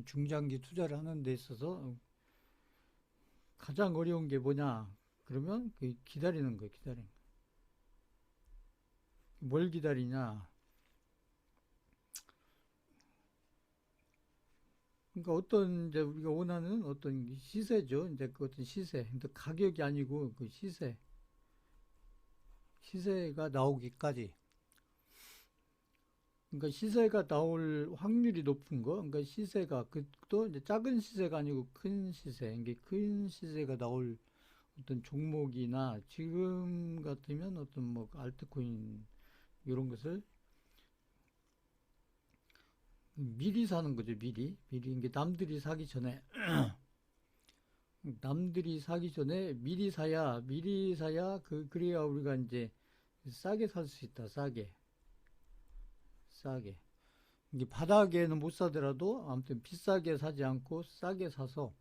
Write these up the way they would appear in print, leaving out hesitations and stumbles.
중장기 투자를 하는 데 있어서 가장 어려운 게 뭐냐? 그러면 기다리는 거예요, 기다리는 거. 뭘 기다리냐? 그러니까 어떤 이제 우리가 원하는 어떤 시세죠. 이제 그 어떤 시세. 근데 가격이 아니고 그 시세가 나오기까지. 그러니까 시세가 나올 확률이 높은 거. 그러니까 시세가 그또 이제 작은 시세가 아니고 큰 시세. 이게 큰 시세가 나올 어떤 종목이나 지금 같으면 어떤 뭐 알트코인 이런 것을 미리 사는 거죠. 미리 이게 남들이 사기 전에 미리 사야 그래야 우리가 이제 싸게 살 수 있다. 싸게. 이게 바닥에는 못 사더라도 아무튼 비싸게 사지 않고 싸게 사서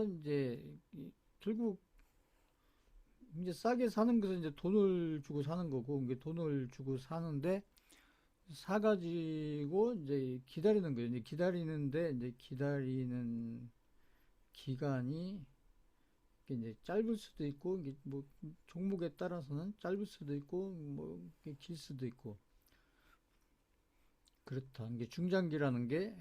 이제 결국 이제 싸게 사는 것은 이제 돈을 주고 사는 거고, 이게 돈을 주고 사는데 사가지고 이제 기다리는 거예요. 이제 기다리는데 이제 기다리는 기간이 이제 짧을 수도 있고, 이게 뭐 종목에 따라서는 짧을 수도 있고, 뭐 길 수도 있고 그렇다. 이게 중장기라는 게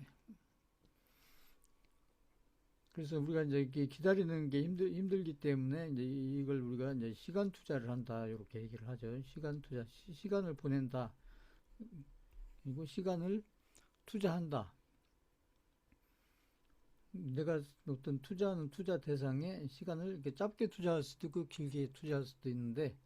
그래서 우리가 이제 이렇게 기다리는 게 힘들기 때문에 이제 이걸 우리가 이제 시간 투자를 한다 이렇게 얘기를 하죠. 시간 투자, 시간을 보낸다. 그리고 시간을 투자한다. 내가 어떤 투자하는 투자 대상에 시간을 이렇게 짧게 투자할 수도 있고 길게 투자할 수도 있는데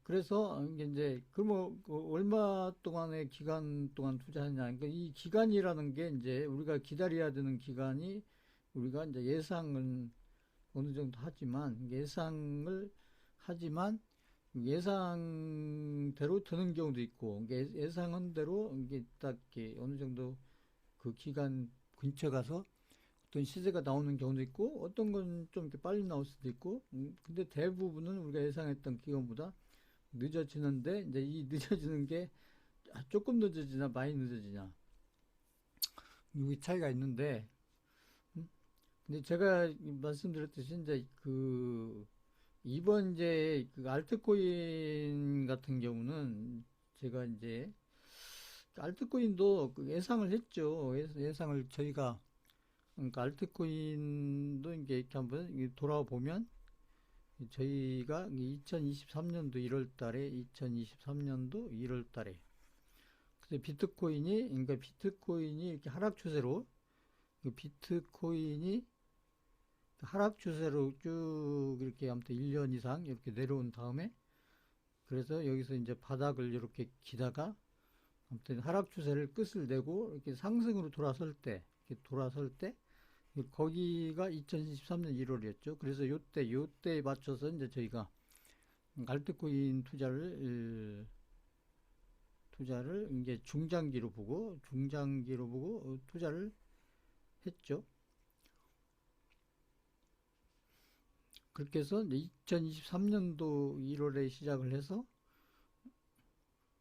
그래서 이제 그뭐 얼마 동안의 기간 동안 투자하냐. 그러니까 이 기간이라는 게 이제 우리가 기다려야 되는 기간이 우리가 이제 예상은 어느 정도 하지만 예상대로 드는 경우도 있고 예상한 대로 이게 딱 이렇게 어느 정도 그 기간 근처 가서 어떤 시세가 나오는 경우도 있고 어떤 건 좀 이렇게 빨리 나올 수도 있고 근데 대부분은 우리가 예상했던 기간보다 늦어지는데 이제 이 늦어지는 게 조금 늦어지나 많이 늦어지냐 이 차이가 있는데 근데 제가 말씀드렸듯이 이제 이번 이제 그 알트코인 같은 경우는 제가 이제 알트코인도 예상을 했죠. 예상을 저희가 그러니까 알트코인도 이게 이렇게 한번 돌아보면 저희가 2023년도 1월 달에 그래서 비트코인이 이렇게 하락 추세로 비트코인이 하락 추세로 쭉 이렇게 아무튼 1년 이상 이렇게 내려온 다음에 그래서 여기서 이제 바닥을 이렇게 기다가 아무튼 하락 추세를 끝을 내고 이렇게 상승으로 돌아설 때 거기가 2023년 1월이었죠. 그래서 요때에 맞춰서 이제 저희가 알트코인 투자를 이제 중장기로 보고 투자를 했죠. 그렇게 해서 2023년도 1월에 시작을 해서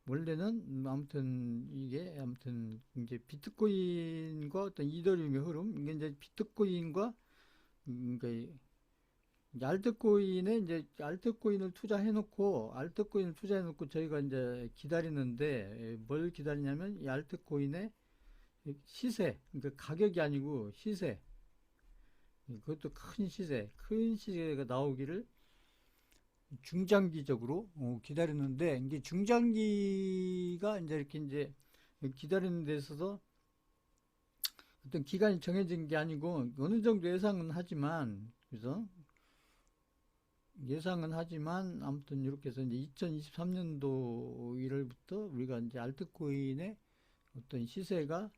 원래는 아무튼 이게 아무튼 이제 비트코인과 어떤 이더리움의 흐름 이게 이제 비트코인과 그러니까 알트코인을 투자해놓고 저희가 이제 기다리는데 뭘 기다리냐면 이 알트코인의 시세 그러니까 가격이 아니고 시세 그것도 큰 시세가 나오기를 중장기적으로 기다리는데 이게 중장기가 이제 이렇게 이제 기다리는 데 있어서 어떤 기간이 정해진 게 아니고 어느 정도 예상은 하지만 아무튼 이렇게 해서 이제 2023년도 1월부터 우리가 이제 알트코인의 어떤 시세가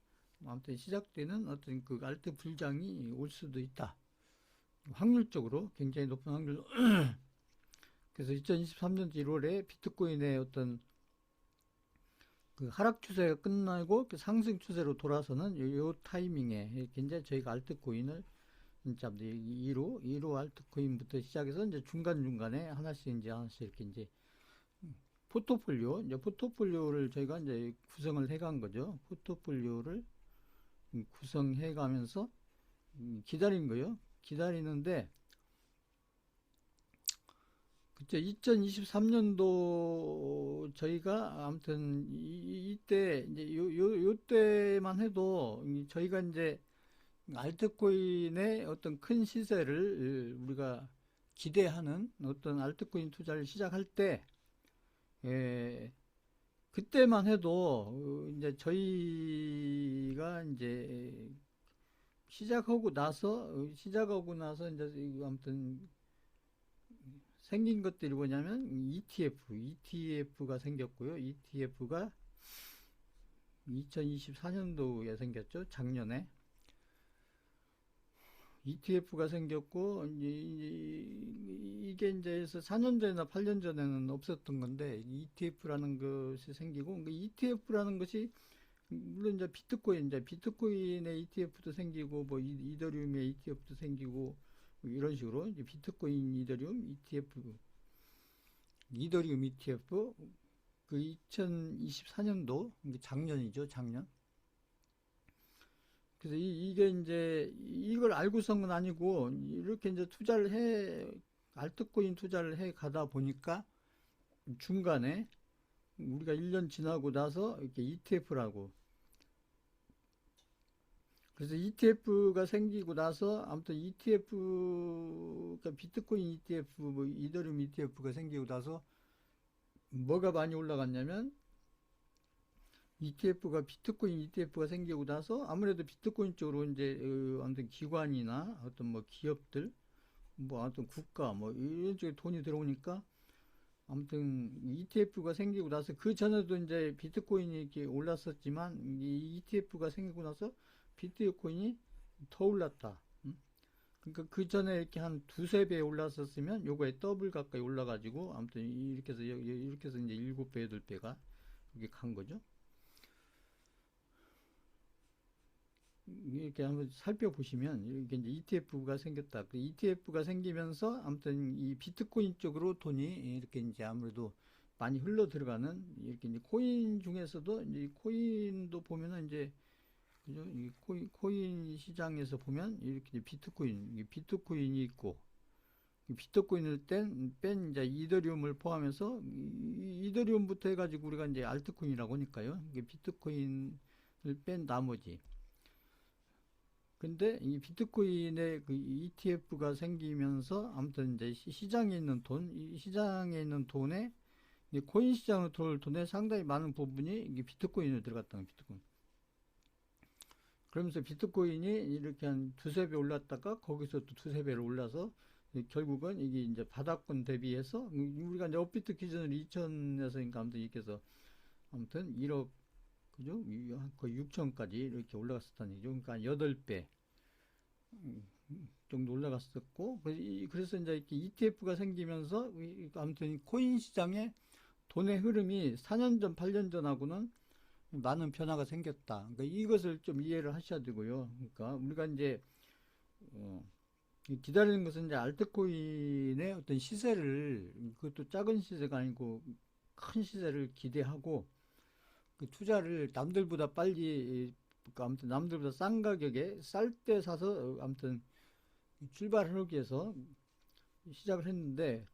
아무튼 시작되는 어떤 그 알트 불장이 올 수도 있다. 확률적으로 굉장히 높은 확률로 그래서 2023년 1월에 비트코인의 어떤 그 하락 추세가 끝나고 그 상승 추세로 돌아서는 요 타이밍에 굉장히 저희가 알트코인을 진짜 2로 알트코인부터 시작해서 이제 중간중간에 하나씩 이렇게 이제 이제 포트폴리오를 저희가 이제 구성을 해간 거죠. 포트폴리오를 구성해 가면서 기다린 거예요. 기다리는데, 그때 2023년도 저희가 아무튼 이때 이제 요 때만 해도 저희가 이제 알트코인의 어떤 큰 시세를 우리가 기대하는 어떤 알트코인 투자를 시작할 때, 예, 그때만 해도 이제 저희가 이제 시작하고 나서 이제 아무튼 생긴 것들이 뭐냐면 ETF가 생겼고요. ETF가 2024년도에 생겼죠. 작년에. ETF가 생겼고, 이게 이제 4년 전이나 8년 전에는 없었던 건데, ETF라는 것이 생기고, 그 ETF라는 것이, 물론 이제 비트코인의 ETF도 생기고, 뭐, 이더리움의 ETF도 생기고, 이런 식으로, 이제 비트코인, 이더리움 ETF, 그 2024년도, 작년이죠, 작년. 그래서 이게 이제 이걸 알고서는 아니고 이렇게 이제 알트코인 투자를 해 가다 보니까 중간에 우리가 1년 지나고 나서 이렇게 ETF라고, 그래서 ETF가 생기고 나서 아무튼 ETF가 비트코인 ETF, 뭐 이더리움 ETF가 생기고 나서 뭐가 많이 올라갔냐면, 비트코인 ETF가 생기고 나서 아무래도 비트코인 쪽으로 이제 아무튼 기관이나 어떤 뭐 기업들, 뭐 아무튼 국가 뭐 이런 쪽에 돈이 들어오니까 아무튼 ETF가 생기고 나서, 그 전에도 이제 비트코인이 이렇게 올랐었지만 이 ETF가 생기고 나서 비트코인이 더 올랐다. 그러니까 그 전에 이렇게 한 두세 배 올랐었으면 요거에 더블 가까이 올라가지고 아무튼 이렇게 해서 이제 7배, 8배가 이렇게 간 거죠. 이렇게 한번 살펴보시면 이렇게 이제 ETF가 생겼다. 그 ETF가 생기면서 아무튼 이 비트코인 쪽으로 돈이 이렇게 이제 아무래도 많이 흘러 들어가는, 이렇게 이제 코인 중에서도 이제 코인도 보면은 이제, 그죠? 이 코인 시장에서 보면 이렇게 비트코인이 있고, 비트코인을 뺀 이제 이더리움을 포함해서 이더리움부터 해가지고 우리가 이제 알트코인이라고 하니까요. 이게 비트코인을 뺀 나머지. 근데 이 비트코인의 그 ETF가 생기면서 아무튼 이제 시장에 있는 돈에, 코인 시장으로 들어올 돈의 상당히 많은 부분이 이게 비트코인으로 들어갔다는, 비트코인. 그러면서 비트코인이 이렇게 한 두세 배 올랐다가 거기서 또 두세 배를 올라서 결국은 이게 이제 바닥권 대비해서 우리가 이제 업비트 기준으로 2천에서 아무튼 이렇게 해서 아무튼 1억, 그죠? 거의 6천까지 이렇게 올라갔었다는 얘기죠. 그러니까 8배 정도 올라갔었고, 그래서 이제 이렇게 ETF가 생기면서 아무튼 코인 시장에 돈의 흐름이 4년 전, 8년 전하고는 많은 변화가 생겼다. 그러니까 이것을 좀 이해를 하셔야 되고요. 그러니까 우리가 이제 기다리는 것은 이제 알트코인의 어떤 시세를, 그것도 작은 시세가 아니고 큰 시세를 기대하고, 그 투자를 남들보다 빨리, 아무튼 남들보다 싼 가격에 쌀 때 사서 아무튼 출발하기 위해서 시작을 했는데,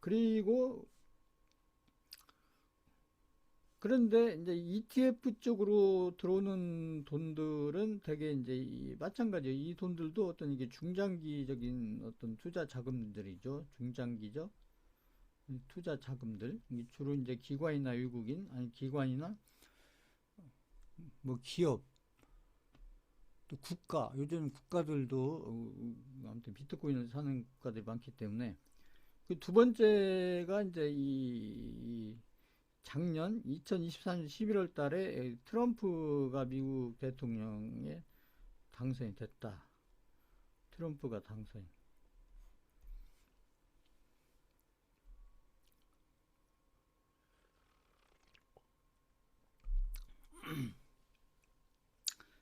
그런데 이제 ETF 쪽으로 들어오는 돈들은 되게 이제 마찬가지예요. 이 돈들도 어떤 이게 중장기적인 어떤 투자 자금들이죠. 중장기적 투자 자금들. 주로 이제 기관이나 외국인, 아니 기관이나 뭐 기업, 또 국가, 요즘 국가들도 아무튼 비트코인을 사는 국가들이 많기 때문에, 그 두 번째가 이제 이 작년 2024년 11월 달에 트럼프가 미국 대통령에 당선이 됐다. 트럼프가 당선.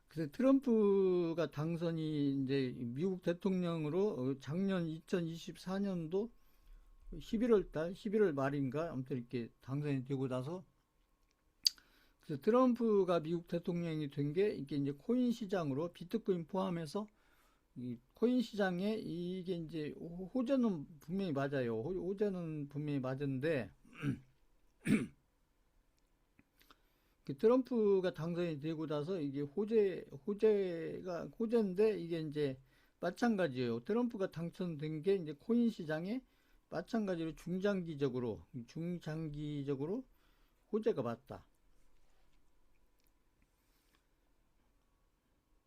그래서 트럼프가 당선이 이제 미국 대통령으로 작년 2024년도 11월 달, 11월 말인가 아무튼 이렇게 당선이 되고 나서 그래서 트럼프가 미국 대통령이 된 게 이게 이제 코인 시장으로 비트코인 포함해서 이 코인 시장에 이게 이제 호재는 분명히 맞아요. 호재는 분명히 맞은데 그 트럼프가 당선이 되고 나서 이게 호재인데 이게 이제 마찬가지예요. 트럼프가 당선된 게 이제 코인 시장에 마찬가지로 중장기적으로 호재가 맞다.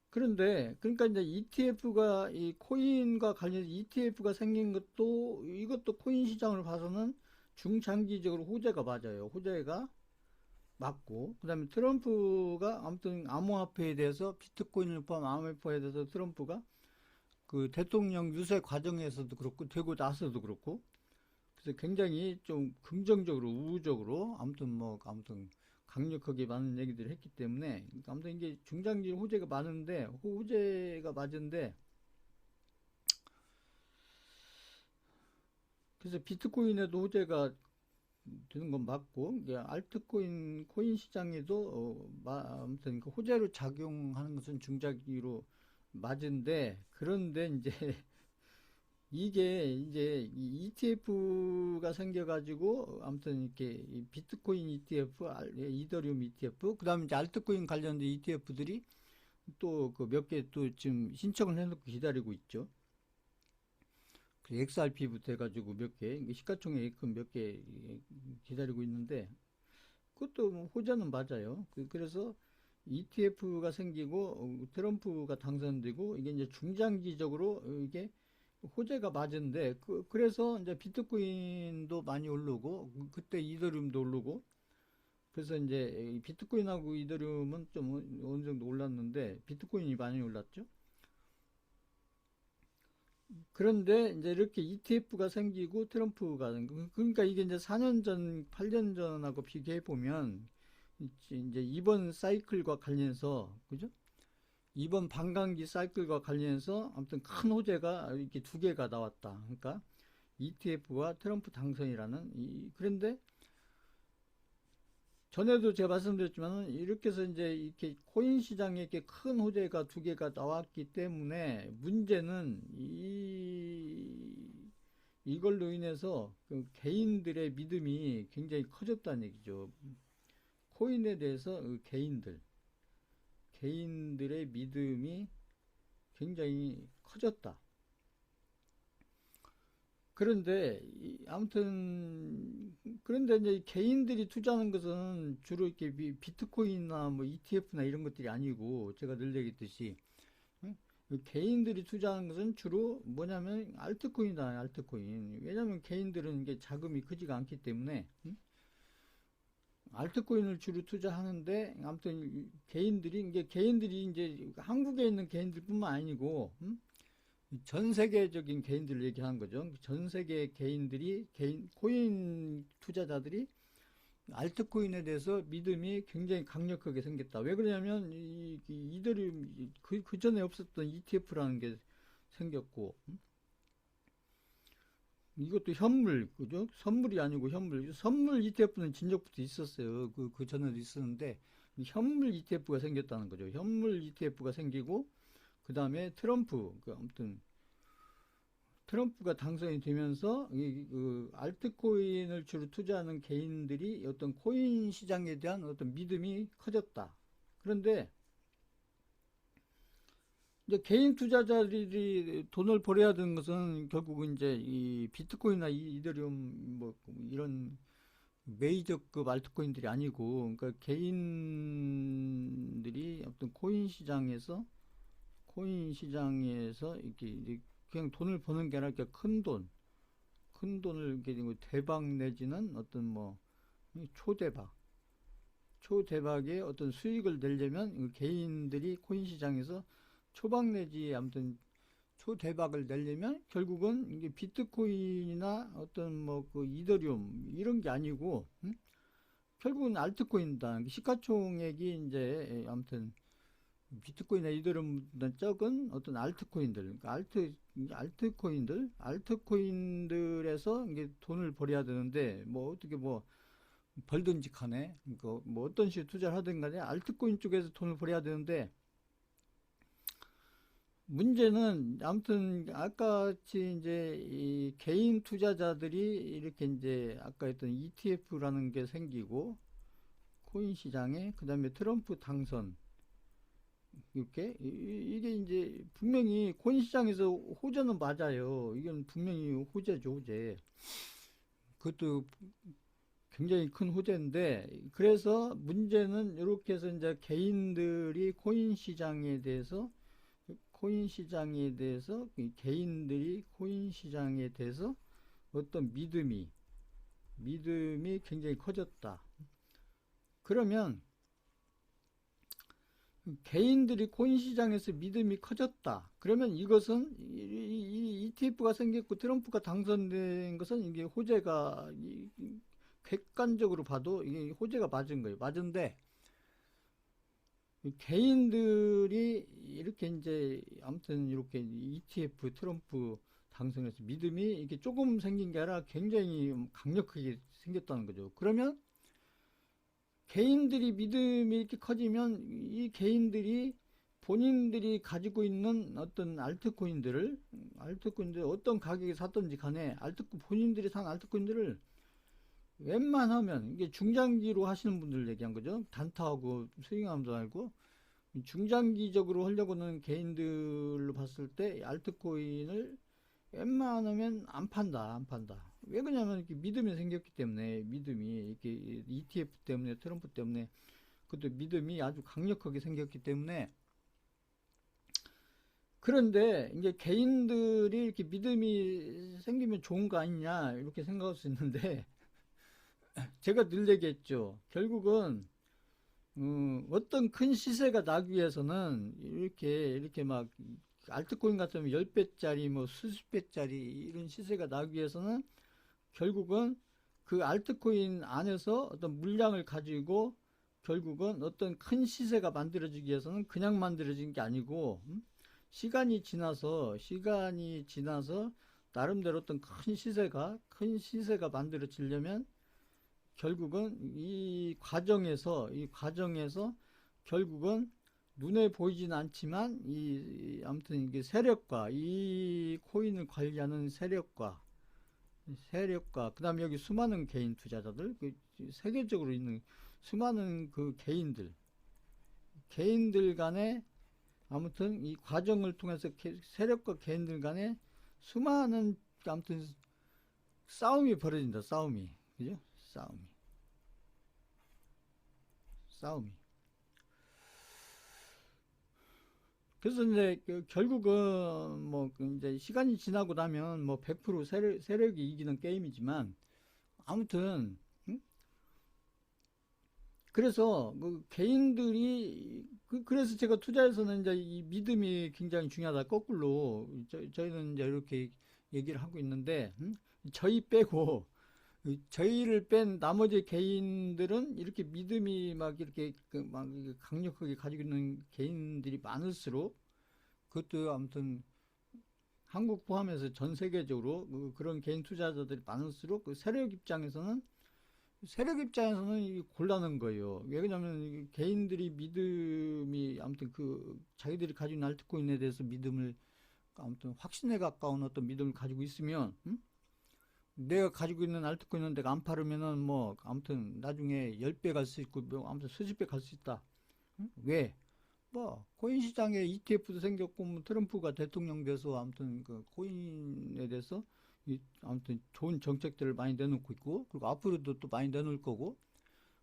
그런데 그러니까 이제 ETF가 이 코인과 관련해서 ETF가 생긴 것도 이것도 코인 시장을 봐서는 중장기적으로 호재가 맞아요. 호재가 맞고 그다음에 트럼프가 아무튼 암호화폐에 대해서 비트코인을 포함한 암호화폐에 대해서 트럼프가 그 대통령 유세 과정에서도 그렇고 되고 나서도 그렇고 그래서 굉장히 좀 긍정적으로 우호적으로 아무튼 강력하게 많은 얘기들을 했기 때문에 그러니까 아무튼 이게 중장기 호재가 많은데 그래서 비트코인에도 호재가 되는 건 맞고 이게 코인 시장에도 아무튼 그 호재로 작용하는 것은 중장기로 맞은데 그런데 이제 이게 이제 이 ETF가 생겨가지고 아무튼 이렇게 비트코인 ETF, 이더리움 ETF, 그다음에 이제 알트코인 관련된 ETF들이 또 그 몇 개 또 지금 신청을 해놓고 기다리고 있죠. 그 XRP부터 해가지고 몇 개, 시가총액 몇 개 기다리고 있는데 그것도 뭐 호재는 맞아요. 그래서 ETF가 생기고 트럼프가 당선되고 이게 이제 중장기적으로 이게 호재가 맞은데 그래서 이제 비트코인도 많이 오르고 그때 이더리움도 오르고 그래서 이제 비트코인하고 이더리움은 좀 어느 정도 올랐는데 비트코인이 많이 올랐죠. 그런데 이제 이렇게 ETF가 생기고 트럼프가 그러니까 이게 이제 4년 전, 8년 전하고 비교해 보면 이제 이번 사이클과 관련해서 그죠? 이번 반감기 사이클과 관련해서 아무튼 큰 호재가 이렇게 두 개가 나왔다. 그러니까 ETF와 트럼프 당선이라는 그런데 전에도 제가 말씀드렸지만 이렇게 해서 이제 이렇게 코인 시장에 이렇게 큰 호재가 두 개가 나왔기 때문에 문제는 이걸로 인해서 그 개인들의 믿음이 굉장히 커졌다는 얘기죠. 코인에 대해서 그 개인들의 믿음이 굉장히 커졌다. 그런데 아무튼 그런데 이제 개인들이 투자하는 것은 주로 이렇게 비트코인이나 뭐 ETF나 이런 것들이 아니고 제가 늘 얘기했듯이 개인들이 투자하는 것은 주로 뭐냐면 알트코인이다, 알트코인. 왜냐하면 개인들은 이게 자금이 크지가 않기 때문에 알트코인을 주로 투자하는데 아무튼 개인들이 이제 한국에 있는 개인들뿐만 아니고 전 세계적인 개인들을 얘기하는 거죠. 전 세계 코인 투자자들이 알트코인에 대해서 믿음이 굉장히 강력하게 생겼다. 왜 그러냐면 이더리움 그 전에 없었던 ETF라는 게 생겼고 이것도 그죠? 선물이 아니고 선물 ETF는 진작부터 있었어요. 그 전에도 있었는데 현물 ETF가 생겼다는 거죠. 현물 ETF가 생기고 그 다음에 아무튼 트럼프가 당선이 되면서 그 알트코인을 주로 투자하는 개인들이 어떤 코인 시장에 대한 어떤 믿음이 커졌다. 그런데 이제 개인 투자자들이 돈을 벌여야 되는 것은 결국은 이제 이 비트코인이나 이더리움 뭐 이런 메이저급 알트코인들이 아니고 그러니까 개인들이 어떤 코인 시장에서 이렇게 그냥 돈을 버는 게 아니라 이렇게 큰 돈을 이렇게 대박 내지는 어떤 뭐 초대박의 어떤 수익을 내려면 개인들이 코인 시장에서 초박 내지 아무튼 초대박을 내려면 결국은 이게 비트코인이나 어떤 뭐 그 이더리움 이런 게 아니고 결국은 알트코인이다. 시가총액이 이제 아무튼 비트코인이나 이더리움보다 적은 어떤 알트코인들, 알트코인들에서 이게 돈을 벌여야 되는데 뭐 어떻게 뭐 벌든지 간에 그 뭐 어떤 식으로 투자를 하든 간에 알트코인 쪽에서 돈을 벌여야 되는데, 문제는 아무튼 아까 같이 이제 이 개인 투자자들이 이렇게 이제 아까 했던 ETF라는 게 생기고 코인 시장에, 그다음에 트럼프 당선, 이렇게 이게 이제 분명히 코인 시장에서 호재는 맞아요. 이건 분명히 호재죠, 호재. 그것도 굉장히 큰 호재인데, 그래서 문제는 이렇게 해서 이제 개인들이 개인들이 코인 시장에 대해서 어떤 믿음이 굉장히 커졌다. 그러면 개인들이 코인 시장에서 믿음이 커졌다. 그러면 이것은 이 ETF가 생겼고 트럼프가 당선된 것은 이게 호재가, 객관적으로 봐도 이게 호재가 맞은 거예요. 맞은데 개인들이 이렇게 이제 아무튼 이렇게 ETF 트럼프 당선에서 믿음이 이렇게 조금 생긴 게 아니라 굉장히 강력하게 생겼다는 거죠. 그러면 개인들이 믿음이 이렇게 커지면 이 개인들이 본인들이 가지고 있는 어떤 알트코인들을 어떤 가격에 샀든지 간에 본인들이 산 알트코인들을 웬만하면, 이게 중장기로 하시는 분들 얘기한 거죠. 단타하고 스윙하면서 알고, 중장기적으로 하려고는 개인들로 봤을 때 알트코인을 웬만하면 안 판다. 왜 그러냐면 이렇게 믿음이 생겼기 때문에, 믿음이 이렇게 ETF 때문에, 트럼프 때문에, 그것도 믿음이 아주 강력하게 생겼기 때문에. 그런데 이제 개인들이 이렇게 믿음이 생기면 좋은 거 아니냐 이렇게 생각할 수 있는데, 제가 늘 얘기했죠. 결국은 어떤 큰 시세가 나기 위해서는 이렇게 막 알트코인 같으면 10배짜리 뭐 수십 배짜리 이런 시세가 나기 위해서는 결국은 그 알트코인 안에서 어떤 물량을 가지고 결국은 어떤 큰 시세가 만들어지기 위해서는 그냥 만들어진 게 아니고, 시간이 지나서 나름대로 어떤 큰 시세가 만들어지려면 결국은 이 과정에서 결국은 눈에 보이진 않지만 아무튼 이게 이 코인을 관리하는 그다음에 여기 수많은 개인 투자자들, 세계적으로 있는 수많은 그 개인들 간에 아무튼 이 과정을 통해서 세력과 개인들 간에 수많은 아무튼 싸움이 벌어진다. 그죠? 싸움이. 그래서 이제 결국은 뭐 이제 시간이 지나고 나면 뭐 100% 세력이 이기는 게임이지만, 아무튼 그래서 그 개인들이 그래서 제가 투자에서는 이제 이 믿음이 굉장히 중요하다. 거꾸로 저희는 이제 이렇게 얘기를 하고 있는데, 저희를 뺀 나머지 개인들은 이렇게 믿음이 막 이렇게 막 강력하게 가지고 있는 개인들이 많을수록, 그것도 아무튼 한국 포함해서 전 세계적으로 그런 개인 투자자들이 많을수록 세력 입장에서는 곤란한 거예요. 왜냐하면 개인들이 믿음이 아무튼 자기들이 가지고 있는 알트코인에 대해서 믿음을, 아무튼 확신에 가까운 어떤 믿음을 가지고 있으면, 내가 가지고 있는 알트코인은 내가 안 팔으면은 뭐 아무튼 나중에 10배 갈 수 있고 뭐 아무튼 수십 배 갈 수 있다. 왜? 뭐 코인 시장에 ETF도 생겼고, 뭐 트럼프가 대통령 돼서 아무튼 그 코인에 대해서 아무튼 좋은 정책들을 많이 내놓고 있고, 그리고 앞으로도 또 많이 내놓을 거고,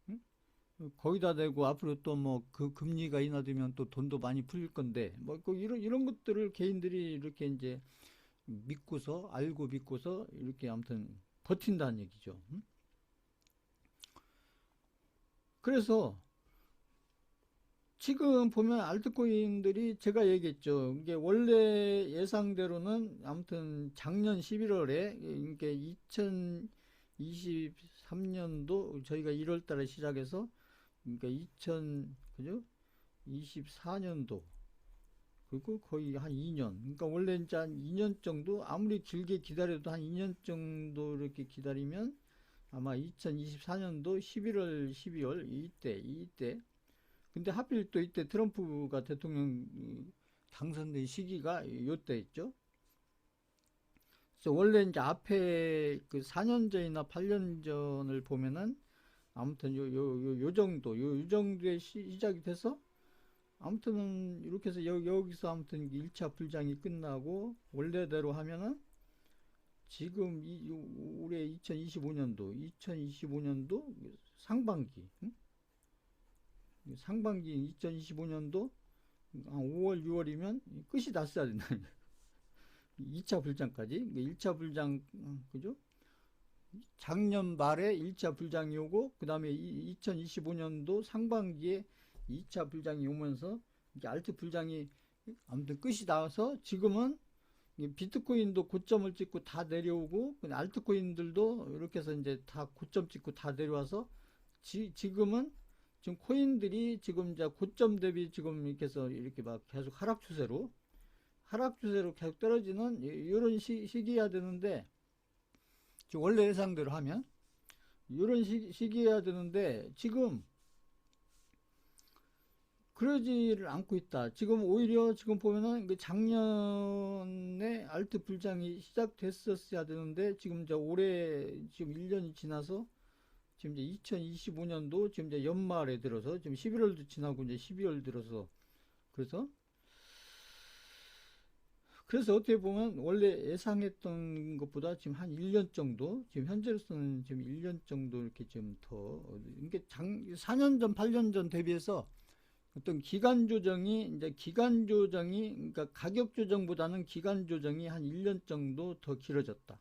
응? 거기다 대고 앞으로 또 뭐 그 금리가 인하되면 또 돈도 많이 풀릴 건데, 뭐 이런 것들을 개인들이 이렇게 이제 알고 믿고서 이렇게 아무튼 버틴다는 얘기죠. 응? 그래서 지금 보면 알트코인들이 제가 얘기했죠. 이게 원래 예상대로는 아무튼 작년 11월에, 이게 2023년도 저희가 1월 달에 시작해서, 그러니까 그죠? 24년도, 그리고 거의 한 2년. 그러니까 원래 이제 한 2년 정도, 아무리 길게 기다려도 한 2년 정도 이렇게 기다리면 아마 2024년도 11월, 12월 이때. 근데 하필 또 이때 트럼프가 대통령 당선된 시기가 요때였죠. 그래서 원래 이제 앞에 그 4년 전이나 8년 전을 보면은 아무튼 요 정도의 시작이 돼서 아무튼 이렇게 해서 여기서 아무튼 1차 불장이 끝나고 원래대로 하면은 지금 올해 2025년도 상반기, 응? 상반기 2025년도 한 5월, 6월이면 끝이 났어야 된다. 2차 불장까지. 1차 불장, 그죠? 작년 말에 1차 불장이 오고, 그 다음에 2025년도 상반기에 2차 불장이 오면서, 이게 알트 불장이 아무튼 끝이 나서 지금은 비트코인도 고점을 찍고 다 내려오고, 알트코인들도 이렇게 해서 이제 다 고점 찍고 다 내려와서, 지금은 지금 코인들이 지금 이제 고점 대비 지금 이렇게 해서 이렇게 막 계속 하락 추세로 계속 떨어지는 이런 시기여야 되는데, 지금 원래 예상대로 하면 이런 시기여야 되는데 지금 그러지를 않고 있다. 지금 오히려 지금 보면은 그 작년에 알트 불장이 시작됐었어야 되는데 지금 이제 올해 지금 1년이 지나서 지금 이제 2025년도 지금 이제 연말에 들어서 지금 11월도 지나고 이제 12월 들어서 그래서 어떻게 보면 원래 예상했던 것보다 지금 한 1년 정도, 지금 현재로서는 지금 1년 정도 이렇게 좀 더, 이게 4년 전, 8년 전 대비해서 어떤 기간 조정이, 그러니까 가격 조정보다는 기간 조정이 한 1년 정도 더 길어졌다.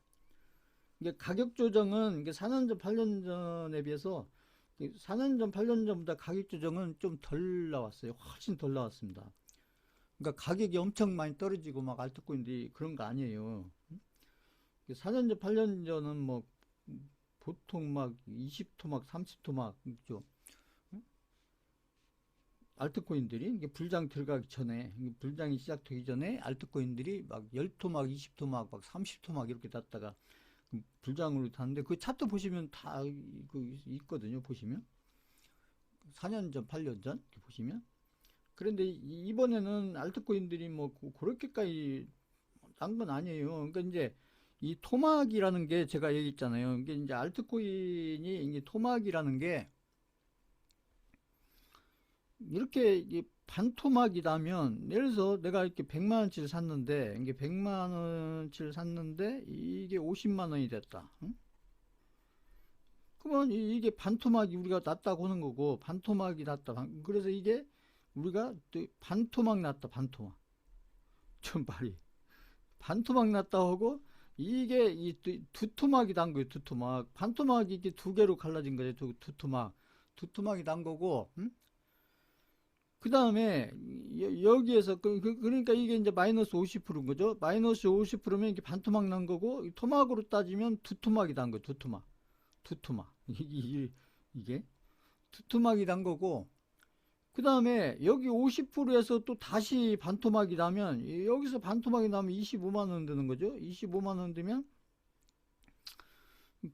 이게 가격 조정은 이게 4년 전, 8년 전에 비해서 4년 전, 8년 전보다 가격 조정은 좀 덜 나왔어요. 훨씬 덜 나왔습니다. 그러니까 가격이 엄청 많이 떨어지고 막 알트코인들이 그런 거 아니에요. 4년 전, 8년 전은 뭐 보통 막 20토막, 30토막 있죠. 알트코인들이 이게 불장 들어가기 전에, 불장이 시작되기 전에 알트코인들이 막 10토막, 20토막, 막 30토막 이렇게 났다가 불장으로 탔는데 그 차트 보시면 다 있거든요. 보시면 4년 전, 8년 전 보시면. 그런데 이번에는 알트코인들이 뭐 그렇게까지 난 건 아니에요. 그러니까 이제 이 토막이라는 게 제가 얘기했잖아요. 이게 이제 알트코인이 이게 토막이라는 게 이렇게 반토막이라면, 예를 들어서 내가 이렇게 100만 원치를 샀는데, 이게 100만 원치를 샀는데, 이게 50만 원이 됐다. 응? 그러면 이게 반토막이 우리가 났다고 하는 거고, 반토막이 났다. 그래서 이게 우리가 또 반토막 났다, 반토막. 좀 말이. 반토막 났다 하고, 이게 두 토막이 난 거예요, 두 토막. 반토막이 이게 두 개로 갈라진 거예요, 두 토막. 두 토막이 난 거고, 응? 그 다음에 여기에서 그러니까 이게 이제 마이너스 50%인 거죠. 마이너스 50%면 이게 반토막 난 거고 토막으로 따지면 두 토막이 난 거예요. 두 토막 이게 두 토막이 난 거고, 그 다음에 여기 50%에서 또 다시 반토막이 나면, 여기서 반토막이 나면 25만 원 되는 거죠. 25만 원 되면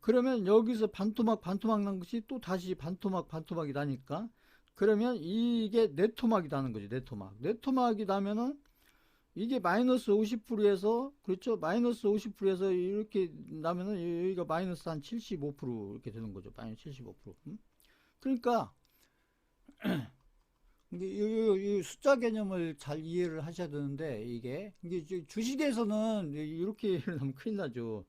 그러면 여기서 반토막 난 것이 또 다시 반토막이 나니까, 그러면 이게 네토막이라는 거죠. 네토막이 나면은 이게 마이너스 50%에서, 그렇죠? 마이너스 50%에서 이렇게 나면은 여기가 마이너스 한 75% 이렇게 되는 거죠. 마이너스 75%. 그러니까 이 숫자 개념을 잘 이해를 하셔야 되는데, 이게 주식에서는 이렇게 하면 큰일 나죠.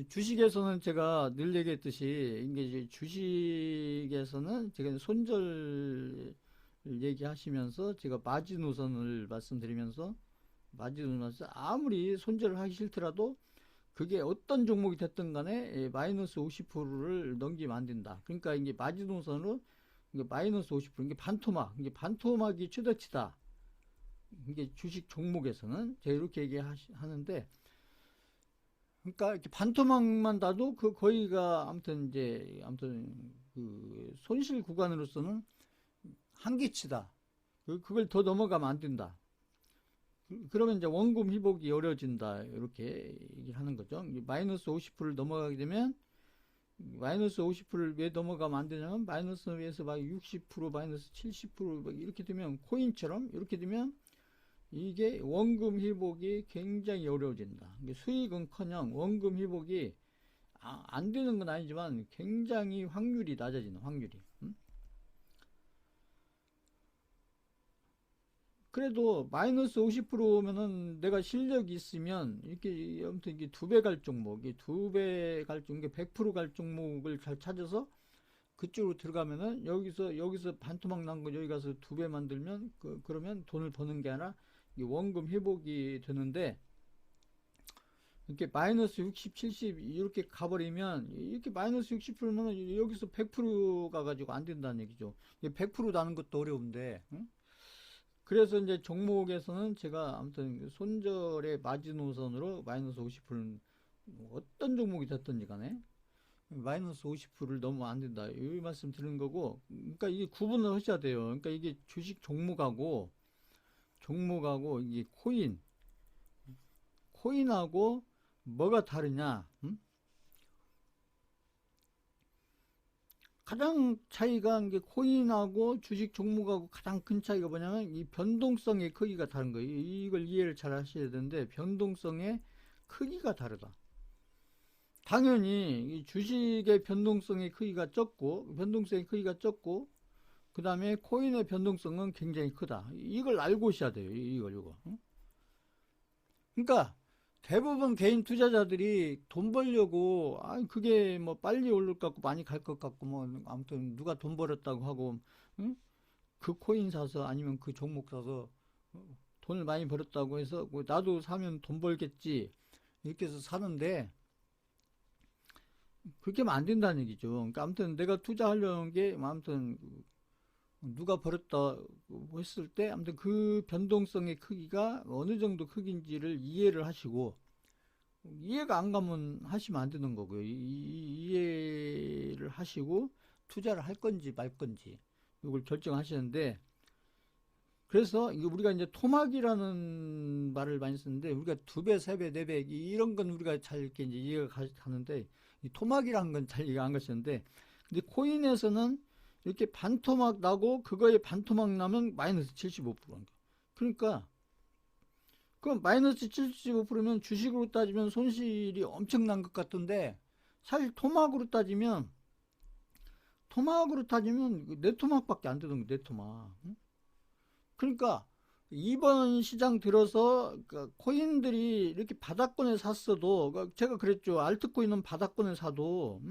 주식에서는 제가 늘 얘기했듯이, 이게 이제 주식에서는 제가 손절 얘기하시면서 제가 마지노선을 말씀드리면서, 마지노선 아무리 손절을 하기 싫더라도 그게 어떤 종목이 됐든 간에 마이너스 50%를 넘기면 안 된다. 그러니까 이게 마지노선으로 이게 마이너스 50%, 이게 반토막이 최대치다. 이게 주식 종목에서는 제가 이렇게 얘기하는데, 그러니까 이렇게 반토막만 나도 그 거의가 아무튼 그 손실 구간으로서는 한계치다. 그걸 더 넘어가면 안 된다. 그러면 이제 원금 회복이 어려워진다. 이렇게 얘기를 하는 거죠. 마이너스 50%를 넘어가게 되면 마이너스 50%를 왜 넘어가면 안 되냐면 마이너스에서 막 60% 마이너스 70% 이렇게 되면 코인처럼 이렇게 되면 이게 원금 회복이 굉장히 어려워진다. 수익은커녕 원금 회복이 안 되는 건 아니지만 굉장히 확률이 낮아지는 확률이. 그래도 마이너스 50%면은 내가 실력이 있으면 이렇게 아무튼 이게 2배 갈 종목, 2배 갈 종목, 100%갈 종목을 잘 찾아서 그쪽으로 들어가면은 여기서 반토막 난 거 여기 가서 2배 만들면 그러면 돈을 버는 게 아니라 원금 회복이 되는데 이렇게 마이너스 60, 70 이렇게 가버리면 이렇게 마이너스 60%면 여기서 100% 가가지고 안 된다는 얘기죠. 100% 나는 것도 어려운데. 응? 그래서 이제 종목에서는 제가 아무튼 손절의 마지노선으로 마이너스 50%는 어떤 종목이 됐든지 간에 마이너스 50%를 넘으면 안 된다. 이 말씀 드리는 거고, 그러니까 이게 구분을 하셔야 돼요. 그러니까 이게 주식 종목하고 이게 코인하고 뭐가 다르냐? 가장 차이가 이게 코인하고 주식 종목하고 가장 큰 차이가 뭐냐면 이 변동성의 크기가 다른 거예요. 이걸 이해를 잘 하셔야 되는데 변동성의 크기가 다르다. 당연히 이 주식의 변동성의 크기가 적고 그 다음에 코인의 변동성은 굉장히 크다. 이걸 알고 있어야 돼요. 이거. 그러니까 대부분 개인 투자자들이 돈 벌려고 그게 뭐 빨리 오를 것 같고 많이 갈 것 같고 뭐 아무튼 누가 돈 벌었다고 하고 응? 그 코인 사서 아니면 그 종목 사서 돈을 많이 벌었다고 해서 뭐 나도 사면 돈 벌겠지 이렇게 해서 사는데 그렇게 하면 안 된다는 얘기죠. 그러니까 아무튼 내가 투자하려는 게 아무튼 누가 벌었다 했을 때 아무튼 그 변동성의 크기가 어느 정도 크기인지를 이해를 하시고 이해가 안 가면 하시면 안 되는 거고요. 이해를 하시고 투자를 할 건지 말 건지 이걸 결정하시는데 그래서 우리가 이제 토막이라는 말을 많이 쓰는데 우리가 2배, 3배, 4배 이런 건 우리가 잘 이렇게 이제 이해가 가는데 이 토막이라는 건 잘 이해가 안 가시는데 근데 코인에서는 이렇게 반토막 나고 그거에 반토막 나면 마이너스 75%. 그러니까 그럼 마이너스 75%면 주식으로 따지면 손실이 엄청난 것 같은데 사실 토막으로 따지면 내 토막밖에 안 되는 거야. 내 토막. 그러니까 이번 시장 들어서 코인들이 이렇게 바닥권에 샀어도 제가 그랬죠. 알트코인은 바닥권에 사도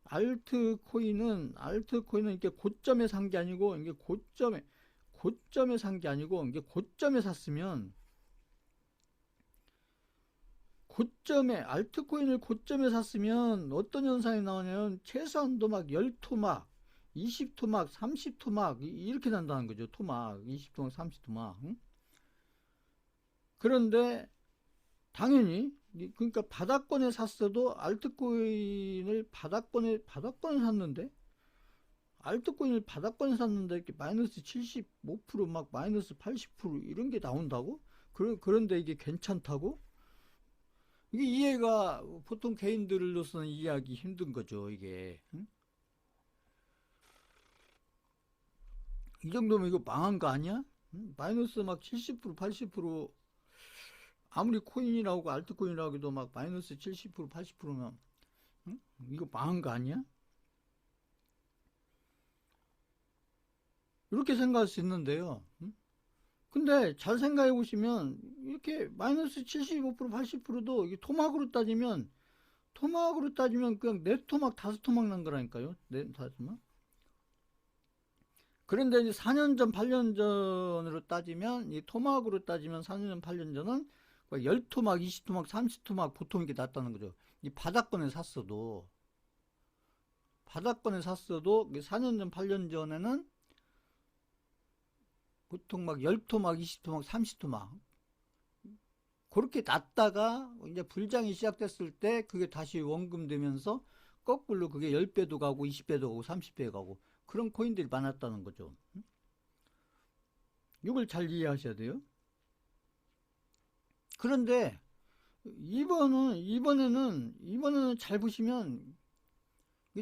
알트코인은 이렇게 고점에 산 게 아니고 이게 고점에 산 게 아니고 이게 고점에 샀으면 알트코인을 고점에 샀으면 어떤 현상이 나오냐면 최소한도 막 10토막 20토막 30토막 이렇게 난다는 거죠. 토막 20토막 30토막 그런데 당연히 그러니까 바닥권에 샀어도 알트코인을 바닥권에 샀는데 이렇게 마이너스 75%막 마이너스 80% 이런 게 나온다고? 그런데 이게 괜찮다고? 이게 이해가 보통 개인들로서는 이해하기 힘든 거죠, 이게. 응? 이 정도면 이거 망한 거 아니야? 응? 마이너스 막 70%, 80% 아무리 코인이라고 알트코인이라고 해도 막 마이너스 70%, 80%면 응? 이거 망한 거 아니야? 이렇게 생각할 수 있는데요. 응? 근데 잘 생각해 보시면 이렇게 마이너스 75%, 80%도 이게 토막으로 따지면 그냥 네 토막, 다섯 토막 난 거라니까요. 네, 다섯 토막. 그런데 이제 4년 전, 8년 전으로 따지면 이 토막으로 따지면 4년 전, 8년 전은 10토막, 20토막, 30토막 보통 이게 났다는 거죠. 이 바닥권에 샀어도 4년 전, 8년 전에는 보통 막 10토막, 20토막, 30토막 그렇게 났다가 이제 불장이 시작됐을 때 그게 다시 원금 되면서 거꾸로 그게 10배도 가고 20배도 가고 30배 가고 그런 코인들이 많았다는 거죠. 이걸 잘 이해하셔야 돼요. 그런데 이번에는 잘 보시면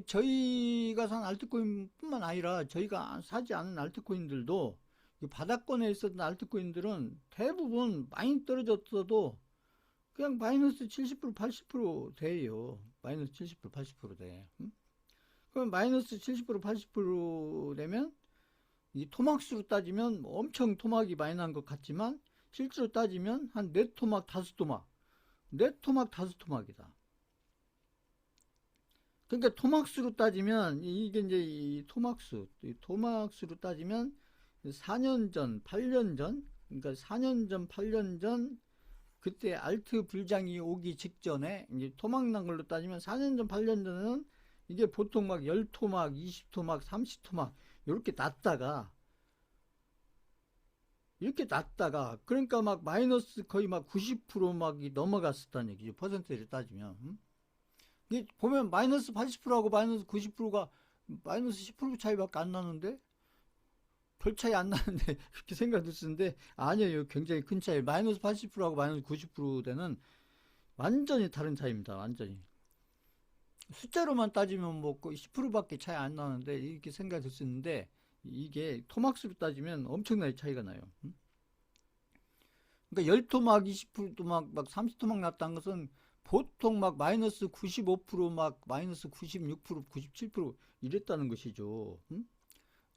저희가 산 알트코인뿐만 아니라 저희가 사지 않은 알트코인들도 바닥권에 있었던 알트코인들은 대부분 많이 떨어졌어도 그냥 마이너스 70% 80% 돼요. 마이너스 70% 80% 돼. 그럼 마이너스 70% 80% 되면 이 토막수로 따지면 엄청 토막이 많이 난 것 같지만 실제로 따지면 한 4토막 5토막 4토막 5토막이다. 그러니까 토막수로 따지면 이게 이제 이 토막수로 따지면 4년 전, 8년 전, 그러니까 4년 전, 8년 전 그때 알트 불장이 오기 직전에 이제 토막 난 걸로 따지면 4년 전, 8년 전에는 이게 보통 막 10토막, 20토막, 30토막 이렇게 났다가 그러니까 막 마이너스 거의 막 90%막 넘어갔었다는 얘기죠. 퍼센트를 따지면. 이게 보면 마이너스 80%하고 마이너스 90%가 마이너스 10% 차이밖에 안 나는데 별 차이 안 나는데 그렇게 생각을 쓰는데 아니에요. 굉장히 큰 차이. 마이너스 80%하고 마이너스 90%대는 완전히 다른 차이입니다. 완전히. 숫자로만 따지면 뭐 10%밖에 차이 안 나는데 이렇게 생각을 쓰는데 이게 토막수로 따지면 엄청나게 차이가 나요. 그러니까 10토막, 20토막, 막 30토막 났다는 것은 보통 막 마이너스 95%, 막 마이너스 96%, 97% 이랬다는 것이죠.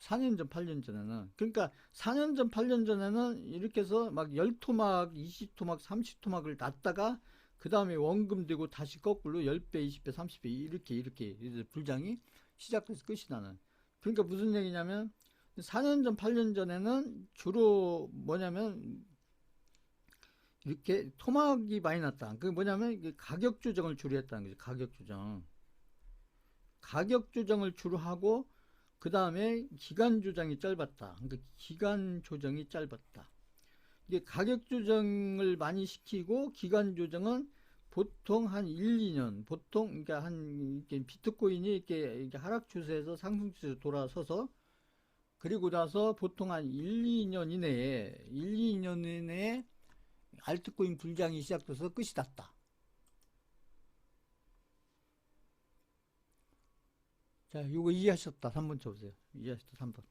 4년 전, 8년 전에는. 그러니까 4년 전, 8년 전에는 이렇게 해서 막 10토막, 20토막, 30토막을 났다가 그 다음에 원금 되고 다시 거꾸로 10배, 20배, 30배 이렇게 불장이 시작해서 끝이 나는. 그러니까 무슨 얘기냐면 4년 전, 8년 전에는 주로 뭐냐면 이렇게 토막이 많이 났다. 그게 뭐냐면 가격 조정을 주로 했다는 거죠. 가격 조정. 가격 조정을 주로 하고 그 다음에 기간 조정이 짧았다. 그러니까 기간 조정이 짧았다. 이게 가격 조정을 많이 시키고 기간 조정은 보통 한 1, 2년, 보통 그러니까 한 이렇게 비트코인이 이렇게 하락 추세에서 상승 추세로 돌아서서 그리고 나서 보통 한 1, 2년 이내에 알트코인 불장이 시작돼서 끝이 났다. 자, 이거 이해하셨다. 3번 쳐보세요. 이해하셨다. 3번.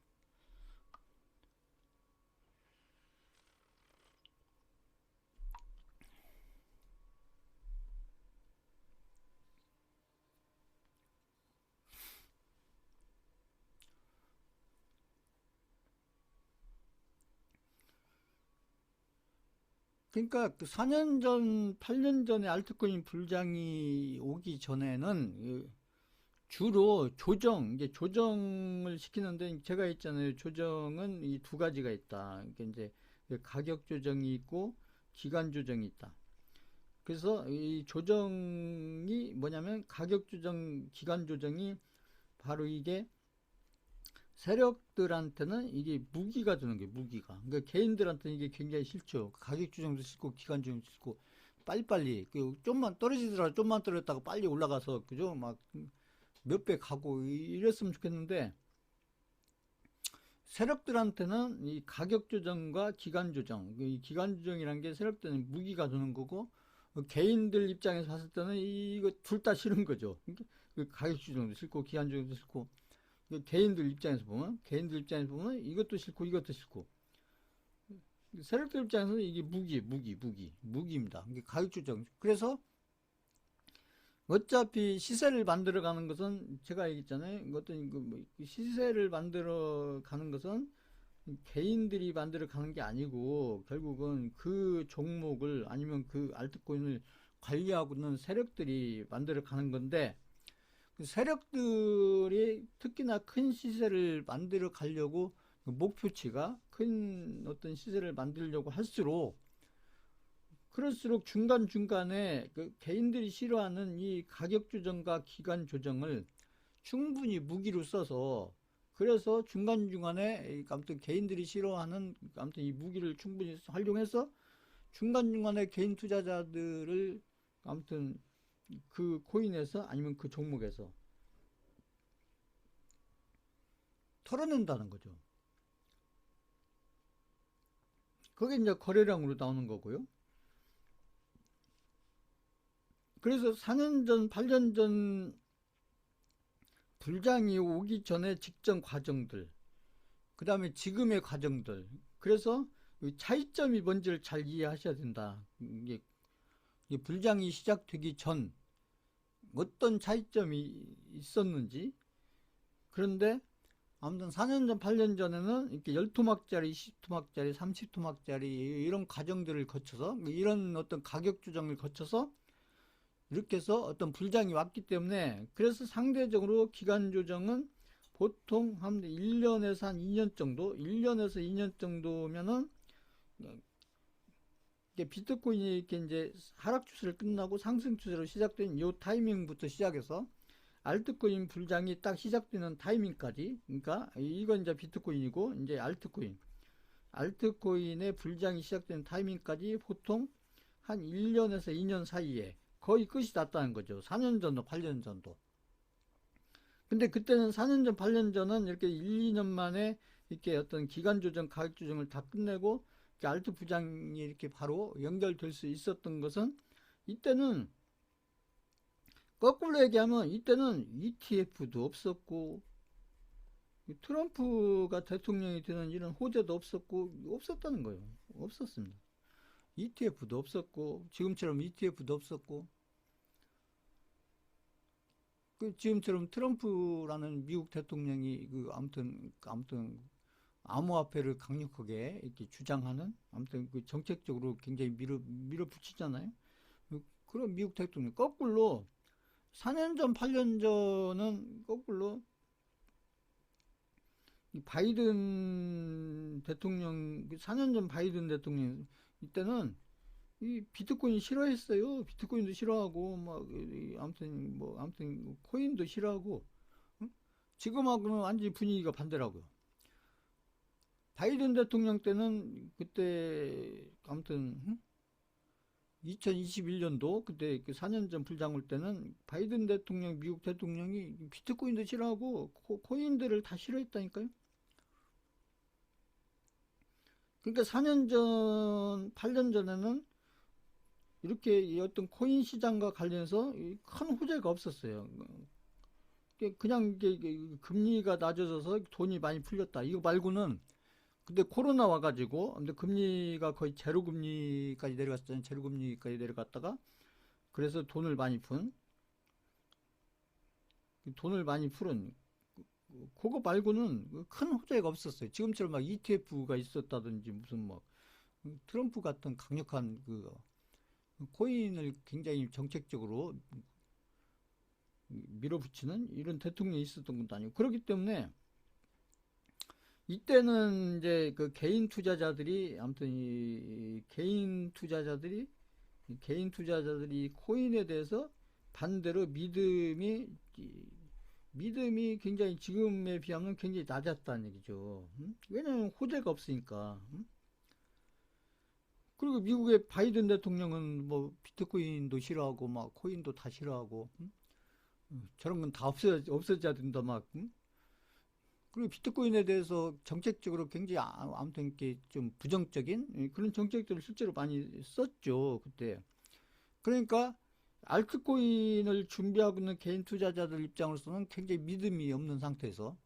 그러니까 그 4년 전, 8년 전에 알트코인 불장이 오기 전에는 주로 이제 조정을 시키는데 제가 있잖아요. 조정은 이 두 가지가 있다. 그러니까 이제 가격 조정이 있고 기간 조정이 있다. 그래서 이 조정이 뭐냐면 가격 조정, 기간 조정이 바로 이게 세력들한테는 이게 무기가 되는 거예요. 무기가. 그러니까 개인들한테는 이게 굉장히 싫죠. 가격 조정도 싫고 기간 조정도 싫고 빨리빨리 좀만 떨어지더라도 좀만 떨어졌다가 빨리 올라가서 그죠? 막 몇 배 가고 이랬으면 좋겠는데 세력들한테는 이 가격 조정과 기간 조정, 이 기간 조정이라는 게 세력들은 무기가 되는 거고 개인들 입장에서 봤을 때는 이거 둘 다 싫은 거죠. 그러니까 가격 조정도 싫고 기간 조정도 싫고 개인들 입장에서 보면 이것도 싫고 이것도 싫고 세력들 입장에서는 이게 무기입니다. 이게 가격 조정. 그래서 어차피 시세를 만들어 가는 것은 제가 얘기했잖아요. 어떤 시세를 만들어 가는 것은 개인들이 만들어 가는 게 아니고 결국은 그 종목을 아니면 그 알트코인을 관리하고 있는 세력들이 만들어 가는 건데 그 세력들이 특히나 큰 시세를 만들어 가려고 그 목표치가 큰 어떤 시세를 만들려고 할수록 그럴수록 중간중간에 그 개인들이 싫어하는 이 가격 조정과 기간 조정을 충분히 무기로 써서 그래서 중간중간에 아무튼 개인들이 싫어하는 아무튼 이 무기를 충분히 활용해서 중간중간에 개인 투자자들을 아무튼 그 코인에서 아니면 그 종목에서 털어낸다는 거죠. 그게 이제 거래량으로 나오는 거고요. 그래서 4년 전, 8년 전 불장이 오기 전에 직전 과정들, 그 다음에 지금의 과정들. 그래서 이 차이점이 뭔지를 잘 이해하셔야 된다. 이게 불장이 시작되기 전 어떤 차이점이 있었는지. 그런데 아무튼 4년 전, 8년 전에는 이렇게 10토막짜리, 20토막짜리, 30토막짜리 이런 과정들을 거쳐서, 이런 어떤 가격 조정을 거쳐서 이렇게 해서 어떤 불장이 왔기 때문에, 그래서 상대적으로 기간 조정은 보통 한 1년에서 한 2년 정도, 1년에서 2년 정도면은 비트코인이 이렇게 이제 하락 추세를 끝나고 상승 추세로 시작된 이 타이밍부터 시작해서 알트코인 불장이 딱 시작되는 타이밍까지, 그러니까 이건 이제 비트코인이고, 이제 알트코인의 불장이 시작되는 타이밍까지 보통 한 1년에서 2년 사이에 거의 끝이 났다는 거죠. 4년 전도 8년 전도. 근데 그때는 4년 전 8년 전은 이렇게 1, 2년 만에 이렇게 어떤 기간 조정, 가격 조정을 다 끝내고 알트 부장이 이렇게 바로 연결될 수 있었던 것은, 이때는 거꾸로 얘기하면 이때는 ETF도 없었고 트럼프가 대통령이 되는 이런 호재도 없었다는 거예요. 없었습니다. ETF도 없었고, 지금처럼 ETF도 없었고, 지금처럼 트럼프라는 미국 대통령이 아무튼 암호화폐를 강력하게 이렇게 주장하는, 아무튼 그 정책적으로 굉장히 밀어붙이잖아요. 그런 미국 대통령 거꾸로 4년 전, 8년 전은 거꾸로 바이든 대통령, 4년 전 바이든 대통령 이때는 이 비트코인 싫어했어요. 비트코인도 싫어하고 막 아무튼 코인도 싫어하고. 응? 지금하고는 완전히 분위기가 반대라고요. 바이든 대통령 때는 그때 아무튼 2021년도 그때 4년 전 불장 올 때는 바이든 대통령, 미국 대통령이 비트코인도 싫어하고 코인들을 다 싫어했다니까요. 그러니까 4년 전, 8년 전에는 이렇게 어떤 코인 시장과 관련해서 큰 호재가 없었어요. 그냥 금리가 낮아져서 돈이 많이 풀렸다. 이거 말고는, 근데 코로나 와가지고, 근데 금리가 거의 제로 금리까지 내려갔잖아요. 제로 금리까지 내려갔다가, 그래서 돈을 많이 푸른, 그거 말고는 큰 호재가 없었어요. 지금처럼 막 ETF가 있었다든지, 무슨 뭐, 트럼프 같은 강력한 코인을 굉장히 정책적으로 밀어붙이는 이런 대통령이 있었던 것도 아니고. 그렇기 때문에 이때는 이제 그 개인 투자자들이, 아무튼 이 개인 투자자들이 코인에 대해서 반대로 믿음이 굉장히 지금에 비하면 굉장히 낮았다는 얘기죠. 왜냐하면 호재가 없으니까. 그리고 미국의 바이든 대통령은 뭐 비트코인도 싫어하고 막 코인도 다 싫어하고, 저런 건 다 없어져야 된다 막. 그리고 비트코인에 대해서 정책적으로 굉장히 아무튼 이렇게 좀 부정적인 그런 정책들을 실제로 많이 썼죠 그때. 그러니까 알트코인을 준비하고 있는 개인 투자자들 입장으로서는 굉장히 믿음이 없는 상태에서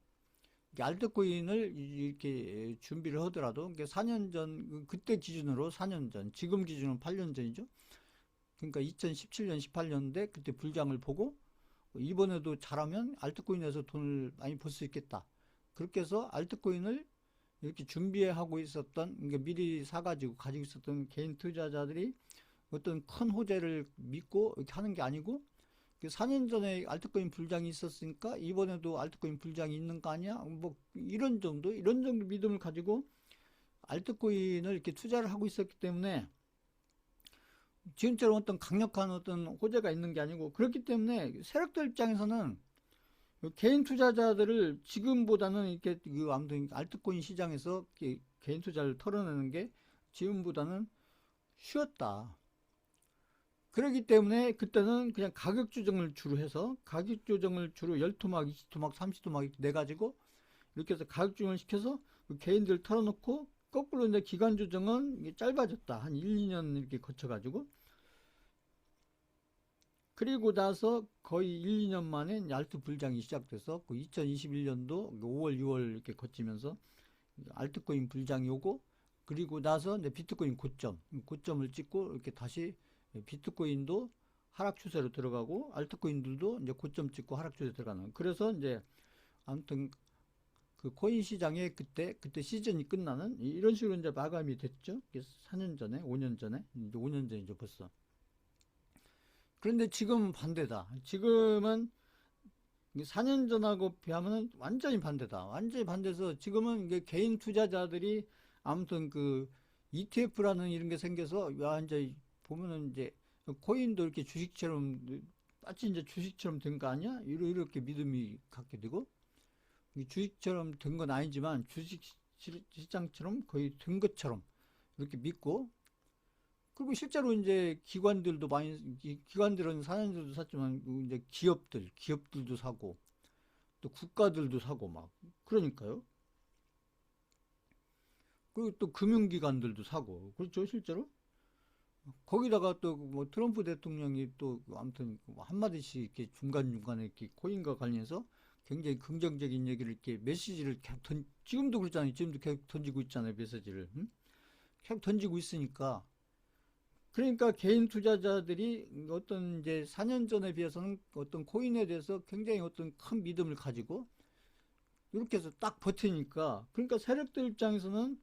알트코인을 이렇게 준비를 하더라도 4년 전, 그때 기준으로 4년 전, 지금 기준으로 8년 전이죠. 그러니까 2017년, 18년대 그때 불장을 보고 이번에도 잘하면 알트코인에서 돈을 많이 벌 수 있겠다. 그렇게 해서 알트코인을 이렇게 준비하고 있었던, 그러니까 미리 사가지고 가지고 있었던 개인 투자자들이 어떤 큰 호재를 믿고 이렇게 하는 게 아니고, 4년 전에 알트코인 불장이 있었으니까 이번에도 알트코인 불장이 있는 거 아니야? 뭐 이런 정도 믿음을 가지고 알트코인을 이렇게 투자를 하고 있었기 때문에, 지금처럼 어떤 강력한 어떤 호재가 있는 게 아니고, 그렇기 때문에 세력들 입장에서는 개인 투자자들을 지금보다는 이렇게 아무튼 알트코인 시장에서 개인 투자를 털어내는 게 지금보다는 쉬웠다. 그렇기 때문에 그때는 그냥 가격 조정을 주로 해서, 가격 조정을 주로 10토막, 20토막, 30토막 이렇게 내가지고 이렇게 해서 가격 조정을 시켜서 개인들 털어놓고, 거꾸로 이제 기간 조정은 짧아졌다. 한 1, 2년 이렇게 거쳐가지고. 그리고 나서 거의 1, 2년 만에 알트 불장이 시작돼서 그 2021년도 5월, 6월 이렇게 거치면서 알트코인 불장이 오고, 그리고 나서 이제 비트코인 고점을 찍고 이렇게 다시 비트코인도 하락 추세로 들어가고 알트코인들도 이제 고점 찍고 하락 추세 들어가는. 그래서 이제 아무튼 그 코인 시장에 그때 시즌이 끝나는 이런 식으로 이제 마감이 됐죠. 4년 전에, 5년 전에, 이제 5년 전이죠 벌써. 그런데 지금은 반대다. 지금은 4년 전하고 비하면 완전히 반대다. 완전히 반대서 지금은 이게 개인 투자자들이 아무튼 그 ETF라는 이런 게 생겨서 이제 보면은 이제 코인도 이렇게 주식처럼 마치 이제 주식처럼 된 거 아니야? 이렇게 믿음이 갖게 되고, 주식처럼 된 건 아니지만 주식 시장처럼 거의 된 것처럼 이렇게 믿고, 그리고 실제로 이제 기관들은 4년 전도 샀지만 이제 기업들도 사고 또 국가들도 사고 막 그러니까요. 그리고 또 금융기관들도 사고 그렇죠 실제로. 거기다가 또 뭐 트럼프 대통령이 또 아무튼 뭐 한마디씩 이렇게 중간중간에 이렇게 코인과 관련해서 굉장히 긍정적인 얘기를 이렇게 메시지를 계속 지금도 그렇잖아요. 지금도 계속 던지고 있잖아요. 메시지를. 응? 계속 던지고 있으니까. 그러니까 개인 투자자들이 어떤 이제 4년 전에 비해서는 어떤 코인에 대해서 굉장히 어떤 큰 믿음을 가지고 이렇게 해서 딱 버티니까, 그러니까 세력들 입장에서는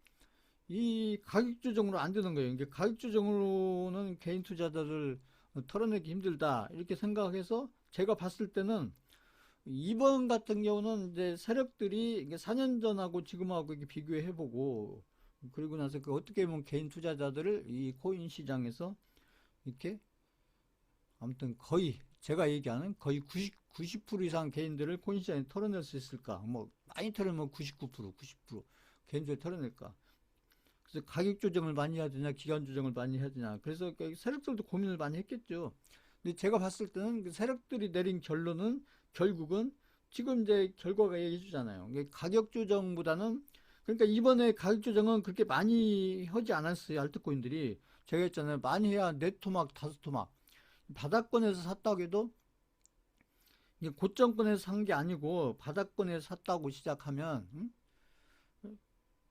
이 가격 조정으로 안 되는 거예요. 이게 가격 조정으로는 개인 투자자들 털어내기 힘들다 이렇게 생각해서 제가 봤을 때는 이번 같은 경우는 이제 세력들이 이게 4년 전하고 지금하고 이렇게 비교해보고, 그리고 나서 그 어떻게 보면 개인 투자자들을 이 코인 시장에서 이렇게 아무튼 거의 제가 얘기하는 거의 90% 이상 개인들을 코인 시장에 털어낼 수 있을까? 뭐 많이 털으면 99%, 90% 개인들을 털어낼까? 그래서 가격 조정을 많이 해야 되냐, 기간 조정을 많이 해야 되냐. 그래서 세력들도 고민을 많이 했겠죠. 근데 제가 봤을 때는 그 세력들이 내린 결론은 결국은 지금 이제 결과가 얘기해 주잖아요. 가격 조정보다는, 그러니까 이번에 가격 조정은 그렇게 많이 하지 않았어요. 알트코인들이. 제가 했잖아요. 많이 해야 네 토막, 다섯 토막. 바닥권에서 샀다고 해도 고점권에서 산 게 아니고 바닥권에서 샀다고 시작하면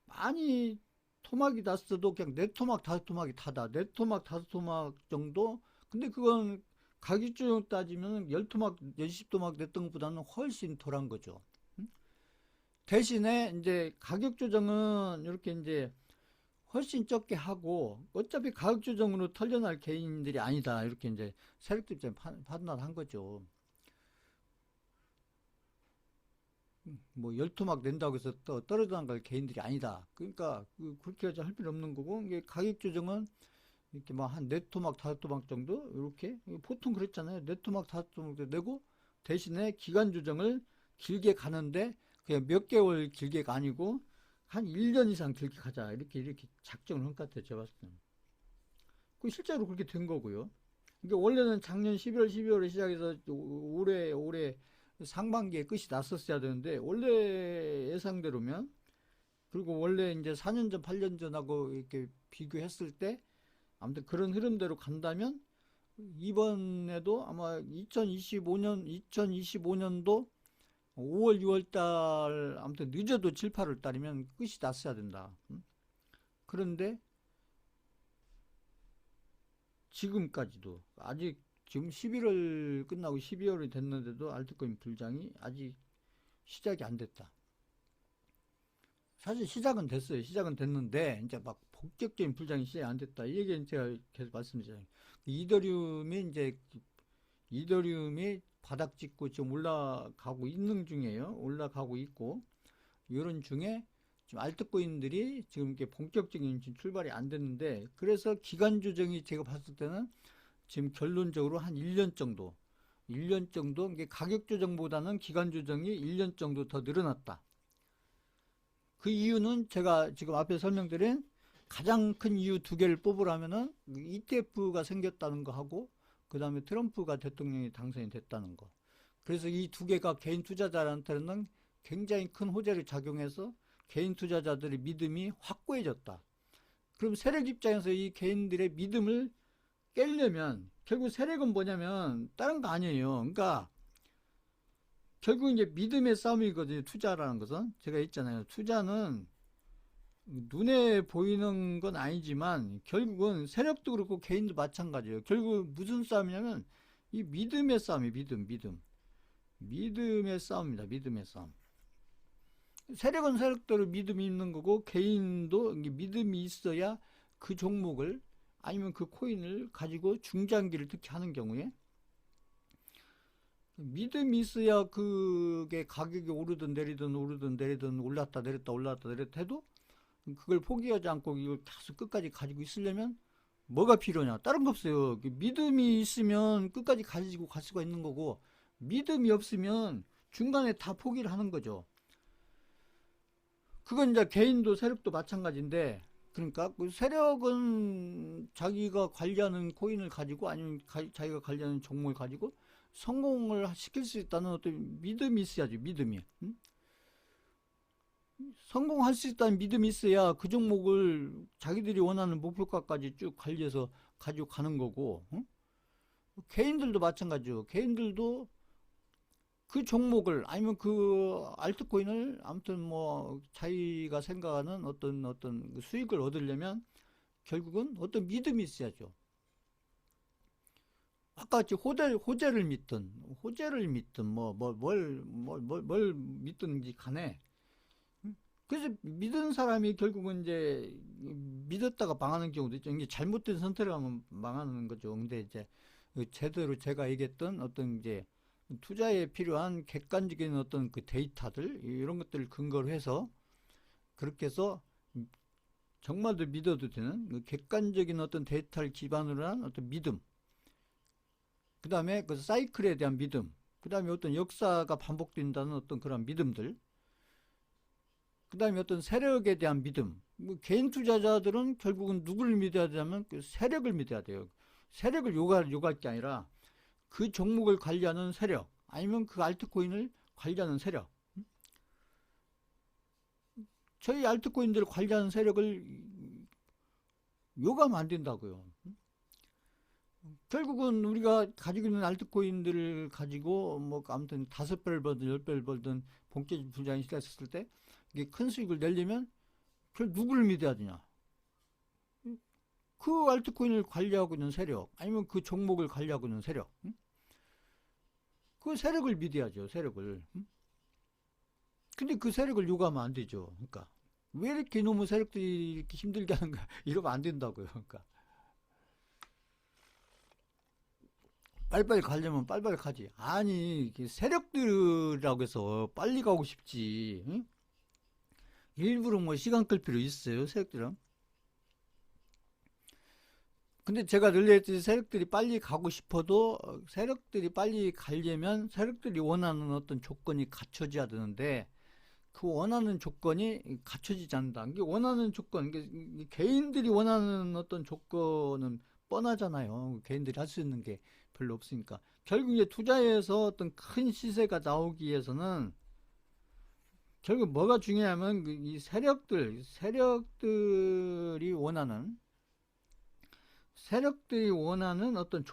많이 토막이 났어도 그냥 네 토막, 다섯 토막이 다다. 네 토막, 다섯 토막 정도. 근데 그건 가격 조정 따지면 열 토막, 열십 토막 냈던 것보다는 훨씬 덜한 거죠. 대신에 이제 가격 조정은 이렇게 이제 훨씬 적게 하고 어차피 가격 조정으로 털려날 개인들이 아니다 이렇게 이제 세력들 입장에 판단한 거죠. 뭐 열토막 낸다고 해서 떨어져 나갈 개인들이 아니다. 그러니까 그렇게 할 필요 없는 거고, 이게 가격 조정은 이렇게 막 한 네 토막 다섯 토막 정도 이렇게 보통 그랬잖아요. 네 토막 다섯 토막 내고 대신에 기간 조정을 길게 가는데 그냥 몇 개월 길게가 아니고 한 1년 이상 길게 가자 이렇게 작정을 한 것 같아요. 제가 봤을 때는. 그 실제로 그렇게 된 거고요. 이게 원래는 작년 11월 12월에 시작해서 올해 상반기에 끝이 났었어야 되는데 원래 예상대로면, 그리고 원래 이제 4년 전 8년 전하고 이렇게 비교했을 때 아무튼 그런 흐름대로 간다면 이번에도 아마 2025년도 5월 6월 달 아무튼 늦어도 7, 8월 달이면 끝이 났어야 된다. 그런데 지금까지도 아직 지금 11월 끝나고 12월이 됐는데도 알트코인 불장이 아직 시작이 안 됐다. 사실 시작은 됐어요. 시작은 됐는데 이제 막 본격적인 불장이 시작이 안 됐다. 이 얘기는 제가 계속 말씀드리잖아요. 이더리움이 바닥 찍고 지금 올라가고 있는 중이에요. 올라가고 있고 이런 중에 지금 알트코인들이 지금 이렇게 본격적인 출발이 안 됐는데, 그래서 기간 조정이 제가 봤을 때는 지금 결론적으로 한 1년 정도 이게 가격 조정보다는 기간 조정이 1년 정도 더 늘어났다. 그 이유는 제가 지금 앞에 설명드린 가장 큰 이유 두 개를 뽑으라면은 ETF가 생겼다는 거 하고 그 다음에 트럼프가 대통령이 당선이 됐다는 거. 그래서 이 두 개가 개인 투자자한테는 굉장히 큰 호재를 작용해서 개인 투자자들의 믿음이 확고해졌다. 그럼 세력 입장에서 이 개인들의 믿음을 깨려면 결국 세력은 뭐냐면 다른 거 아니에요. 그러니까 결국 이제 믿음의 싸움이거든요. 투자라는 것은 제가 했잖아요. 투자는 눈에 보이는 건 아니지만 결국은 세력도 그렇고 개인도 마찬가지예요. 결국 무슨 싸움이냐면 이 믿음의 싸움이 믿음의 싸움입니다. 믿음의 싸움. 세력은 세력대로 믿음이 있는 거고 개인도 믿음이 있어야 그 종목을 아니면 그 코인을 가지고 중장기를 특히 하는 경우에 믿음이 있어야 그게 가격이 오르든 내리든 올랐다 내렸다 해도 그걸 포기하지 않고 이걸 계속 끝까지 가지고 있으려면 뭐가 필요냐? 다른 거 없어요. 믿음이 있으면 끝까지 가지고 갈 수가 있는 거고 믿음이 없으면 중간에 다 포기를 하는 거죠. 그건 이제 개인도 세력도 마찬가지인데 그러니까 그 세력은 자기가 관리하는 코인을 가지고 아니면 자기가 관리하는 종목을 가지고 성공을 시킬 수 있다는 어떤 믿음이 있어야죠. 믿음이. 응? 성공할 수 있다는 믿음이 있어야 그 종목을 자기들이 원하는 목표가까지 쭉 관리해서 가지고 가는 거고 응? 개인들도 마찬가지죠. 개인들도 그 종목을 아니면 그 알트코인을 아무튼 뭐 자기가 생각하는 어떤 수익을 얻으려면 결국은 어떤 믿음이 있어야죠. 아까 같이 호재를 믿든 뭘 믿든지 간에 그래서 믿은 사람이 결국은 이제 믿었다가 망하는 경우도 있죠. 이게 잘못된 선택을 하면 망하는 거죠. 근데 이제 제대로 제가 얘기했던 어떤 이제 투자에 필요한 객관적인 어떤 그 데이터들 이런 것들을 근거로 해서 그렇게 해서 정말도 믿어도 되는 그 객관적인 어떤 데이터를 기반으로 한 어떤 믿음, 그 다음에 그 사이클에 대한 믿음, 그 다음에 어떤 역사가 반복된다는 어떤 그런 믿음들, 그 다음에 어떤 세력에 대한 믿음. 뭐 개인 투자자들은 결국은 누구를 믿어야 되냐면 그 세력을 믿어야 돼요. 세력을 요구할 게 아니라 그 종목을 관리하는 세력 아니면 그 알트코인을 관리하는 세력. 저희 알트코인들을 관리하는 세력을 요구하면 안 된다고요. 결국은 우리가 가지고 있는 알트코인들을 가지고 뭐 아무튼 5배를 벌든 10배를 벌든 본격 분양이 시작했을 때 이게 큰 수익을 내려면 그 누구를 믿어야 되냐? 그 알트코인을 관리하고 있는 세력 아니면 그 종목을 관리하고 있는 세력. 그 세력을 믿어야죠. 세력을. 근데 그 세력을 요구하면 안 되죠. 그러니까 왜 이렇게 너무 세력들이 이렇게 힘들게 하는가? 이러면 안 된다고요. 그러니까 빨리빨리 가려면 빨리빨리 가지. 아니 세력들이라고 해서 빨리 가고 싶지. 응? 일부러 뭐 시간 끌 필요 있어요. 세력들은. 근데 제가 늘 얘기했듯이 세력들이 빨리 가고 싶어도 세력들이 빨리 가려면 세력들이 원하는 어떤 조건이 갖춰져야 되는데 그 원하는 조건이 갖춰지지 않는다. 이게 원하는 조건, 이게 개인들이 원하는 어떤 조건은 뻔하잖아요. 개인들이 할 수 있는 게 별로 없으니까. 결국 이제 투자에서 어떤 큰 시세가 나오기 위해서는 결국 뭐가 중요하면 이 세력들이 원하는 어떤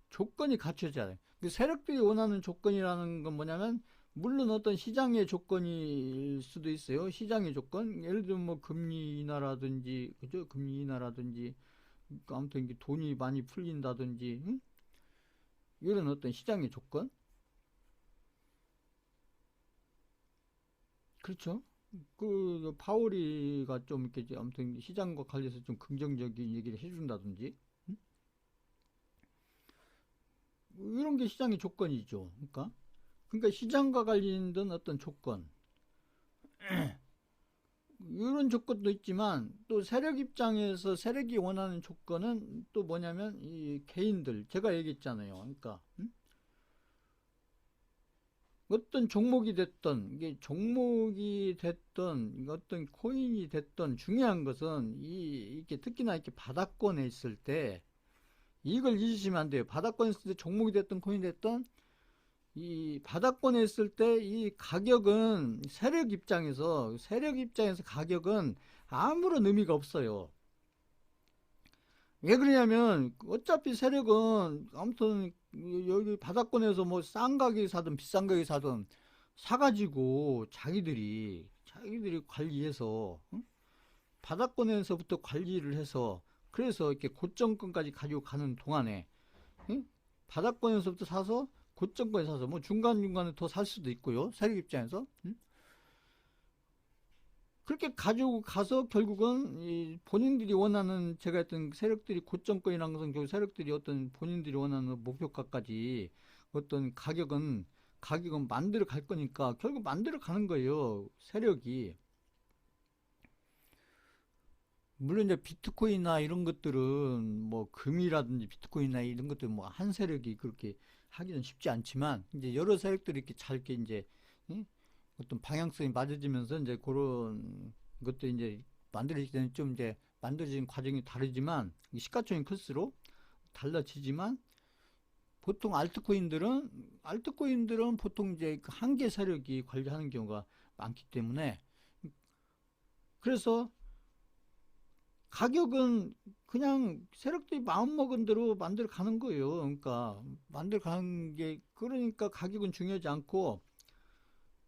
조건이 갖춰져야 돼. 그 세력들이 원하는 조건이라는 건 뭐냐면 물론 어떤 시장의 조건일 수도 있어요. 시장의 조건, 예를 들면 뭐 금리 인하라든지, 그죠? 금리 인하라든지, 아무튼 돈이 많이 풀린다든지, 응? 이런 어떤 시장의 조건, 그렇죠? 그 파월이가 좀 이렇게 아무튼 시장과 관련해서 좀 긍정적인 얘기를 해준다든지, 응? 이런 게 시장의 조건이죠. 그러니까 시장과 관련된 어떤 조건, 이런 조건도 있지만 또 세력 입장에서 세력이 원하는 조건은 또 뭐냐면 이 개인들 제가 얘기했잖아요. 그러니까 어떤 종목이 됐던 이게 종목이 됐던 어떤 코인이 됐던 중요한 것은 이게 특히나 이렇게 바닥권에 있을 때 이걸 잊으시면 안 돼요. 바닥권에 있을 때 종목이 됐던 코인이 됐던 이 바닥권에 있을 때 이 가격은 세력 입장에서 가격은 아무런 의미가 없어요. 왜 그러냐면 어차피 세력은 아무튼 여기 바닥권에서 뭐 싼 가게 사든 비싼 가게 사든 사가지고 자기들이 관리해서, 응? 바닥권에서부터 관리를 해서 그래서 이렇게 고점권까지 가지고 가는 동안에, 응? 바닥권에서부터 사서 고점권에 사서 뭐 중간중간에 더 살 수도 있고요. 세력 입장에서. 응? 그렇게 가지고 가서 결국은 이 본인들이 원하는, 제가 했던 세력들이 고점권이라는 것은 결국 세력들이 어떤 본인들이 원하는 목표가까지 어떤 가격은 만들어 갈 거니까 결국 만들어 가는 거예요. 세력이. 물론 이제 비트코인이나 이런 것들은 뭐 금이라든지 비트코인이나 이런 것들은 뭐 한 세력이 그렇게 하기는 쉽지 않지만 이제 여러 세력들이 이렇게 잘 이렇게 이제, 응? 어떤 방향성이 맞아지면서 이제 그런 것도 이제 만들어지기 때문에 좀 이제 만들어지는 과정이 다르지만 시가총이 클수록 달라지지만 보통 알트코인들은 보통 이제 그 한 개 세력이 관리하는 경우가 많기 때문에 그래서 가격은 그냥 세력들이 마음먹은 대로 만들어 가는 거예요. 그러니까 만들어 가는 게 그러니까 가격은 중요하지 않고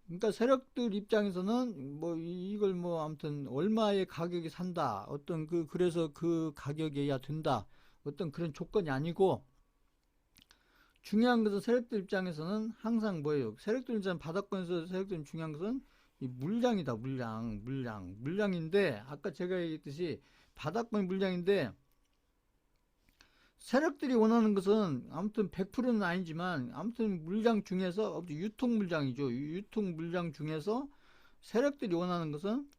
그러니까 세력들 입장에서는 뭐 이걸 뭐 아무튼 얼마의 가격에 산다 어떤 그래서 그 가격이어야 된다 어떤 그런 조건이 아니고 중요한 것은 세력들 입장에서는 항상 뭐예요? 세력들 입장 바닥권에서 세력들 중요한 것은 이 물량이다. 물량인데 아까 제가 얘기했듯이 바닥권 물량인데 세력들이 원하는 것은 아무튼 100%는 아니지만 아무튼 물량 중에서 유통 물량이죠. 유통 물량 중에서 세력들이 원하는 것은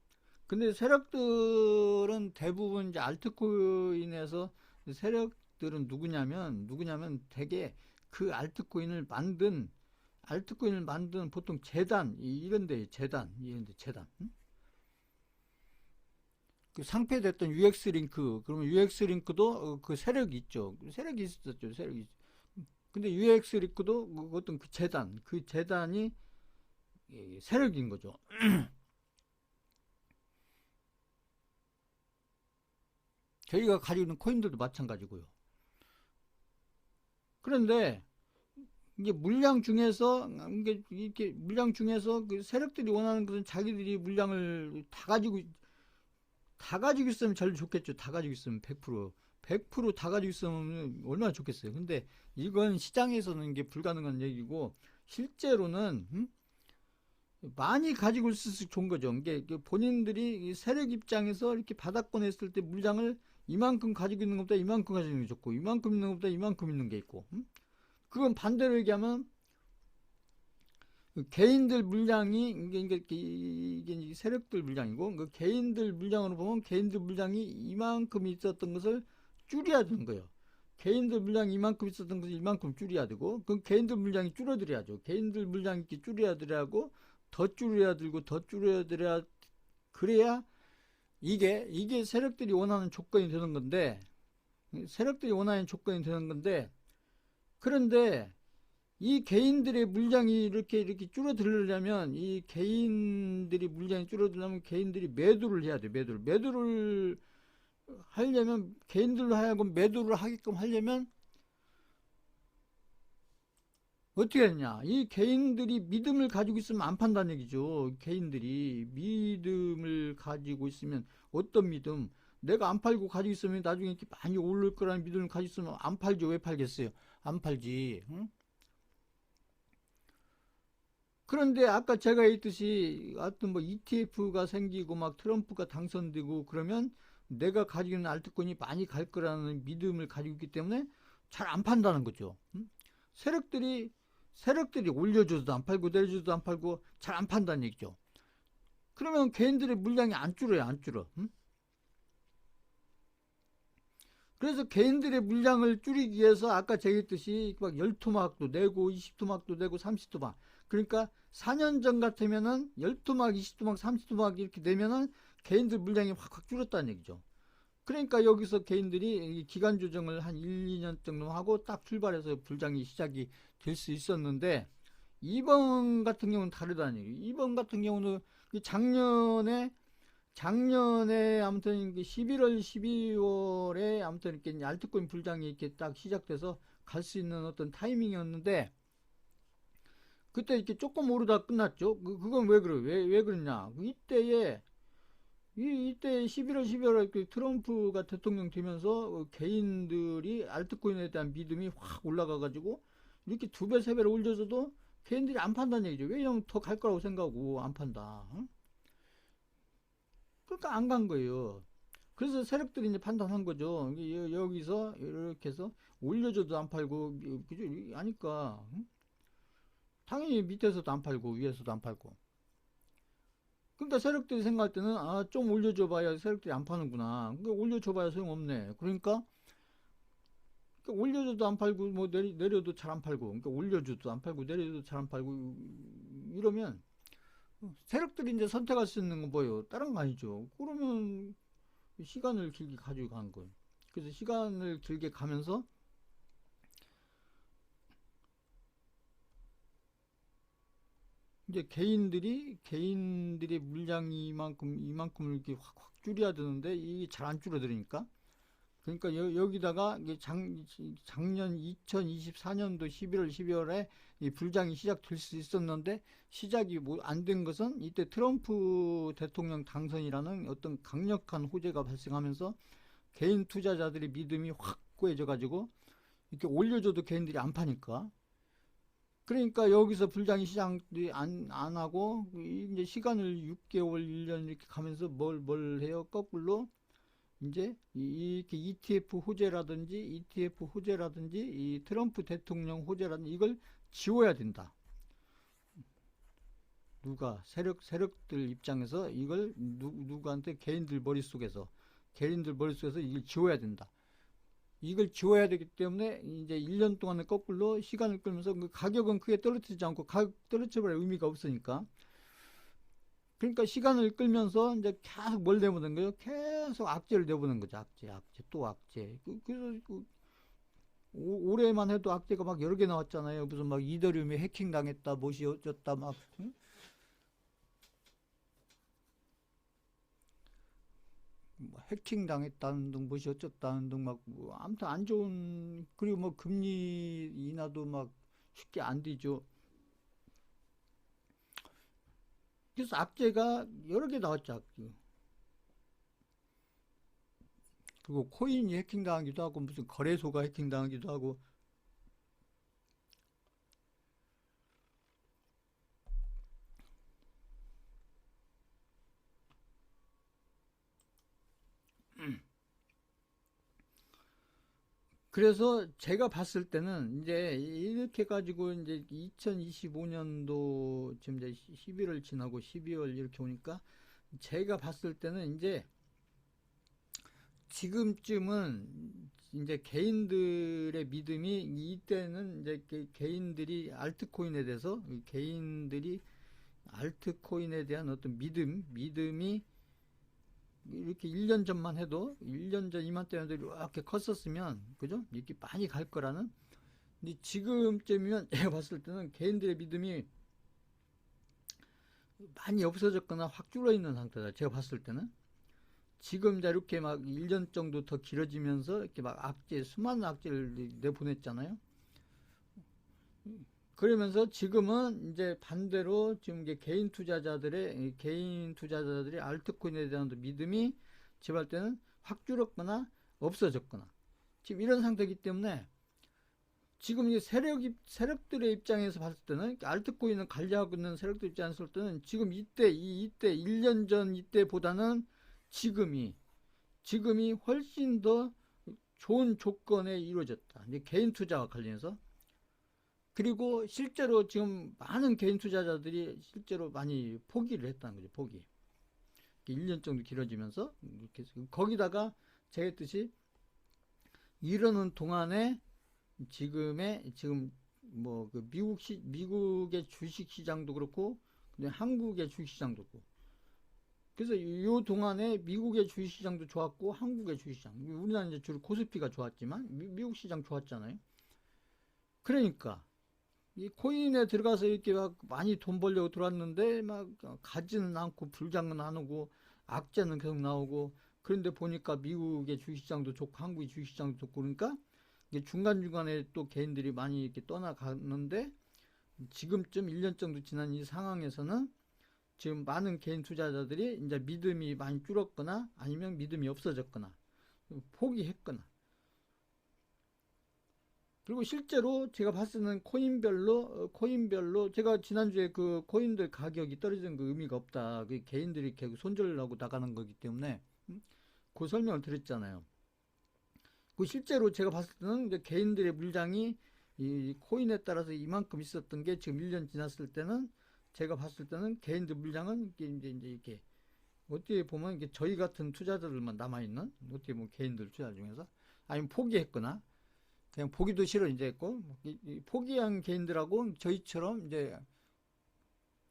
근데 세력들은 대부분 이제 알트코인에서 세력들은 누구냐면 되게 그 알트코인을 만든 보통 재단 이런데 재단 응? 그 상폐됐던 UX 링크 그러면 UX 링크도 그 세력이 있죠. 세력이 있었죠. 세력이. 근데 UX 링크도 어떤 그 재단이 세력인 거죠. 저희가 가지고 있는 코인들도 마찬가지고요. 그런데 이게 물량 중에서 이게 이렇게 물량 중에서 그 세력들이 원하는 것은 자기들이 물량을 다 가지고 있으면 제일 좋겠죠. 다 가지고 있으면 100%다 가지고 있으면 얼마나 좋겠어요. 근데 이건 시장에서는 이게 불가능한 얘기고 실제로는 많이 가지고 있을수록 좋은 거죠. 이게 본인들이 세력 입장에서 이렇게 바닥권에 있을 때 물량을 이만큼 가지고 있는 것보다 이만큼 가지고 있는 게 좋고 이만큼 있는 것보다 이만큼 있는 게 있고 그건 반대로 얘기하면 개인들 물량이 이게 세력들 물량이고 그 개인들 물량으로 보면 개인들 물량이 이만큼 있었던 것을 줄여야 되는 거예요. 개인들 물량이 이만큼 있었던 것을 이만큼 줄여야 되고 그 개인들 물량이 줄어들어야죠. 개인들 물량이 이렇게 줄여야 되고 더 줄여야 되고 더 줄여야 되야 그래야 이게 세력들이 원하는 조건이 되는 건데 그런데 이 개인들의 물량이 이렇게 줄어들려면 이 개인들이 물량이 줄어들려면 개인들이 매도를 해야 돼. 매도를 하려면 개인들로 하여금 매도를 하게끔 하려면 어떻게 했냐? 이 개인들이 믿음을 가지고 있으면 안 판다는 얘기죠. 개인들이 믿음을 가지고 있으면 어떤 믿음? 내가 안 팔고 가지고 있으면 나중에 이렇게 많이 오를 거라는 믿음을 가지고 있으면 안 팔죠. 왜 팔겠어요? 안 팔지. 응? 그런데 아까 제가 했듯이 하여튼 뭐 ETF가 생기고 막 트럼프가 당선되고 그러면 내가 가지고 있는 알트코인이 많이 갈 거라는 믿음을 가지고 있기 때문에 잘 안 판다는 거죠. 세력들이 세력들이 올려줘도 안 팔고 내려줘도 안 팔고 잘 안 판다는 얘기죠. 그러면 개인들의 물량이 안 줄어요, 안 줄어. 그래서 개인들의 물량을 줄이기 위해서 아까 제가 했듯이 막 10토막도 내고 20토막도 내고 30토막 그러니까 4년 전 같으면은 10토막 20토막 30토막 이렇게 내면은 개인들 물량이 확 줄었다는 얘기죠. 그러니까 여기서 개인들이 기간 조정을 한 1, 2년 정도 하고 딱 출발해서 불장이 시작이 될 수 있었는데 이번 같은 경우는 다르다는 얘기예요. 이번 같은 경우는 작년에 작년에 아무튼 11월, 12월에 아무튼 이렇게 이제 알트코인 불장이 이렇게 딱 시작돼서 갈 수 있는 어떤 타이밍이었는데 그때 이렇게 조금 오르다 끝났죠. 그건 왜 그래? 왜 그랬냐? 이때 11월, 12월에 그 트럼프가 대통령 되면서 개인들이 알트코인에 대한 믿음이 확 올라가가지고 이렇게 두 배, 세 배를 올려줘도 개인들이 안 판다는 얘기죠. 왜냐면 더 갈 거라고 생각하고 안 판다. 응? 그러니까 안 간 거예요. 그래서 세력들이 이제 판단한 거죠. 여기서 이렇게 해서 올려줘도 안 팔고, 그죠? 아니까. 응? 당연히 밑에서도 안 팔고, 위에서도 안 팔고. 그러니까 세력들이 생각할 때는, 아, 좀 올려줘봐야 세력들이 안 파는구나. 그러니까 올려줘봐야 소용없네. 그러니까 올려줘도 안 팔고, 뭐 내려도 잘 안 팔고, 그러니까 올려줘도 안 팔고, 내려도 잘 안 팔고, 이러면 세력들이 이제 선택할 수 있는 건 뭐예요? 다른 거 아니죠. 그러면 시간을 길게 가지고 가는 거예요. 그래서 시간을 길게 가면서 이제 개인들의 물량이 이만큼을 이렇게 확 줄여야 되는데 이게 잘 안 줄어들으니까 그러니까 여기다가 이게 작년 2024년도 11월 12월에 이 불장이 시작될 수 있었는데 시작이 뭐 안 된 것은 이때 트럼프 대통령 당선이라는 어떤 강력한 호재가 발생하면서 개인 투자자들의 믿음이 확고해져 가지고 이렇게 올려줘도 개인들이 안 파니까 그러니까 여기서 불장이 시작이 안 하고 이제 시간을 6개월 1년 이렇게 가면서 뭘 해요 거꾸로 이제 이렇게 ETF 호재라든지 이 트럼프 대통령 호재라든지 이걸 지워야 된다. 누가 세력들 입장에서 이걸 누구한테 개인들 머릿속에서 이걸 지워야 된다. 이걸 지워야 되기 때문에 이제 1년 동안은 거꾸로 시간을 끌면서 그 가격은 크게 떨어지지 않고 가격 떨어져버릴 의미가 없으니까 그러니까 시간을 끌면서 이제 계속 뭘 내보는 거예요? 계속 악재를 내보는 거죠. 또 악재. 그래서 올해만 해도 악재가 막 여러 개 나왔잖아요. 무슨 막 이더리움이 해킹 당했다, 뭐시 어쩌다 막 응? 뭐 해킹 당했다는 등 뭐시 어쩌다는 등막뭐 아무튼 안 좋은 그리고 뭐 금리 인하도 막 쉽게 안 되죠. 그래서 악재가 여러 개 나왔죠. 악재. 그리고 코인이 해킹당하기도 하고 무슨 거래소가 해킹당하기도 하고 그래서 제가 봤을 때는 이제 이렇게 가지고 이제 2025년도 지금 이제 11월 지나고 12월 이렇게 오니까 제가 봤을 때는 이제 지금쯤은 이제 개인들의 믿음이 이때는 이제 개인들이 알트코인에 대한 어떤 믿음이 이렇게 1년 전만 해도 1년 전 이맘때만 해도 이렇게 컸었으면 그죠? 이렇게 많이 갈 거라는 근데 지금쯤이면 제가 봤을 때는 개인들의 믿음이 많이 없어졌거나 확 줄어 있는 상태다. 제가 봤을 때는 지금 이렇게 막 1년 정도 더 길어지면서 이렇게 막 수많은 악재를 내보냈잖아요. 그러면서 지금은 이제 반대로 지금 이게 개인 투자자들의 알트코인에 대한 믿음이 제가 볼 때는 확 줄었거나 없어졌거나 지금 이런 상태이기 때문에 지금 이 세력들의 입장에서 봤을 때는 알트코인을 관리하고 있는 세력들 입장에서 봤을 때는 지금 이때 1년 전 이때보다는 지금이 훨씬 더 좋은 조건에 이루어졌다. 이제 개인 투자와 관련해서 그리고 실제로 지금 많은 개인 투자자들이 실제로 많이 포기를 했다는 거죠. 포기. 1년 정도 길어지면서 이렇게 거기다가 제가 했듯이 이러는 동안에 지금 뭐 그 미국의 주식 시장도 그렇고 한국의 주식 시장도 그렇고 그래서 이 동안에 미국의 주식 시장도 좋았고 한국의 주식 시장 우리나라는 이제 주로 코스피가 좋았지만 미국 시장 좋았잖아요. 그러니까 이 코인에 들어가서 이렇게 막 많이 돈 벌려고 들어왔는데 막 가지는 않고 불장은 안 오고 악재는 계속 나오고, 그런데 보니까 미국의 주식시장도 좋고 한국의 주식시장도 좋고, 그러니까 이게 중간중간에 또 개인들이 많이 이렇게 떠나가는데, 지금쯤 1년 정도 지난 이 상황에서는 지금 많은 개인 투자자들이 이제 믿음이 많이 줄었거나 아니면 믿음이 없어졌거나 포기했거나, 그리고 실제로 제가 봤을 때는 코인별로 제가 지난주에 그 코인들 가격이 떨어지는 그 의미가 없다. 그 개인들이 계속 손절하고 나가는 거기 때문에 그 설명을 드렸잖아요. 그 실제로 제가 봤을 때는 이제 개인들의 물량이 이 코인에 따라서 이만큼 있었던 게 지금 1년 지났을 때는 제가 봤을 때는 개인들 물량은 이제 이렇게 어떻게 보면 이게 저희 같은 투자자들만 남아있는, 어떻게 보면 개인들 투자 중에서 아니면 포기했거나 그냥 보기도 싫어 이제 했고, 이 포기한 개인들하고 저희처럼 이제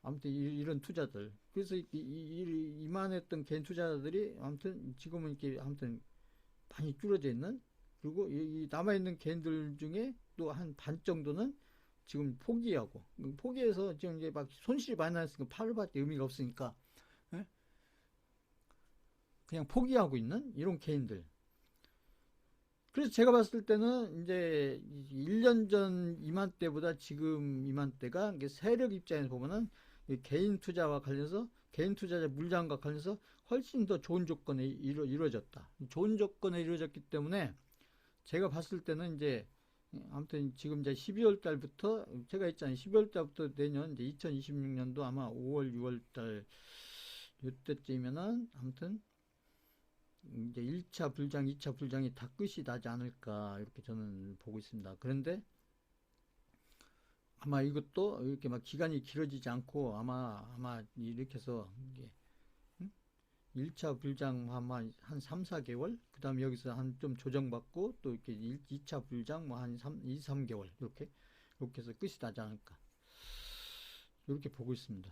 아무튼 이런 투자들, 그래서 이만했던 개인 투자자들이 아무튼 지금은 이렇게 아무튼 많이 줄어져 있는, 그리고 이 남아있는 개인들 중에 또 한 반 정도는 지금 포기해서 지금 이제 막 손실이 많이 났으니까 팔을밖에 의미가 없으니까, 예? 그냥 포기하고 있는 이런 개인들. 그래서 제가 봤을 때는 이제 1년 전 이맘때보다 지금 이맘때가 세력 입장에서 보면은 개인 투자와 관련해서 개인 투자자 물량과 관련해서 훨씬 더 좋은 조건에 이루어졌다. 좋은 조건에 이루어졌기 때문에 제가 봤을 때는 이제 아무튼 지금 이제 12월 달부터 제가 했잖아요. 12월 달부터 내년 이제 2026년도 아마 5월, 6월 달 이때쯤이면은 아무튼 이제 1차 불장, 2차 불장이 다 끝이 나지 않을까 이렇게 저는 보고 있습니다. 그런데 아마 이것도 이렇게 막 기간이 길어지지 않고 아마 이렇게 해서 이게 1차 불장 한 3, 4개월, 그 다음에 여기서 한 좀 조정받고 또 이렇게 2차 불장 뭐 한 2, 3개월 이렇게 해서 끝이 나지 않을까 이렇게 보고 있습니다.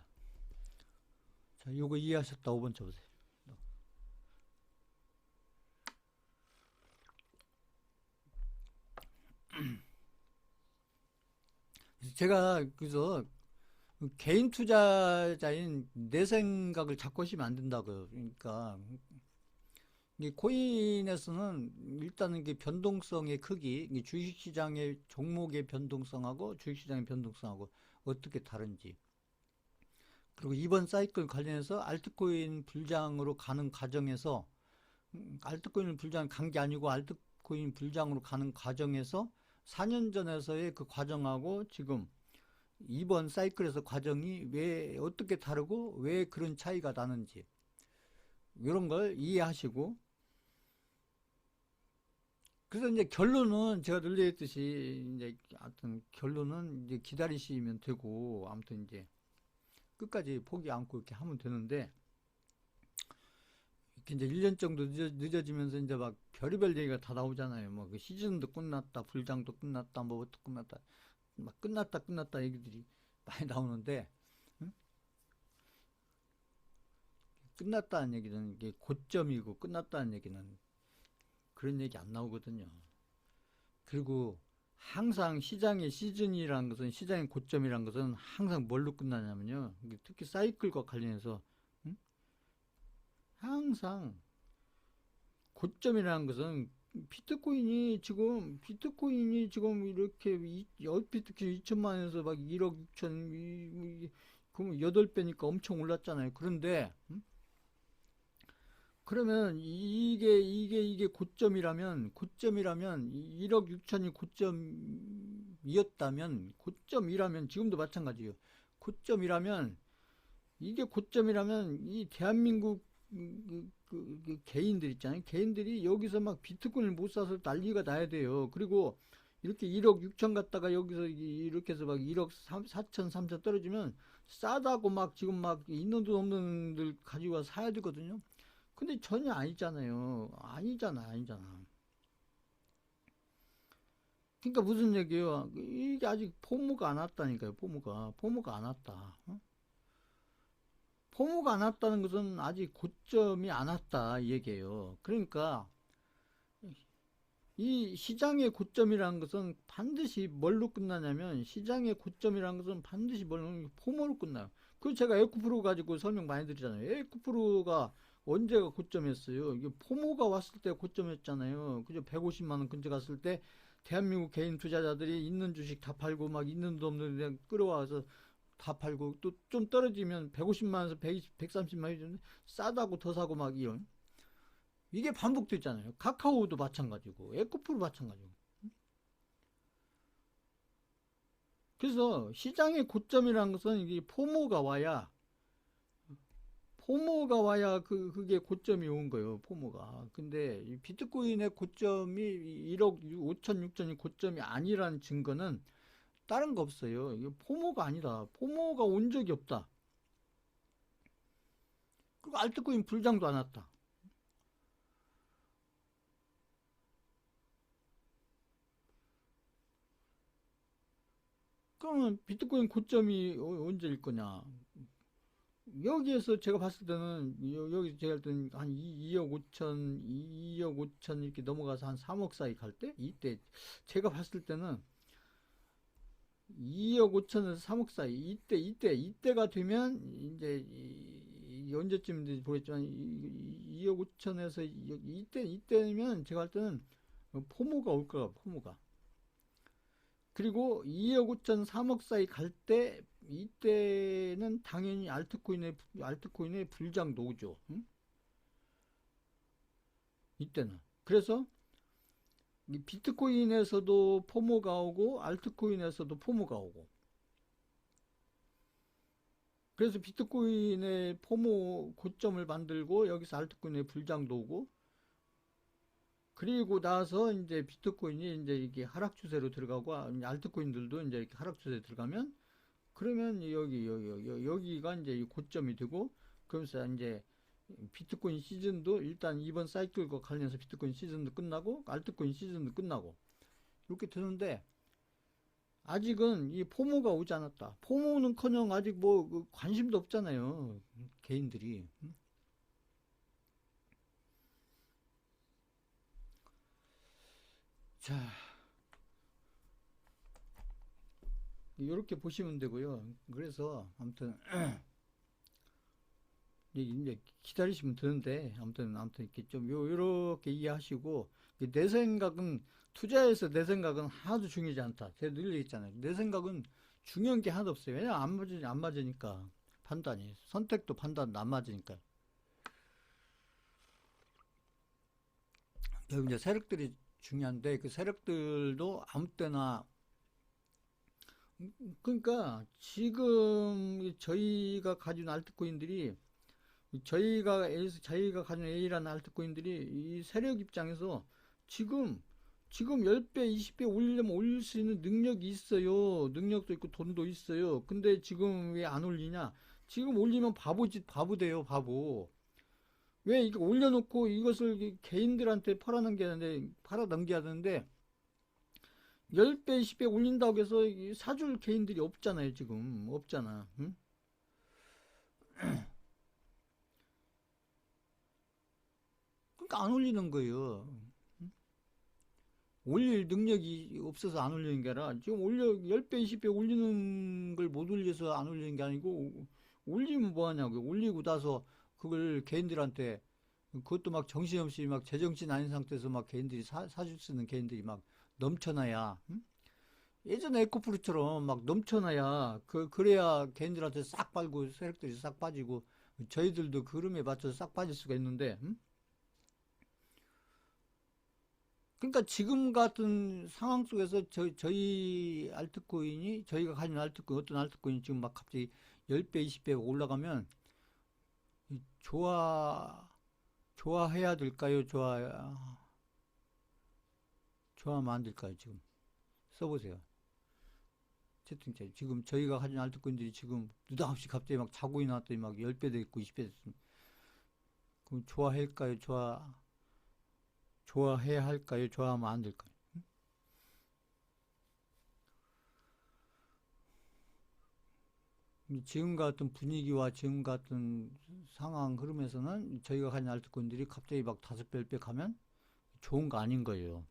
자, 요거 이해하셨다 5번 쳐보세요. 제가 그래서 개인 투자자인 내 생각을 자꾸 하시면 안 된다고요. 그러니까 이 코인에서는 일단은 이게 변동성의 크기, 주식시장의 종목의 변동성하고 주식시장의 변동성하고 어떻게 다른지, 그리고 이번 사이클 관련해서 알트코인 불장으로 가는 과정에서 알트코인을 불장 간 게 아니고 알트코인 불장으로 가는 과정에서 4년 전에서의 그 과정하고 지금 이번 사이클에서 과정이 왜 어떻게 다르고 왜 그런 차이가 나는지 이런 걸 이해하시고, 그래서 이제 결론은 제가 늘 얘기했듯이 이제 아무튼 결론은 이제 기다리시면 되고, 아무튼 이제 끝까지 포기 않고 이렇게 하면 되는데, 이렇게 이제 1년 정도 늦어지면서 이제 막 별의별 얘기가 다 나오잖아요. 뭐 그 시즌도 끝났다, 불장도 끝났다, 뭐 어떻게 끝났다, 막 끝났다 얘기들이 많이 나오는데, 응? 끝났다는 얘기는 이게 고점이고 끝났다는 얘기는 그런 얘기 안 나오거든요. 그리고 항상 시장의 시즌이라는 것은, 시장의 고점이라는 것은 항상 뭘로 끝나냐면요. 특히 사이클과 관련해서 응? 항상 고점이라는 것은 비트코인이 지금 이렇게 비트코인 2천만 원에서 막 1억 6천, 그럼 8배니까 엄청 올랐잖아요. 그런데 그러면 이게 고점이라면 1억 6천이 고점이라면 지금도 마찬가지예요. 고점이라면 이게 고점이라면 이 대한민국 그 개인들 있잖아요. 개인들이 여기서 막 비트코인을 못 사서 난리가 나야 돼요. 그리고 이렇게 1억 6천 갔다가 여기서 이렇게 해서 막 1억 4천, 3천 떨어지면 싸다고 막 지금 막 있는 돈 없는 들 가지고 와서 사야 되거든요. 근데 전혀 아니잖아요. 아니잖아. 그러니까 무슨 얘기예요? 이게 아직 포모가 안 왔다니까요. 포모가 안 왔다. 어? 포모가 안 왔다는 것은 아직 고점이 안 왔다 이 얘기예요. 그러니까 이 시장의 고점이라는 것은 반드시 뭘로 끝나냐면, 시장의 고점이라는 것은 반드시 포모로 끝나요. 그 제가 에코프로 가지고 설명 많이 드리잖아요. 에코프로가 언제가 고점이었어요? 이게 포모가 왔을 때 고점이었잖아요. 그죠? 150만 원 근처 갔을 때 대한민국 개인 투자자들이 있는 주식 다 팔고 막 있는 돈 없는 데 끌어와서 다 팔고 또 좀 떨어지면 150만 원에서 120, 130만 원 싸다고 더 사고 막 이런 이게 반복됐잖아요. 카카오도 마찬가지고 에코프로 마찬가지고. 그래서 시장의 고점이라는 것은 이게 포모가 와야 그게 고점이 온 거예요. 포모가. 근데 이 비트코인의 고점이 1억 5천 6천이 고점이 아니라는 증거는 다른 거 없어요. 이게 포모가 아니다. 포모가 온 적이 없다. 그리고 알트코인 불장도 안 왔다. 그러면 비트코인 고점이 언제일 거냐? 여기에서 제가 봤을 때는 여기 제가 봤을 때는 한 2억 5천, 2억 5천 이렇게 넘어가서 한 3억 사이 갈 때? 이때 제가 봤을 때는 2억 5천에서 3억 사이 이때가 되면 이제 언제쯤인지 모르겠지만 2억 5천에서 이때면 제가 할 때는 포모가 올 거야 포모가. 그리고 2억 5천 3억 사이 갈 때 이때는 당연히 알트코인의 불장도 오죠. 응? 이때는. 그래서 이 비트코인에서도 포모가 오고 알트코인에서도 포모가 오고. 그래서 비트코인의 포모 고점을 만들고 여기서 알트코인의 불장도 오고 그리고 나서 이제 비트코인이 이제 이게 하락 추세로 들어가고 알트코인들도 이제 이렇게 하락 추세에 들어가면 그러면 여기가 이제 고점이 되고 그러면서 이제 비트코인 시즌도 일단 이번 사이클과 관련해서 비트코인 시즌도 끝나고 알트코인 시즌도 끝나고 이렇게 되는데 아직은 이 포모가 오지 않았다. 포모는커녕 아직 뭐 관심도 없잖아요. 개인들이. 자, 이렇게 보시면 되고요. 그래서 아무튼 이제 기다리시면 되는데 아무튼 이렇게 좀 요렇게 이해하시고 내 생각은 투자에서 내 생각은 하나도 중요하지 않다. 제가 늘 얘기했잖아요. 내 생각은 중요한 게 하나도 없어요. 왜냐 안 맞으니까 판단이 선택도 판단도 안 맞으니까. 여기 이제 세력들이 중요한데 그 세력들도 아무 때나 그러니까 지금 저희가 가진 알트코인들이 저희가 가진 A라는 알트코인들이 이 세력 입장에서 지금 10배, 20배 올리려면 올릴 수 있는 능력이 있어요. 능력도 있고 돈도 있어요. 근데 지금 왜 안 올리냐? 지금 올리면 바보 돼요, 바보. 왜 이거 올려놓고 이것을 개인들한테 팔아 넘겨야 되는데 10배, 20배 올린다고 해서 사줄 개인들이 없잖아요, 지금. 없잖아. 응? 그러니까 안 올리는 거예요. 올릴 능력이 없어서 안 올리는 게 아니라 지금 10배, 20배 올리는 걸 못 올려서 안 올리는 게 아니고 올리면 뭐 하냐고요. 올리고 나서 그걸 개인들한테 그것도 막 정신없이 막 제정신 아닌 상태에서 막 개인들이 사줄 수 있는 개인들이 막 넘쳐나야 응? 예전에 에코프루처럼 막 넘쳐나야 그래야 개인들한테 싹 빨고 세력들이 싹 빠지고 저희들도 그 흐름에 맞춰서 싹 빠질 수가 있는데 응? 그러니까 지금 같은 상황 속에서 저희 알트코인이 저희가 가진 알트코인 어떤 알트코인이 지금 막 갑자기 10배 20배 올라가면 좋아해야 될까요? 좋아하면 안 될까요? 지금 써보세요. 채팅창 지금 저희가 가진 알트코인들이 지금 느닷없이 갑자기 막 자고 일어났더니 막 10배 됐고 20배 됐으면 그럼 좋아할까요? 좋아해야 할까요? 좋아하면 안 될까요? 지금 같은 분위기와 지금 같은 상황 흐름에서는 저희가 가진 알트코인들이 갑자기 막 5배, 10배 가면 좋은 거 아닌 거예요.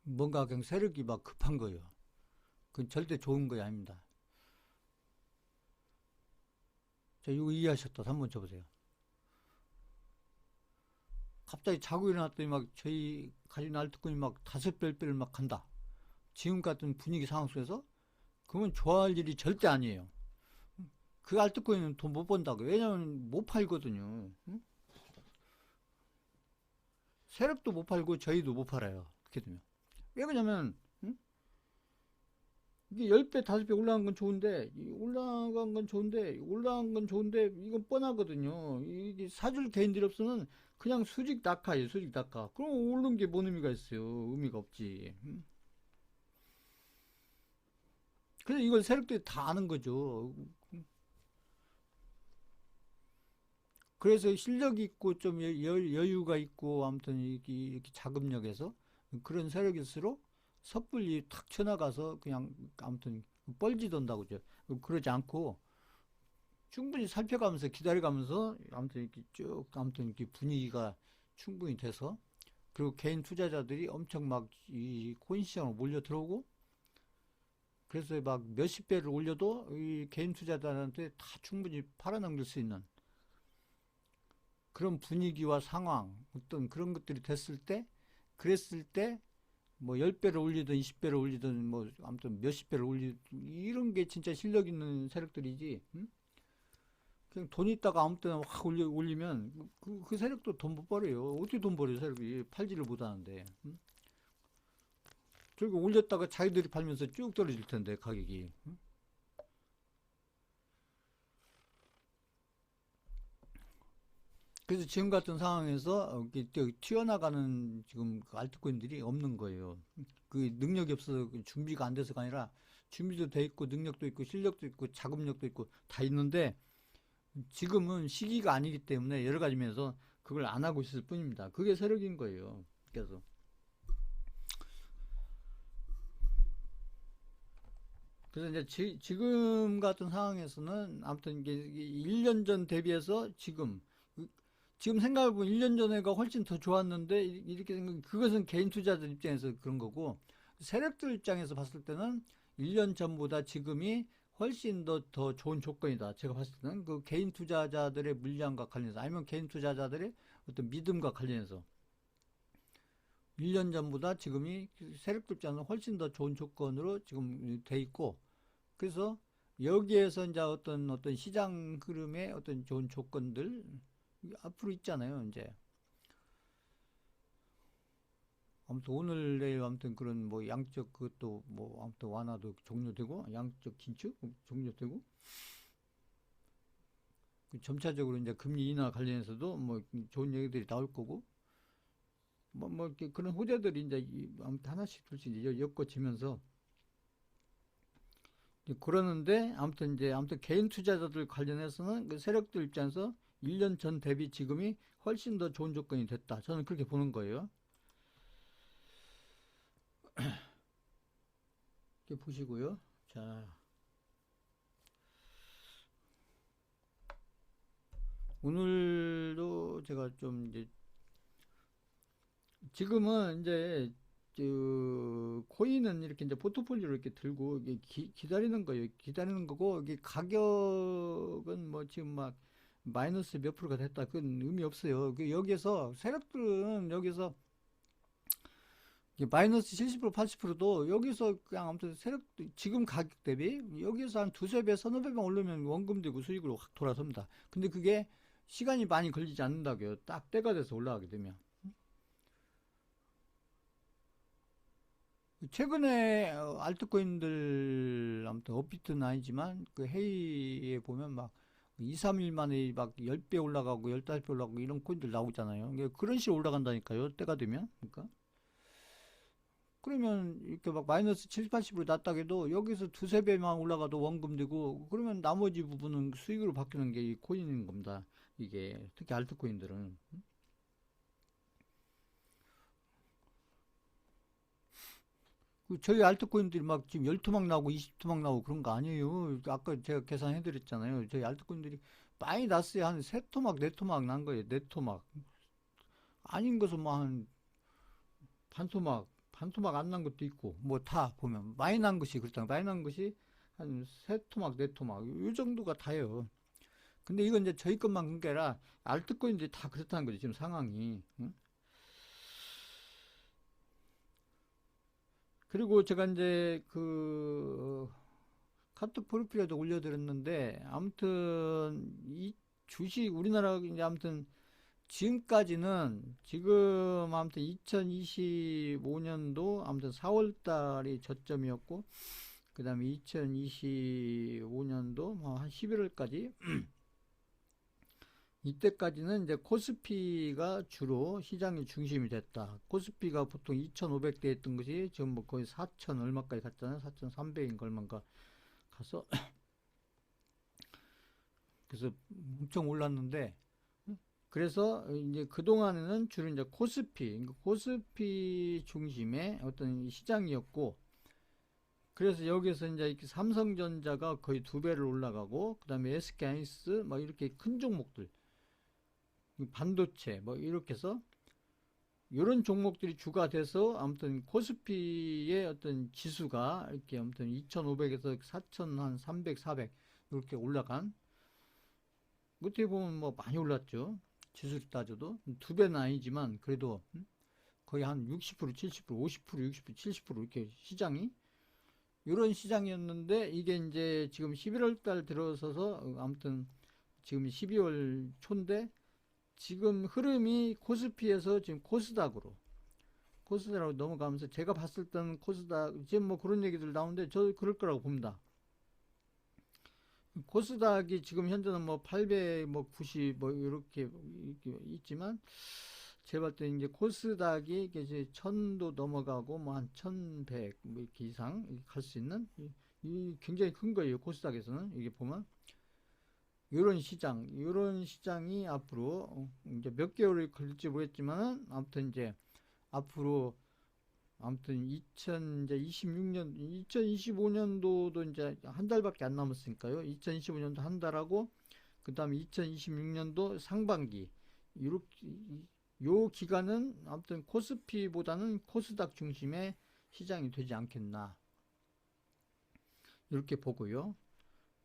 뭔가 그냥 세력이 막 급한 거예요. 그건 절대 좋은 거 아닙니다. 자, 이거 이해하셨다. 한번 쳐보세요. 갑자기 자고 일어났더니 막 저희 가진 알트코인이 막 5배를 막 간다. 지금 같은 분위기 상황 속에서 그러면 좋아할 일이 절대 아니에요. 그 알트코인은 돈 못 번다고. 왜냐면 못 팔거든요. 응? 세력도 못 팔고 저희도 못 팔아요. 그렇게 되면. 왜 그러냐면 응? 이게 10배, 5배 올라간 건 좋은데 올라간 건 좋은데 이건 뻔하거든요. 이게 사줄 개인들이 없으면 그냥 수직 낙하예요. 수직 낙하. 그럼 오른 게 뭔 의미가 있어요. 의미가 없지. 응? 그래서 이걸 세력들이 다 아는 거죠. 그래서 실력 있고 좀 여유가 있고 아무튼 이렇게 자금력에서 그런 세력일수록 섣불리 탁 쳐나가서 그냥 아무튼 뻘짓한다고 죠. 그러지 않고 충분히 살펴가면서 기다려가면서 아무튼 이렇게 쭉 아무튼 이렇게 분위기가 충분히 돼서 그리고 개인 투자자들이 엄청 막 이 코인 시장으로 몰려 들어오고 그래서 막 몇십 배를 올려도 이 개인 투자자들한테 다 충분히 팔아넘길 수 있는 그런 분위기와 상황, 어떤 그런 것들이 됐을 때, 그랬을 때, 뭐 10배를 올리든 20배를 올리든 뭐 아무튼 몇십 배를 올리든 이런 게 진짜 실력 있는 세력들이지. 응? 그냥 돈 있다가 아무 때나 확 올리면 그 세력도 돈 못 벌어요. 어떻게 돈 벌어요, 세력이. 팔지를 못하는데. 응? 결국 올렸다가 자기들이 팔면서 쭉 떨어질 텐데, 가격이. 응? 그래서 지금 같은 상황에서 튀어나가는 지금 그 알트코인들이 없는 거예요. 그 능력이 없어서 준비가 안 돼서가 아니라 준비도 돼 있고 능력도 있고 실력도 있고 자금력도 있고 다 있는데 지금은 시기가 아니기 때문에 여러 가지 면에서 그걸 안 하고 있을 뿐입니다. 그게 세력인 거예요. 그래서 이제 지금 같은 상황에서는 아무튼 이게 1년 전 대비해서 지금 생각해보면 1년 전에가 훨씬 더 좋았는데 이렇게 생각 그것은 개인 투자자 입장에서 그런 거고 세력들 입장에서 봤을 때는 1년 전보다 지금이 훨씬 더 좋은 조건이다. 제가 봤을 때는 그 개인 투자자들의 물량과 관련해서 아니면 개인 투자자들의 어떤 믿음과 관련해서 1년 전보다 지금이 세력들 입장에서 훨씬 더 좋은 조건으로 지금 돼 있고 그래서 여기에서 이제 어떤 시장 흐름의 어떤 좋은 조건들 앞으로 있잖아요, 이제. 아무튼 오늘 내일 아무튼 그런 뭐 양적 그것도 뭐 아무튼 완화도 종료되고 양적 긴축 종료되고 점차적으로 이제 금리 인하 관련해서도 뭐 좋은 얘기들이 나올 거고 뭐 이렇게 그런 호재들이 이제 아무튼 하나씩 둘씩 이제 엮어지면서 그러는데 아무튼 개인 투자자들 관련해서는 그 세력들 입장에서 1년 전 대비 지금이 훨씬 더 좋은 조건이 됐다. 저는 그렇게 보는 거예요. 이렇게 보시고요. 자, 오늘도 제가 좀 이제 지금은 이제 그 코인은 이렇게 이제 포트폴리오를 이렇게 들고 이게 기다리는 거예요. 기다리는 거고 이게 가격은 뭐 지금 막 마이너스 몇 프로가 됐다. 그건 의미 없어요. 여기에서 세력들은 여기서 마이너스 70% 80%도 여기서 그냥 아무튼 세력 지금 가격 대비 여기서 한 두세 배 서너 배만 오르면 원금 되고 수익으로 확 돌아섭니다. 근데 그게 시간이 많이 걸리지 않는다고요. 딱 때가 돼서 올라가게 되면. 최근에 알트코인들 아무튼 업비트는 아니지만 그 회의에 보면 막 2, 3일 만에 막 10배 올라가고 15배 올라가고 이런 코인들 나오잖아요. 그런 식으로 올라간다니까요. 때가 되면. 그러니까. 그러면 이렇게 막 마이너스 70, 80으로 났다 해도 여기서 두세 배만 올라가도 원금 되고 그러면 나머지 부분은 수익으로 바뀌는 게 이 코인인 겁니다. 이게 특히 알트코인들은. 저희 알트코인들이 막 지금 10토막 나오고 20토막 나오고 그런 거 아니에요. 아까 제가 계산해 드렸잖아요. 저희 알트코인들이 많이 났어요. 한 3토막, 4토막 난 거예요. 4토막. 아닌 것은 뭐 한 반토막, 반토막 안 난 것도 있고, 뭐 다 보면. 많이 난 것이, 그렇다. 많이 난 것이 한 3토막, 4토막. 이 정도가 다예요. 근데 이건 이제 저희 것만 그런 게 아니라 알트코인들이 다 그렇다는 거죠. 지금 상황이. 응? 그리고 제가 이제 그 카톡 프로필에도 올려드렸는데 아무튼 이 주식 우리나라 이제 아무튼 지금까지는 지금 아무튼 2025년도 아무튼 4월 달이 저점이었고 그다음에 2025년도 뭐 한 11월까지 이때까지는 이제 코스피가 주로 시장의 중심이 됐다. 코스피가 보통 2,500대 했던 것이 지금 뭐 거의 4,000 얼마까지 갔잖아요. 4,300인가 얼마인가 가서 그래서 엄청 올랐는데 그래서 이제 그동안에는 주로 이제 코스피 중심의 어떤 시장이었고 그래서 여기서 이제 이렇게 삼성전자가 거의 2배를 올라가고 그다음에 SK하이닉스 뭐 이렇게 큰 종목들 반도체 뭐 이렇게 해서 이런 종목들이 주가 돼서 아무튼 코스피의 어떤 지수가 이렇게 아무튼 2,500에서 4,000 한 300, 400 이렇게 올라간 어떻게 보면 뭐 많이 올랐죠. 지수를 따져도 2배는 아니지만 그래도 거의 한 60%, 70%, 50%, 60%, 70% 이렇게 시장이 이런 시장이었는데 이게 이제 지금 11월 달 들어서서 아무튼 지금 12월 초인데 지금 흐름이 코스피에서 지금 코스닥으로 넘어가면서 제가 봤을 때는 코스닥 지금 뭐 그런 얘기들 나오는데 저 그럴 거라고 봅니다. 코스닥이 지금 현재는 뭐 800, 뭐 90, 뭐 이렇게 있지만 제가 봤을 때 이제 코스닥이 이제 1000도 넘어가고 뭐 한 1100, 뭐 이렇게 이상 갈 수 있는 이 굉장히 큰 거예요. 코스닥에서는 이게 보면 이런 시장이 앞으로 이제 몇 개월이 걸릴지 모르겠지만은 아무튼 이제 앞으로 아무튼 2026년, 2025년도도 이제 한 달밖에 안 남았으니까요. 2025년도 한 달하고 그 다음에 2026년도 상반기 이렇게 요 기간은 아무튼 코스피보다는 코스닥 중심의 시장이 되지 않겠나 이렇게 보고요.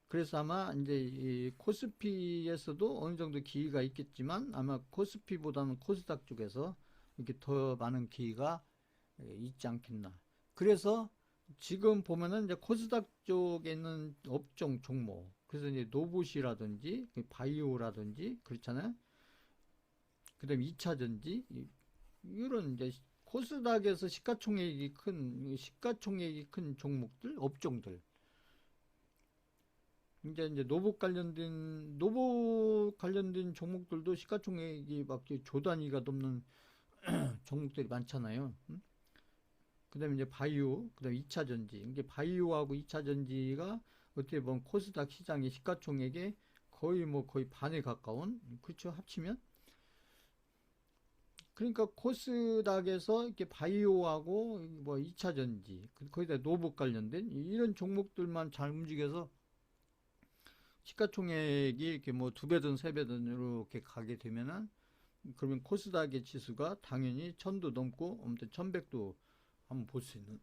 그래서 아마 이제 이 코스피에서도 어느 정도 기회가 있겠지만 아마 코스피보다는 코스닥 쪽에서 이렇게 더 많은 기회가 있지 않겠나. 그래서 지금 보면은 이제 코스닥 쪽에 있는 업종 종목, 그래서 이제 노봇이라든지 바이오라든지 그렇잖아요. 그다음에 2차전지 이런 이제 코스닥에서 시가총액이 큰 종목들, 업종들. 이제 노봇 관련된 종목들도 시가총액이 막 조 단위가 넘는 종목들이 많잖아요. 그다음에 이제 바이오, 그다음에 2차 전지. 이게 바이오하고 2차 전지가 어떻게 보면 코스닥 시장의 시가총액의 거의 반에 가까운 그렇죠 합치면 그러니까 코스닥에서 이렇게 바이오하고 뭐 2차 전지 거기다 노봇 관련된 이런 종목들만 잘 움직여서 시가총액이 이렇게 뭐 2배든 3배든 이렇게 가게 되면은 그러면 코스닥의 지수가 당연히 1000도 넘고 아무튼 1100도 한번 볼 수 있는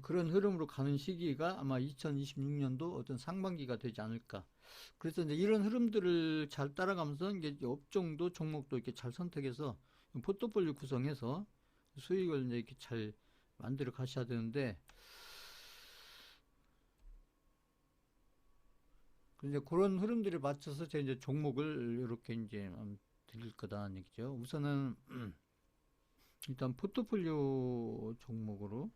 그런 흐름으로 가는 시기가 아마 2026년도 어떤 상반기가 되지 않을까. 그래서 이제 이런 흐름들을 잘 따라가면서 이게 업종도 종목도 이렇게 잘 선택해서 포트폴리오 구성해서 수익을 이제 이렇게 잘 만들어 가셔야 되는데 이제 그런 흐름들에 맞춰서 제가 이제 종목을 이렇게 이제 드릴 거다는 얘기죠. 우선은 일단 포트폴리오 종목으로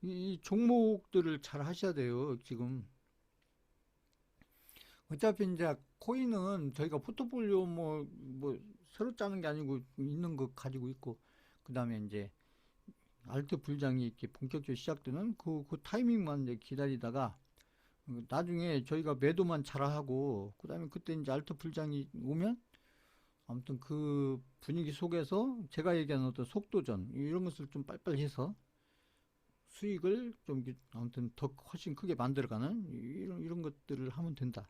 이 종목들을 잘 하셔야 돼요. 지금 어차피 이제 코인은 저희가 포트폴리오 뭐 새로 짜는 게 아니고 있는 거 가지고 있고 그 다음에 이제 알트 불장이 이렇게 본격적으로 시작되는 그 타이밍만 이제 기다리다가 나중에 저희가 매도만 잘하고 그 다음에 그때 이제 알트 불장이 오면 아무튼 그 분위기 속에서 제가 얘기하는 어떤 속도전 이런 것을 좀 빨리빨리 해서 수익을 좀 아무튼 더 훨씬 크게 만들어가는 이런 것들을 하면 된다.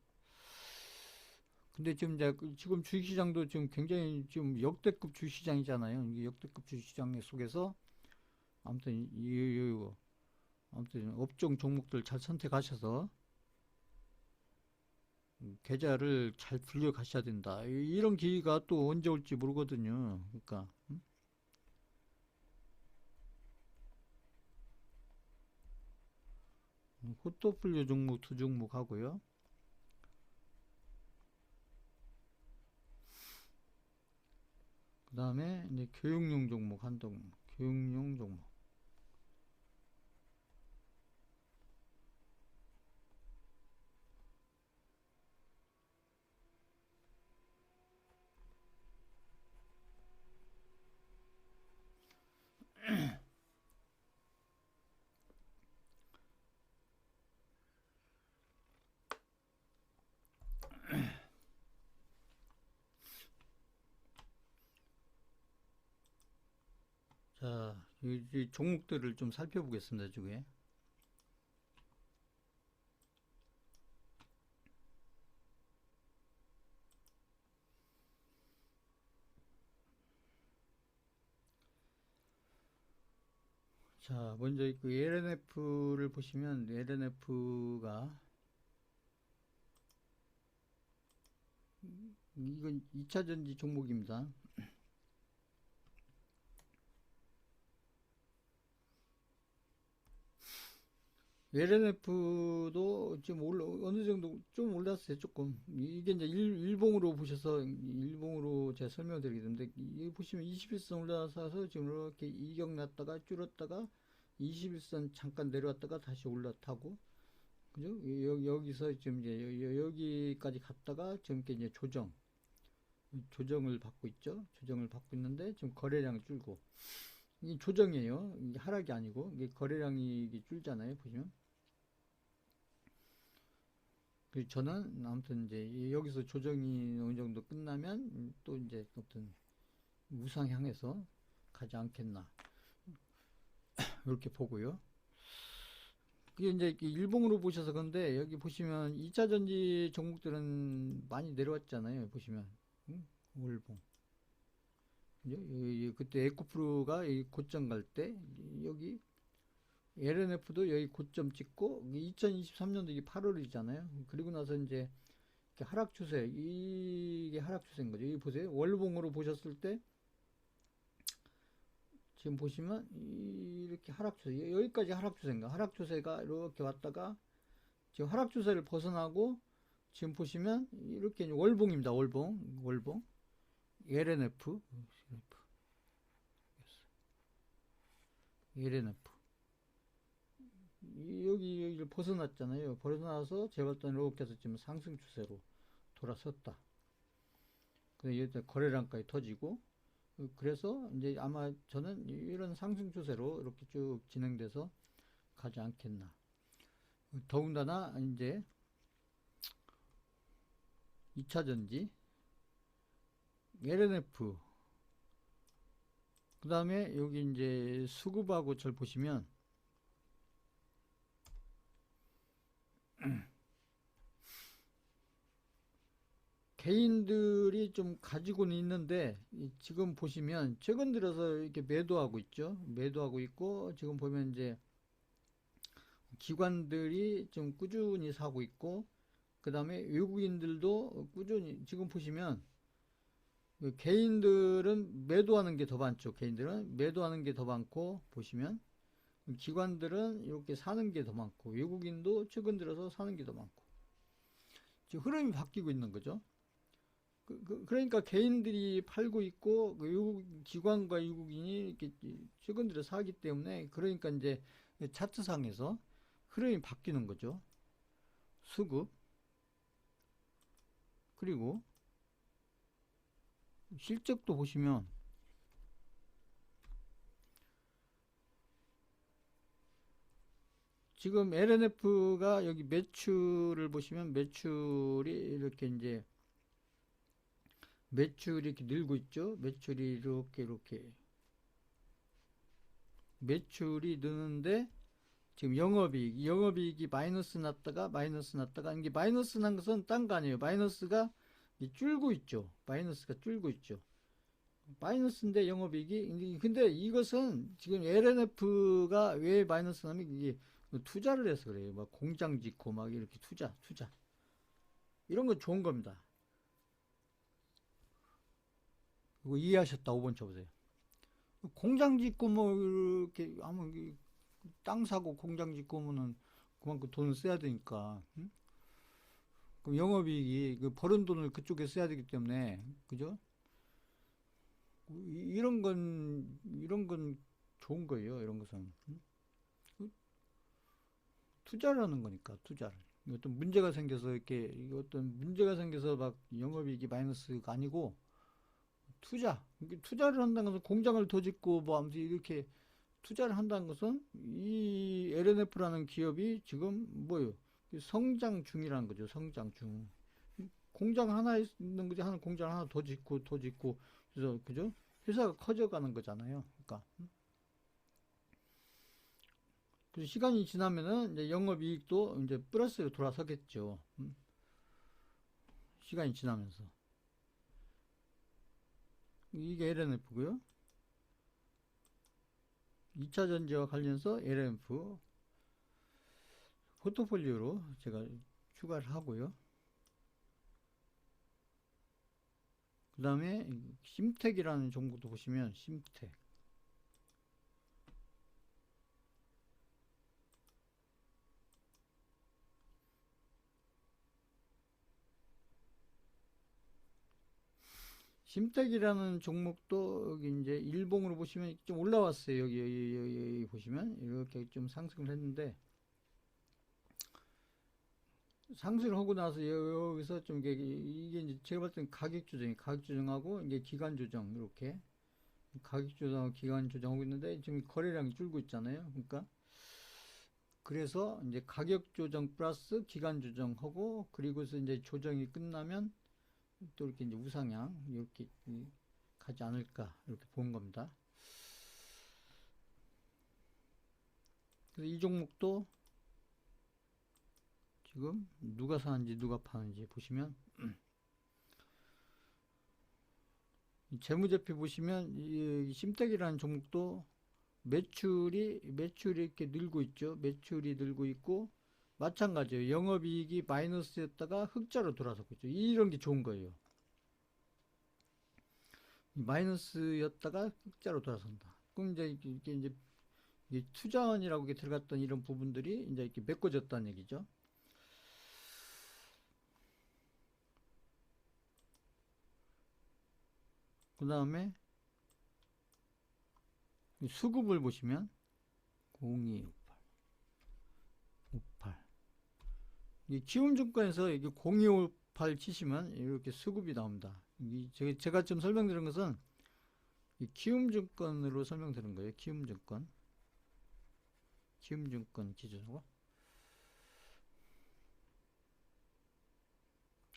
근데 지금 주식시장도 지금 굉장히 지금 역대급 주식시장이잖아요. 이게 역대급 주식시장 속에서 아무튼 아무튼 업종 종목들 잘 선택하셔서 계좌를 잘 불려 가셔야 된다. 이런 기회가 또 언제 올지 모르거든요. 그러니까 포트폴리오 종목 두 종목 하고요. 그 다음에 이제 교육용 종목 한 종목, 교육용 종목. 자, 이 종목들을 좀 살펴보겠습니다. 중에 자, 먼저 그 LNF를 보시면 LNF가 이건 2차전지 종목입니다. LNF도 지금 어느 정도 좀 올랐어요. 조금. 이게 이제 일봉으로 보셔서, 일봉으로 제가 설명드리겠는데, 여기 보시면 21선 올라서서 지금 이렇게 이격 났다가 줄었다가 21선 잠깐 내려왔다가 다시 올라타고, 그죠? 여기서 지금 이제 여기까지 갔다가 지금 이렇게 이제 조정을 받고 있죠. 조정을 받고 있는데 지금 거래량 줄고, 이게 조정이에요. 이게 하락이 아니고, 이게 거래량이 이게 줄잖아요. 보시면. 그 저는 아무튼 이제 여기서 조정이 어느 정도 끝나면 또 이제 어떤 우상향해서 가지 않겠나 이렇게 보고요. 그게 이제 일봉으로 보셔서 그런데 여기 보시면 2차 전지 종목들은 많이 내려왔잖아요. 보시면 응? 월봉 그때 에코프로가 고점 갈 때 여기 LNF도 여기 고점 찍고 2023년도 이게 8월이잖아요. 그리고 나서 이제 하락 추세, 이게 하락 추세인 거죠. 여기 보세요. 월봉으로 보셨을 때 지금 보시면 이렇게 하락 추세, 여기까지 하락 추세인가? 하락 추세가 이렇게 왔다가 지금 하락 추세를 벗어나고 지금 보시면 이렇게 월봉입니다. 월봉. LNF, LNF. 여기를 벗어났잖아요. 벗어나서 제가 봤을 이렇게 해서 지금 상승 추세로 돌아섰다. 그래서 거래량까지 터지고, 그래서 이제 아마 저는 이런 상승 추세로 이렇게 쭉 진행돼서 가지 않겠나. 더군다나 이제 2차 전지, LNF, 그 다음에 여기 이제 수급하고 절 보시면 개인들이 좀 가지고는 있는데 지금 보시면 최근 들어서 이렇게 매도하고 있죠. 매도하고 있고 지금 보면 이제 기관들이 좀 꾸준히 사고 있고 그 다음에 외국인들도 꾸준히 지금 보시면 개인들은 매도하는 게 더 많죠. 개인들은 매도하는 게 더 많고 보시면 기관들은 이렇게 사는 게 더 많고 외국인도 최근 들어서 사는 게 더 많고 지금 흐름이 바뀌고 있는 거죠. 그러니까 개인들이 팔고 있고 기관과 외국인이 이렇게 최근 들어 사기 때문에 그러니까 이제 차트상에서 흐름이 바뀌는 거죠. 수급 그리고 실적도 보시면 지금 LNF가 여기 매출을 보시면 매출이 이렇게 늘고 있죠. 매출이 이렇게 매출이 느는데 지금 영업이익이 마이너스 났다가 이게 마이너스 난 것은 딴 거 아니에요. 마이너스가 줄고 있죠. 마이너스인데 영업이익이 근데 이것은 지금 LNF가 왜 마이너스 나면 이게 투자를 해서 그래요. 막 공장 짓고 막 이렇게 투자. 이런 건 좋은 겁니다. 이거 이해하셨다. 5번 쳐보세요. 공장 짓고 뭐 이렇게 하면 땅 사고 공장 짓고 하면은 그만큼 돈을 써야 되니까. 응? 그럼 영업이익이 그 벌은 돈을 그쪽에 써야 되기 때문에 그죠? 이런 건 좋은 거예요. 이런 것은. 응? 투자를 하는 거니까 투자를. 어떤 문제가 생겨서 이렇게 어떤 문제가 생겨서 막 영업이익이 마이너스가 아니고 투자를 한다는 것은 공장을 더 짓고 뭐 아무튼 이렇게 투자를 한다는 것은 이 LNF라는 기업이 지금 뭐예요? 성장 중이라는 거죠. 성장 중. 공장 하나 있는 거지 하나 공장 하나 더 짓고 그래서 그죠? 회사가 커져가는 거잖아요. 그러니까 그래서 시간이 지나면은 이제 영업이익도 이제 플러스로 돌아서겠죠. 시간이 지나면서 이게 LNF고요. 2차 전지와 관련해서 LNF 포트폴리오로 제가 추가를 하고요. 그 다음에 심텍이라는 종목도 보시면 심텍 심텍이라는 종목도 여기 이제 일봉으로 보시면 좀 올라왔어요. 여기 보시면 이렇게 좀 상승을 했는데 상승을 하고 나서 여기서 좀 이게 이제 제가 봤을 땐 가격 조정하고 이게 기간 조정 이렇게 가격 조정하고 기간 조정하고 있는데 지금 거래량이 줄고 있잖아요. 그러니까 그래서 이제 가격 조정 플러스 기간 조정하고 그리고서 이제 조정이 끝나면 또 이렇게 이제 우상향 이렇게 가지 않을까 이렇게 본 겁니다. 그래서 이 종목도 지금 누가 사는지 누가 파는지 보시면 재무제표 보시면 이 심택이라는 종목도 매출이 이렇게 늘고 있죠. 매출이 늘고 있고 마찬가지예요. 영업이익이 마이너스였다가 흑자로 돌아서고 있죠. 이런 게 좋은 거예요. 마이너스였다가 흑자로 돌아선다. 그럼 이제 이게 투자원이라고 들어갔던 이런 부분들이 이제 이렇게 메꿔졌다는 얘기죠. 그 다음에 수급을 보시면 0258 이 키움증권에서 이게 0258 치시면 이렇게 수급이 나옵니다. 제가 좀 설명드린 것은 이 키움증권으로 설명드린 거예요. 키움증권 기준으로.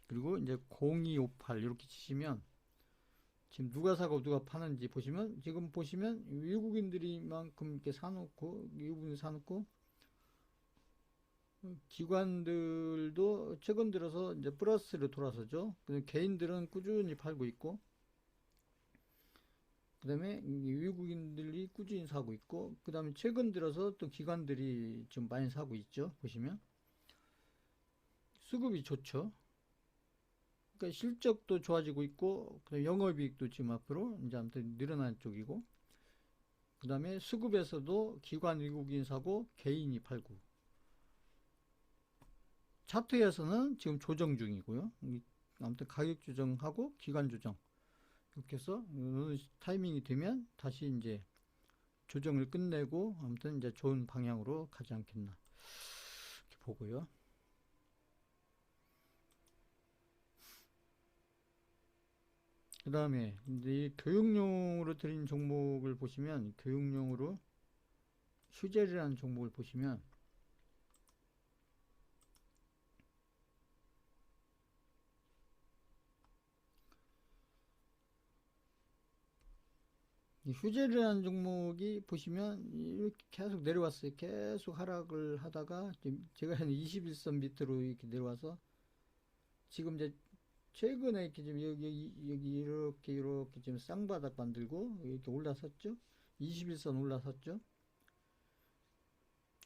그리고 이제 0258 이렇게 치시면 지금 누가 사고 누가 파는지 보시면 지금 보시면 외국인들이만큼 이렇게 사놓고 외국인이 사놓고 기관들도 최근 들어서 이제 플러스로 돌아서죠. 개인들은 꾸준히 팔고 있고 그 다음에 외국인들이 꾸준히 사고 있고 그 다음에 최근 들어서 또 기관들이 좀 많이 사고 있죠. 보시면 수급이 좋죠. 그러니까 실적도 좋아지고 있고 영업이익도 지금 앞으로 이제 아무튼 늘어나는 쪽이고 그 다음에 수급에서도 기관 외국인 사고 개인이 팔고 차트에서는 지금 조정 중이고요. 아무튼 가격 조정하고 기간 조정 이렇게 해서 어느 타이밍이 되면 다시 이제 조정을 끝내고 아무튼 이제 좋은 방향으로 가지 않겠나 이렇게 보고요. 그 다음에 이 교육용으로 드린 종목을 보시면 교육용으로 휴젤이라는 종목을 보시면 이 휴젤이라는 종목이 보시면 이렇게 계속 내려왔어요. 계속 하락을 하다가 제가 한 21선 밑으로 이렇게 내려와서 지금 이제 최근에 이렇게 좀 여기 이렇게 지금 쌍바닥 만들고 이렇게 올라섰죠. 21선 올라섰죠.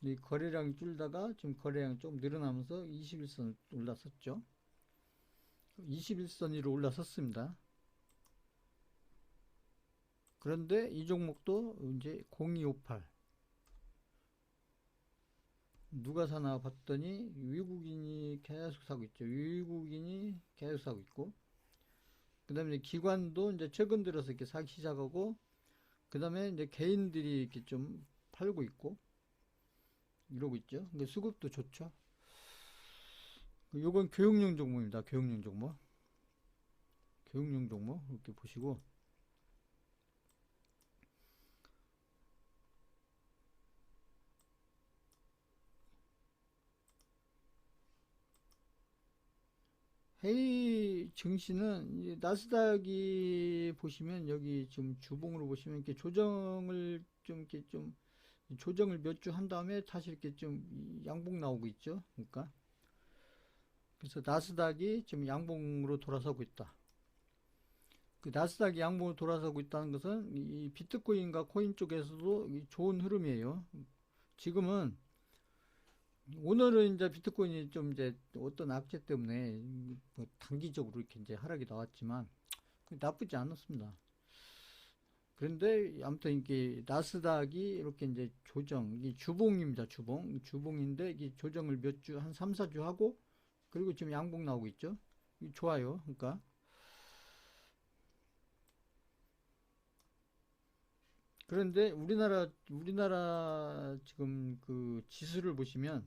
이 거래량이 줄다가 지금 거래량이 좀 늘어나면서 21선 올라섰죠. 21선 위로 올라섰습니다. 그런데 이 종목도 이제 0258 누가 사나 봤더니 외국인이 계속 사고 있죠. 외국인이 계속 사고 있고, 그 다음에 기관도 이제 최근 들어서 이렇게 사기 시작하고, 그 다음에 이제 개인들이 이렇게 좀 팔고 있고, 이러고 있죠. 근데 수급도 좋죠. 요건 교육용 종목입니다. 교육용 종목. 교육용 종목. 이렇게 보시고, 헤이 증시는 나스닥이 보시면 여기 지금 주봉으로 보시면 이렇게 조정을 좀 이렇게 좀 조정을 몇 주 한 다음에 다시 이렇게 좀 양봉 나오고 있죠. 그러니까 그래서 나스닥이 지금 양봉으로 돌아서고 있다. 그 나스닥이 양봉으로 돌아서고 있다는 것은 이 비트코인과 코인 쪽에서도 좋은 흐름이에요. 지금은 오늘은 이제 비트코인이 좀 이제 어떤 악재 때문에 뭐 단기적으로 이렇게 이제 하락이 나왔지만 나쁘지 않았습니다. 그런데 아무튼 이게 나스닥이 이렇게 이제 조정, 이게 주봉입니다. 주봉인데 이게 조정을 몇 주, 한 3, 4주 하고 그리고 지금 양봉 나오고 있죠. 좋아요. 그러니까 그런데 우리나라 지금 그 지수를 보시면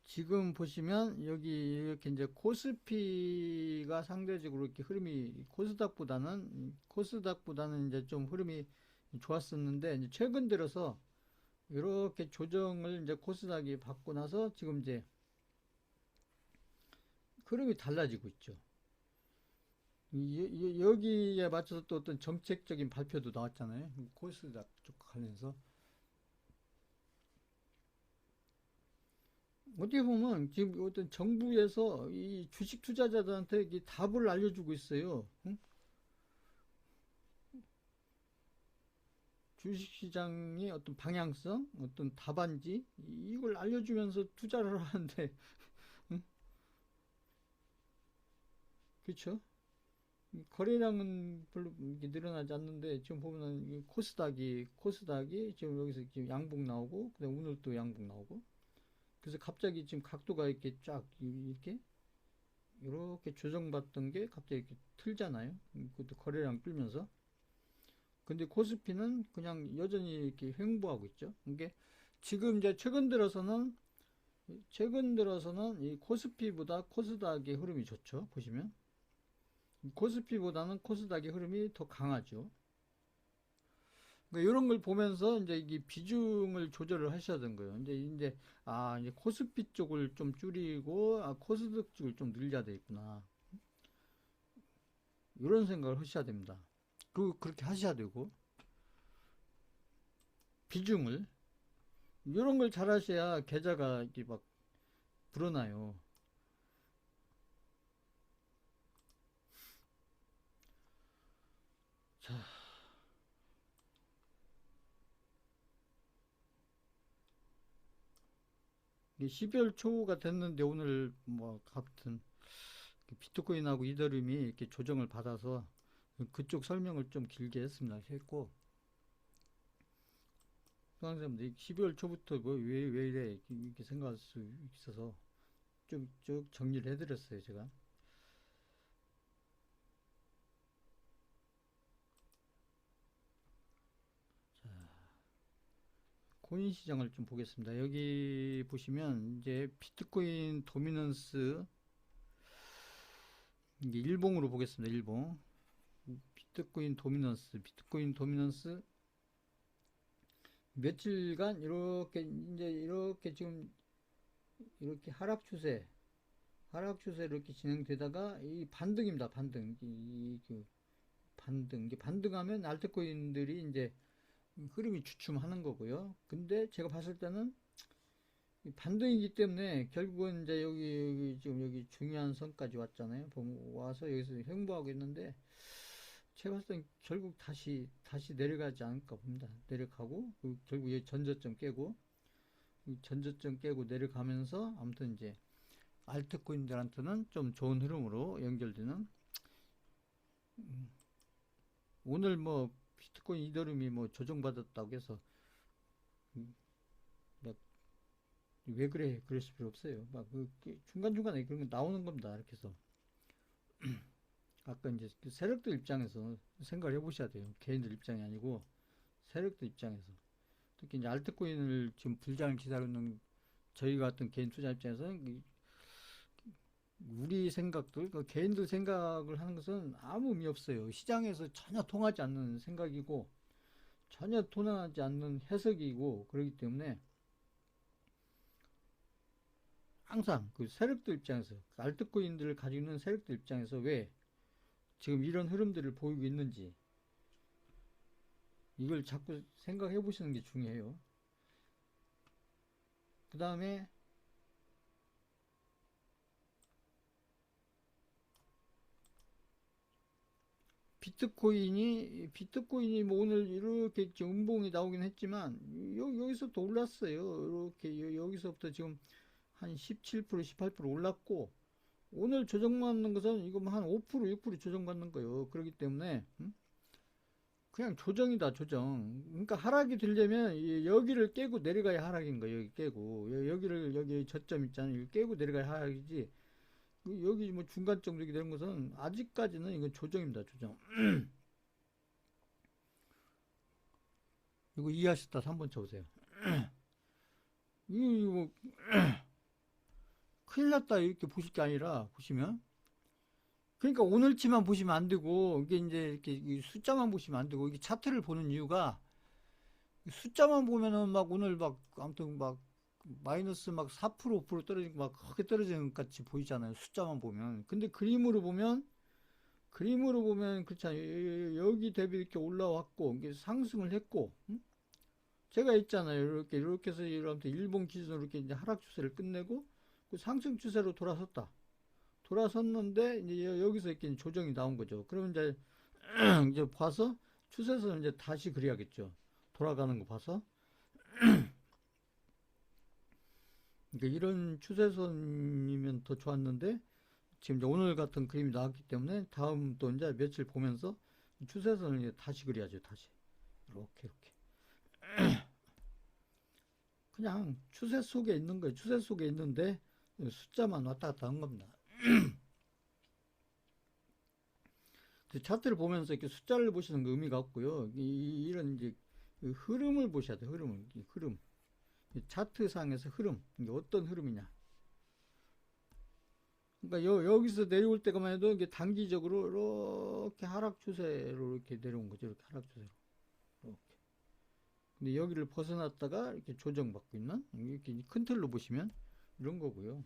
지금 보시면 여기 이렇게 이제 코스피가 상대적으로 이렇게 흐름이 코스닥보다는 이제 좀 흐름이 좋았었는데 이제 최근 들어서 이렇게 조정을 이제 코스닥이 받고 나서 지금 이제 흐름이 달라지고 있죠. 여기에 맞춰서 또 어떤 정책적인 발표도 나왔잖아요. 코스닥 쪽 관련해서. 어떻게 보면 지금 어떤 정부에서 이 주식 투자자들한테 이 답을 알려주고 있어요. 응? 주식시장의 어떤 방향성, 어떤 답안지, 이걸 알려주면서 투자를 하는데, 응? 그렇죠? 거래량은 별로 늘어나지 않는데, 지금 보면은 코스닥이 지금 여기서 지금 양봉 나오고, 그다음 오늘 또 양봉 나오고, 그래서 갑자기 지금 각도가 이렇게 쫙, 이렇게 조정받던 게 갑자기 이렇게 틀잖아요. 그것도 거래량 끌면서. 근데 코스피는 그냥 여전히 이렇게 횡보하고 있죠. 이게 지금 이제 최근 들어서는 이 코스피보다 코스닥의 흐름이 좋죠. 보시면 코스피보다는 코스닥의 흐름이 더 강하죠. 그러니까 이런 걸 보면서 이제 이게 비중을 조절을 하셔야 되는 거예요. 이제 코스피 쪽을 좀 줄이고 코스닥 쪽을 좀 늘려야 되겠구나. 이런 생각을 하셔야 됩니다. 그렇게 하셔야 되고 비중을 이런 걸 잘 하셔야 계좌가 이렇게 막 불어나요. 자, 12월 초가 됐는데 오늘 뭐 같은 비트코인하고 이더리움이 이렇게 조정을 받아서 그쪽 설명을 좀 길게 했고 수강생분들 12월 초부터 뭐 왜 이래 이렇게 생각할 수 있어서 좀 쭉 정리를 해드렸어요 제가. 코인 시장을 좀 보겠습니다. 여기 보시면 이제 비트코인 도미넌스 이게 일봉으로 보겠습니다. 일봉 비트코인 도미넌스 며칠간 이렇게 지금 이렇게 하락 추세 이렇게 진행되다가 이 반등입니다. 반등 이게 반등하면 알트코인들이 이제 흐름이 주춤하는 거고요. 근데 제가 봤을 때는 반등이기 때문에 결국은 이제 지금 여기 중요한 선까지 왔잖아요. 와서 여기서 횡보하고 있는데 제가 봤을 땐 결국 다시 내려가지 않을까 봅니다. 내려가고, 결국 이 전저점 깨고 내려가면서, 아무튼 이제, 알트코인들한테는 좀 좋은 흐름으로 연결되는, 음, 오늘 뭐, 비트코인 이더리움이 뭐 조정받았다고 해서, 음, 막왜 그래? 그랬을 필요 없어요. 중간중간에 그런 게 나오는 겁니다. 이렇게 해서. 아까 이제 그 세력들 입장에서 생각을 해보셔야 돼요. 개인들 입장이 아니고, 세력들 입장에서. 특히 이제 알트코인을 지금 불장을 기다리는 저희 같은 개인 투자 입장에서는 우리 생각들, 그 개인들 생각을 하는 것은 아무 의미 없어요. 시장에서 전혀 통하지 않는 생각이고, 전혀 통하지 않는 해석이고, 그렇기 때문에 항상 그 세력들 입장에서, 그 알트코인들을 가지고 있는 세력들 입장에서 왜 지금 이런 흐름들을 보이고 있는지, 이걸 자꾸 생각해 보시는 게 중요해요. 그 다음에 비트코인이 뭐 오늘 이렇게 음봉이 나오긴 했지만 여기서 또 올랐어요. 이렇게 여기서부터 지금 한 17%, 18% 올랐고 오늘 조정받는 것은 이거 한 5%, 6% 조정받는 거예요. 그렇기 때문에 그냥 조정이다, 조정. 그러니까 하락이 되려면 여기를 깨고 내려가야 하락인 거예요. 여기 깨고 여기 저점 있잖아요. 여기 깨고 내려가야 하락이지. 여기 뭐 중간 정도 되는 것은 아직까지는 이건 조정입니다, 조정. 이거 이해하셨다. 3번 쳐보세요. 이거 큰일 났다 이렇게 보실 게 아니라 보시면 그러니까 오늘치만 보시면 안 되고 이게 이제 이렇게 숫자만 보시면 안 되고 이게 차트를 보는 이유가 숫자만 보면은 막 오늘 막 아무튼 막 마이너스 막 4% 5% 떨어지고 막 크게 떨어지는 것 같이 보이잖아요. 숫자만 보면. 근데 그림으로 보면 그렇잖아요. 여기 대비 이렇게 올라왔고 이게 상승을 했고 제가 있잖아요. 이렇게 해서 이렇게 일본 기준으로 이렇게 이제 하락 추세를 끝내고 그 상승 추세로 돌아섰다. 돌아섰는데 이제 여기서 이렇게 조정이 나온 거죠. 그러면 이제 이제 봐서 추세선을 이제 다시 그려야겠죠. 돌아가는 거 봐서. 그러니까 이런 추세선이면 더 좋았는데 지금 이제 오늘 같은 그림이 나왔기 때문에 다음 또 이제 며칠 보면서 추세선을 이제 다시 그려야죠. 다시 이렇게 그냥 추세 속에 있는 거예요. 추세 속에 있는데 숫자만 왔다 갔다 한 겁니다. 차트를 보면서 이렇게 숫자를 보시는 거 의미가 없고요. 이런 이제 흐름을 보셔야 돼요. 흐름. 차트상에서 흐름. 이게 어떤 흐름이냐. 그러니까 여기서 내려올 때가만 해도 이게 단기적으로 이렇게 하락 추세로 이렇게 내려온 거죠. 이렇게 하락 추세로. 이렇게. 근데 여기를 벗어났다가 이렇게 조정받고 있는 이렇게 큰 틀로 보시면 이런 거고요.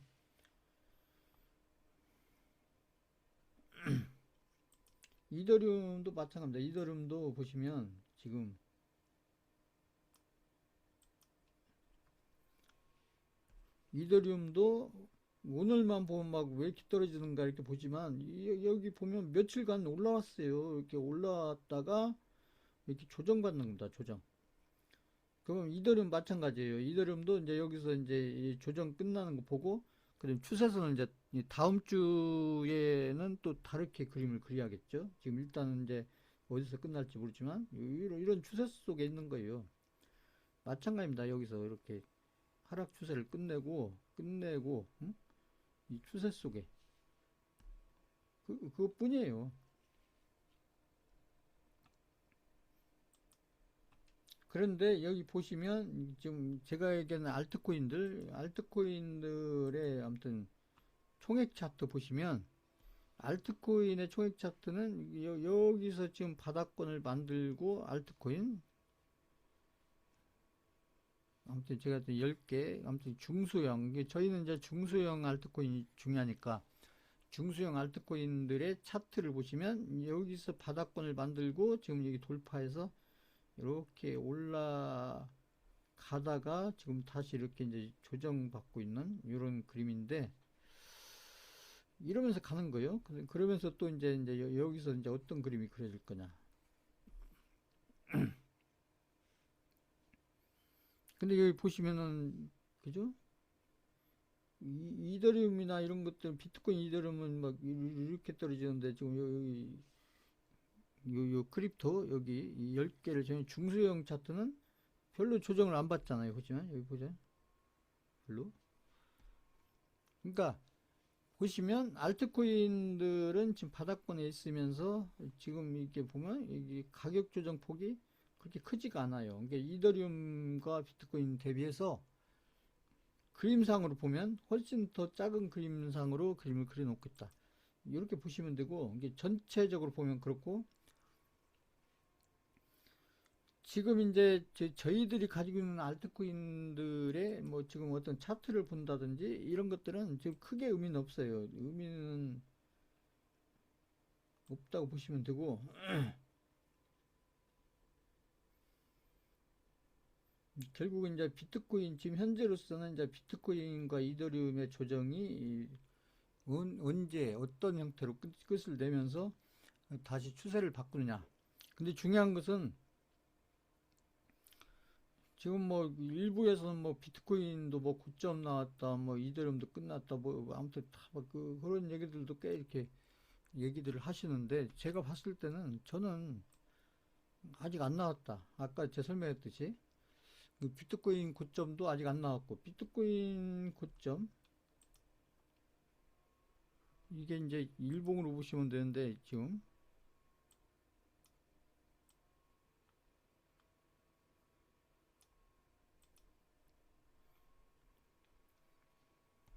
이더리움도 마찬가지입니다. 이더리움도 보시면 지금 이더리움도 오늘만 보면 막 왜 이렇게 떨어지는가 이렇게 보지만 여기 보면 며칠간 올라왔어요. 이렇게 올라왔다가 이렇게 조정받는 겁니다. 조정. 그럼 이더리움 마찬가지예요. 이더리움도 이제 여기서 이제 조정 끝나는 거 보고 그다음 추세선을 이제 다음 주에는 또 다르게 그림을 그려야겠죠. 지금 일단은 이제 어디서 끝날지 모르지만 이런 추세 속에 있는 거예요. 마찬가지입니다. 여기서 이렇게 하락 추세를 끝내고 이 추세 속에 그것뿐이에요. 그런데 여기 보시면 지금 제가 얘기하는 알트코인들의 아무튼 총액 차트 보시면 알트코인의 총액 차트는 여기서 지금 바닥권을 만들고 알트코인 아무튼 제가 10개 아무튼 중소형 저희는 이제 중소형 알트코인이 중요하니까 중소형 알트코인들의 차트를 보시면 여기서 바닥권을 만들고 지금 여기 돌파해서 이렇게 올라가다가 지금 다시 이렇게 이제 조정받고 있는 이런 그림인데 이러면서 가는 거예요. 그러면서 또 이제 여기서 이제 어떤 그림이 그려질 거냐. 근데 여기 보시면은, 그죠? 이더리움이나 이런 것들, 비트코인 이더리움은 막 이렇게 떨어지는데, 지금 요 크립토, 여기 이 10개를 중소형 차트는 별로 조정을 안 받잖아요. 보시면, 여기 보죠. 별로. 그러니까, 보시면, 알트코인들은 지금 바닥권에 있으면서, 지금 이렇게 보면, 여기 가격 조정 폭이 그렇게 크지가 않아요. 그러니까 이더리움과 비트코인 대비해서 그림상으로 보면 훨씬 더 작은 그림상으로 그림을 그려놓고 있다. 이렇게 보시면 되고, 이게 전체적으로 보면 그렇고, 지금 이제 저희들이 가지고 있는 알트코인들의 뭐 지금 어떤 차트를 본다든지 이런 것들은 지금 크게 의미는 없어요. 의미는 없다고 보시면 되고, 결국은 이제 비트코인, 지금 현재로서는 이제 비트코인과 이더리움의 조정이 언제 어떤 형태로 끝을 내면서 다시 추세를 바꾸느냐. 근데 중요한 것은 지금 뭐 일부에서는 뭐 비트코인도 뭐 고점 나왔다, 뭐 이더리움도 끝났다, 뭐 아무튼 다뭐 그런 얘기들도 꽤 이렇게 얘기들을 하시는데, 제가 봤을 때는 저는 아직 안 나왔다. 아까 제 설명했듯이 그 비트코인 고점도 아직 안 나왔고, 비트코인 고점 이게 이제 일봉으로 보시면 되는데, 지금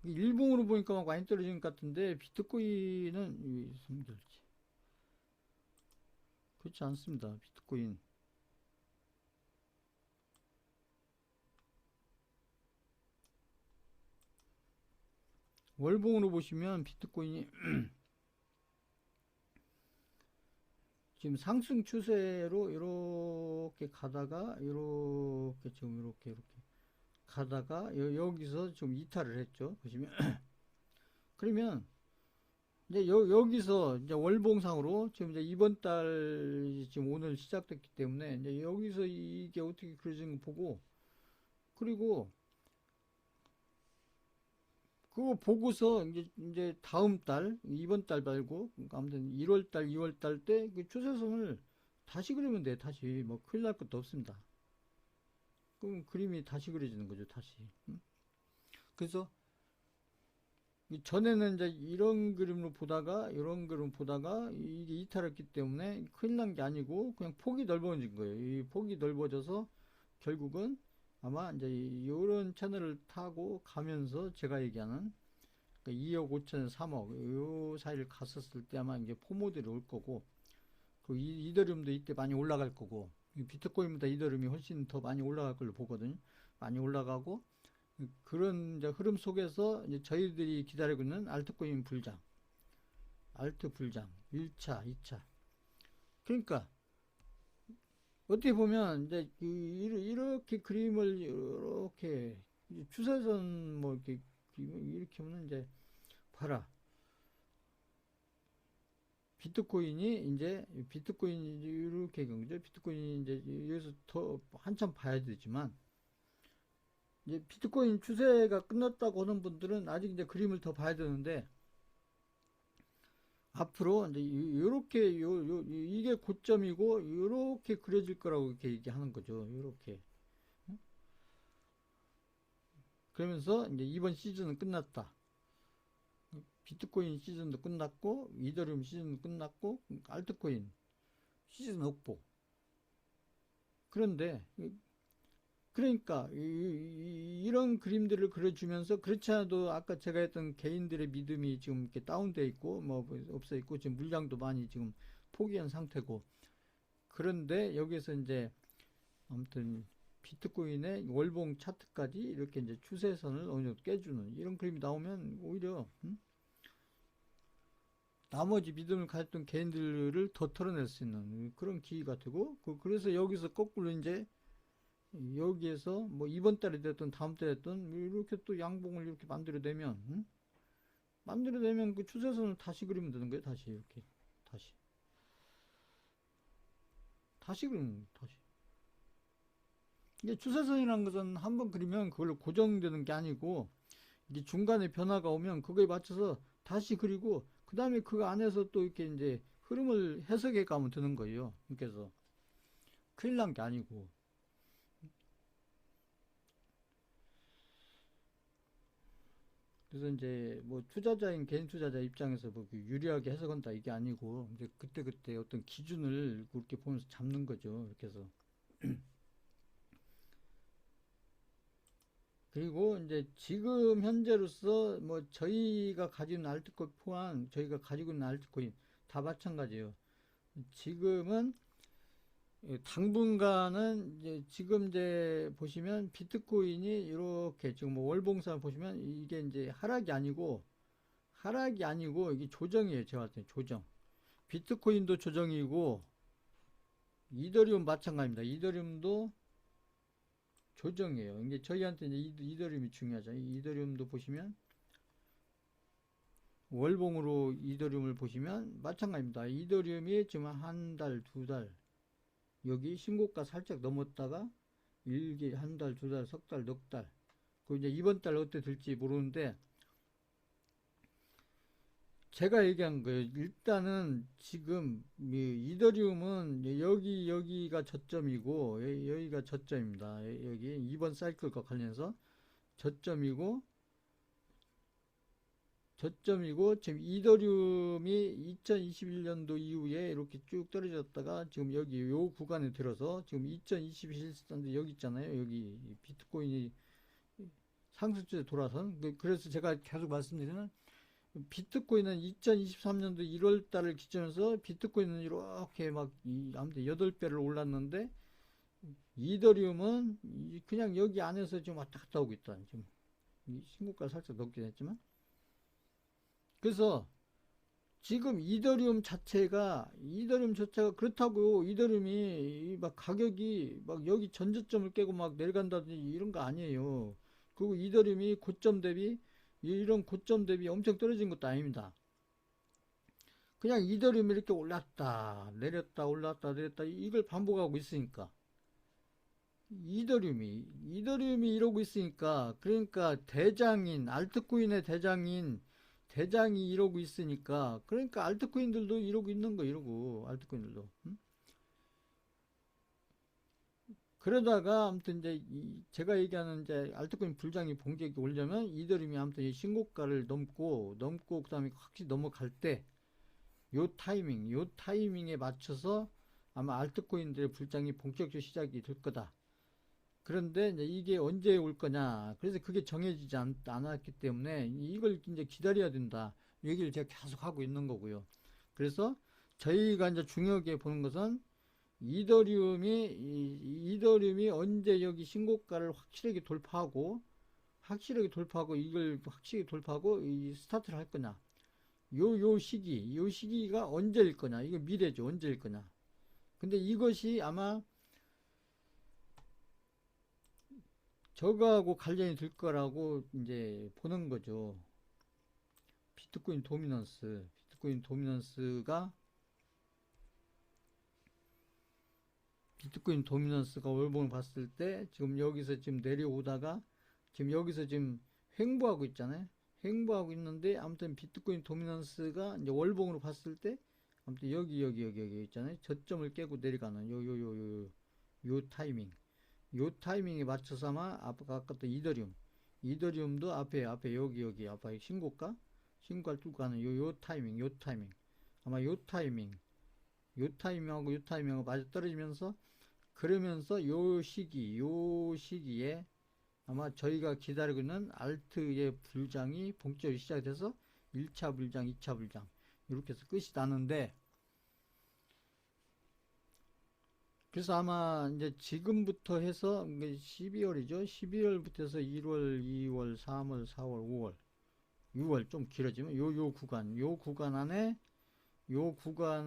일봉으로 보니까 막 많이 떨어지는 것 같은데, 비트코인은 그렇지 않습니다. 비트코인 월봉으로 보시면 비트코인이 지금 상승 추세로 이렇게 가다가 이렇게 지금 이렇게 가다가 여기서 좀 이탈을 했죠. 보시면 그러면 이제 여기서 이제 월봉상으로 지금 이제 이번 달 지금 오늘 시작됐기 때문에 이제 여기서 이게 어떻게 그려지는 거 보고, 그리고 그거 보고서 이제 다음 달, 이번 달 말고 아무튼 1월 달, 2월 달 때 그 추세선을 다시 그리면 돼. 다시 뭐 큰일 날 것도 없습니다. 그럼 그림이 다시 그려지는 거죠. 다시. 그래서 전에는 이제 이런 그림으로 보다가 이런 그림 보다가 이게 이탈했기 때문에 큰일 난 게 아니고 그냥 폭이 넓어진 거예요. 이 폭이 넓어져서 결국은 아마 이제 이런 채널을 타고 가면서 제가 얘기하는 2억 5천 3억 요 사이를 갔었을 때 아마 이제 포모들이 올 거고, 그 이더리움도 이때 많이 올라갈 거고, 비트코인보다 이더리움이 훨씬 더 많이 올라갈 걸로 보거든요. 많이 올라가고, 그런 이제 흐름 속에서 이제 저희들이 기다리고 있는 알트코인 불장, 알트 불장 1차, 2차. 그러니까 어떻게 보면 이제 이렇게 그림을 이렇게 추세선 뭐 이렇게 하면 이제 봐라. 비트코인이 이렇게 경제 비트코인이 이제 여기서 더 한참 봐야 되지만, 이제 비트코인 추세가 끝났다고 하는 분들은 아직 이제 그림을 더 봐야 되는데, 앞으로 이제 요렇게 이게 고점이고 요렇게 그려질 거라고 이렇게 얘기하는 거죠. 요렇게. 그러면서 이제 이번 시즌은 끝났다. 비트코인 시즌도 끝났고 이더리움 시즌도 끝났고 알트코인 시즌 없고. 그런데 그러니까 이런 그림들을 그려주면서, 그렇지 않아도 아까 제가 했던 개인들의 믿음이 지금 이렇게 다운돼 있고 뭐 없어 있고 지금 물량도 많이 지금 포기한 상태고, 그런데 여기서 이제 아무튼 비트코인의 월봉 차트까지 이렇게 이제 추세선을 어느 정도 깨주는 이런 그림이 나오면 오히려 나머지 믿음을 가졌던 개인들을 더 털어낼 수 있는 그런 기회가 되고, 그래서 여기서 거꾸로 이제 여기에서 뭐 이번 달에 됐든 다음 달에 됐든 이렇게 또 양봉을 이렇게 만들어내면 만들어내면 그 추세선을 다시 그리면 되는 거예요. 다시 이렇게 다시 그리면 다시. 이게 추세선이라는 것은 한번 그리면 그걸로 고정되는 게 아니고 이게 중간에 변화가 오면 그거에 맞춰서 다시 그리고 그 다음에 그 안에서 또 이렇게 이제 흐름을 해석해 가면 되는 거예요. 그래서 큰일 난 게 아니고. 그래서 이제 뭐 투자자인 개인 투자자 입장에서 뭐 유리하게 해석한다 이게 아니고 이제 그때그때 어떤 기준을 그렇게 보면서 잡는 거죠. 이렇게 해서. 그리고 이제 지금 현재로서 뭐 저희가 가지고 있는 알트코인 포함 저희가 가지고 있는 알트코인 다 마찬가지예요. 지금은 당분간은 이제 지금 이제 보시면 비트코인이 이렇게 지금 뭐 월봉상 보시면 이게 이제 하락이 아니고 이게 조정이에요. 제가 봤을 때 조정. 비트코인도 조정이고 이더리움 마찬가지입니다. 이더리움도 조정이에요. 이게 저희한테 이제 이더리움이 중요하죠. 이더리움도 보시면 월봉으로 이더리움을 보시면 마찬가지입니다. 이더리움이 지금 한 달, 두 달 여기 신고가 살짝 넘었다가 일기 한 달, 두 달, 석 달, 넉 달. 그 이제 이번 달 어떻게 될지 모르는데 제가 얘기한 거예요. 일단은 지금 이더리움은 여기가 저점이고 여기가 저점입니다. 여기 이번 사이클과 관련해서 저점이고 지금 이더리움이 2021년도 이후에 이렇게 쭉 떨어졌다가 지금 여기 요 구간에 들어서 지금 2021년도 여기 있잖아요. 여기 비트코인이 상승주에 돌아선. 그래서 제가 계속 말씀드리는 비트코인은 2023년도 1월 달을 기점해서 비트코인은 이렇게 막 아무튼 8배를 올랐는데 이더리움은 그냥 여기 안에서 지금 왔다 갔다 오고 있다. 지금 신고가 살짝 높긴 했지만 그래서 지금 이더리움 자체가 그렇다고 이더리움이 막 가격이 막 여기 전저점을 깨고 막 내려간다든지 이런 거 아니에요. 그리고 이더리움이 고점 대비 이런 고점 대비 엄청 떨어진 것도 아닙니다. 그냥 이더리움이 이렇게 올랐다 내렸다 올랐다 내렸다 이걸 반복하고 있으니까 이더리움이 이러고 있으니까 그러니까 대장인 알트코인의 대장이 이러고 있으니까 그러니까 알트코인들도 이러고 있는 거 이러고 알트코인들도 그러다가 아무튼 이제 제가 얘기하는 이제 알트코인 불장이 본격이 오려면 이더리움이 아무튼 이 신고가를 넘고 그다음에 확실히 넘어갈 때 요 타이밍에 맞춰서 아마 알트코인들의 불장이 본격적으로 시작이 될 거다. 그런데 이제 이게 언제 올 거냐. 그래서 그게 정해지지 않았기 때문에 이걸 이제 기다려야 된다. 얘기를 제가 계속 하고 있는 거고요. 그래서 저희가 이제 중요하게 보는 것은 이더리움이 언제 여기 신고가를 확실하게 돌파하고 이걸 확실히 돌파하고 이 스타트를 할 거냐. 요 시기가 언제일 거냐. 이거 미래죠. 언제일 거냐. 근데 이것이 아마 저거하고 관련이 될 거라고 이제 보는 거죠. 비트코인 도미넌스가 월봉을 봤을 때 지금 여기서 지금 내려오다가 지금 여기서 지금 횡보하고 있잖아요. 횡보하고 있는데 아무튼 비트코인 도미넌스가 이제 월봉으로 봤을 때 아무튼 여기 있잖아요. 저점을 깨고 내려가는 요 타이밍에 맞춰서 아까 또 이더리움도 앞에 여기 앞에 신고가를 뚫고 가는 요 타이밍 아마 요 타이밍하고 맞아 떨어지면서 그러면서 요 시기에 아마 저희가 기다리고 있는 알트의 불장이 본격적으로 시작돼서 1차 불장, 2차 불장 이렇게 해서 끝이 나는데 그래서 아마 이제 지금부터 해서 12월이죠. 12월부터 해서 1월, 2월, 3월, 4월, 5월, 6월 좀 길어지면 요 구간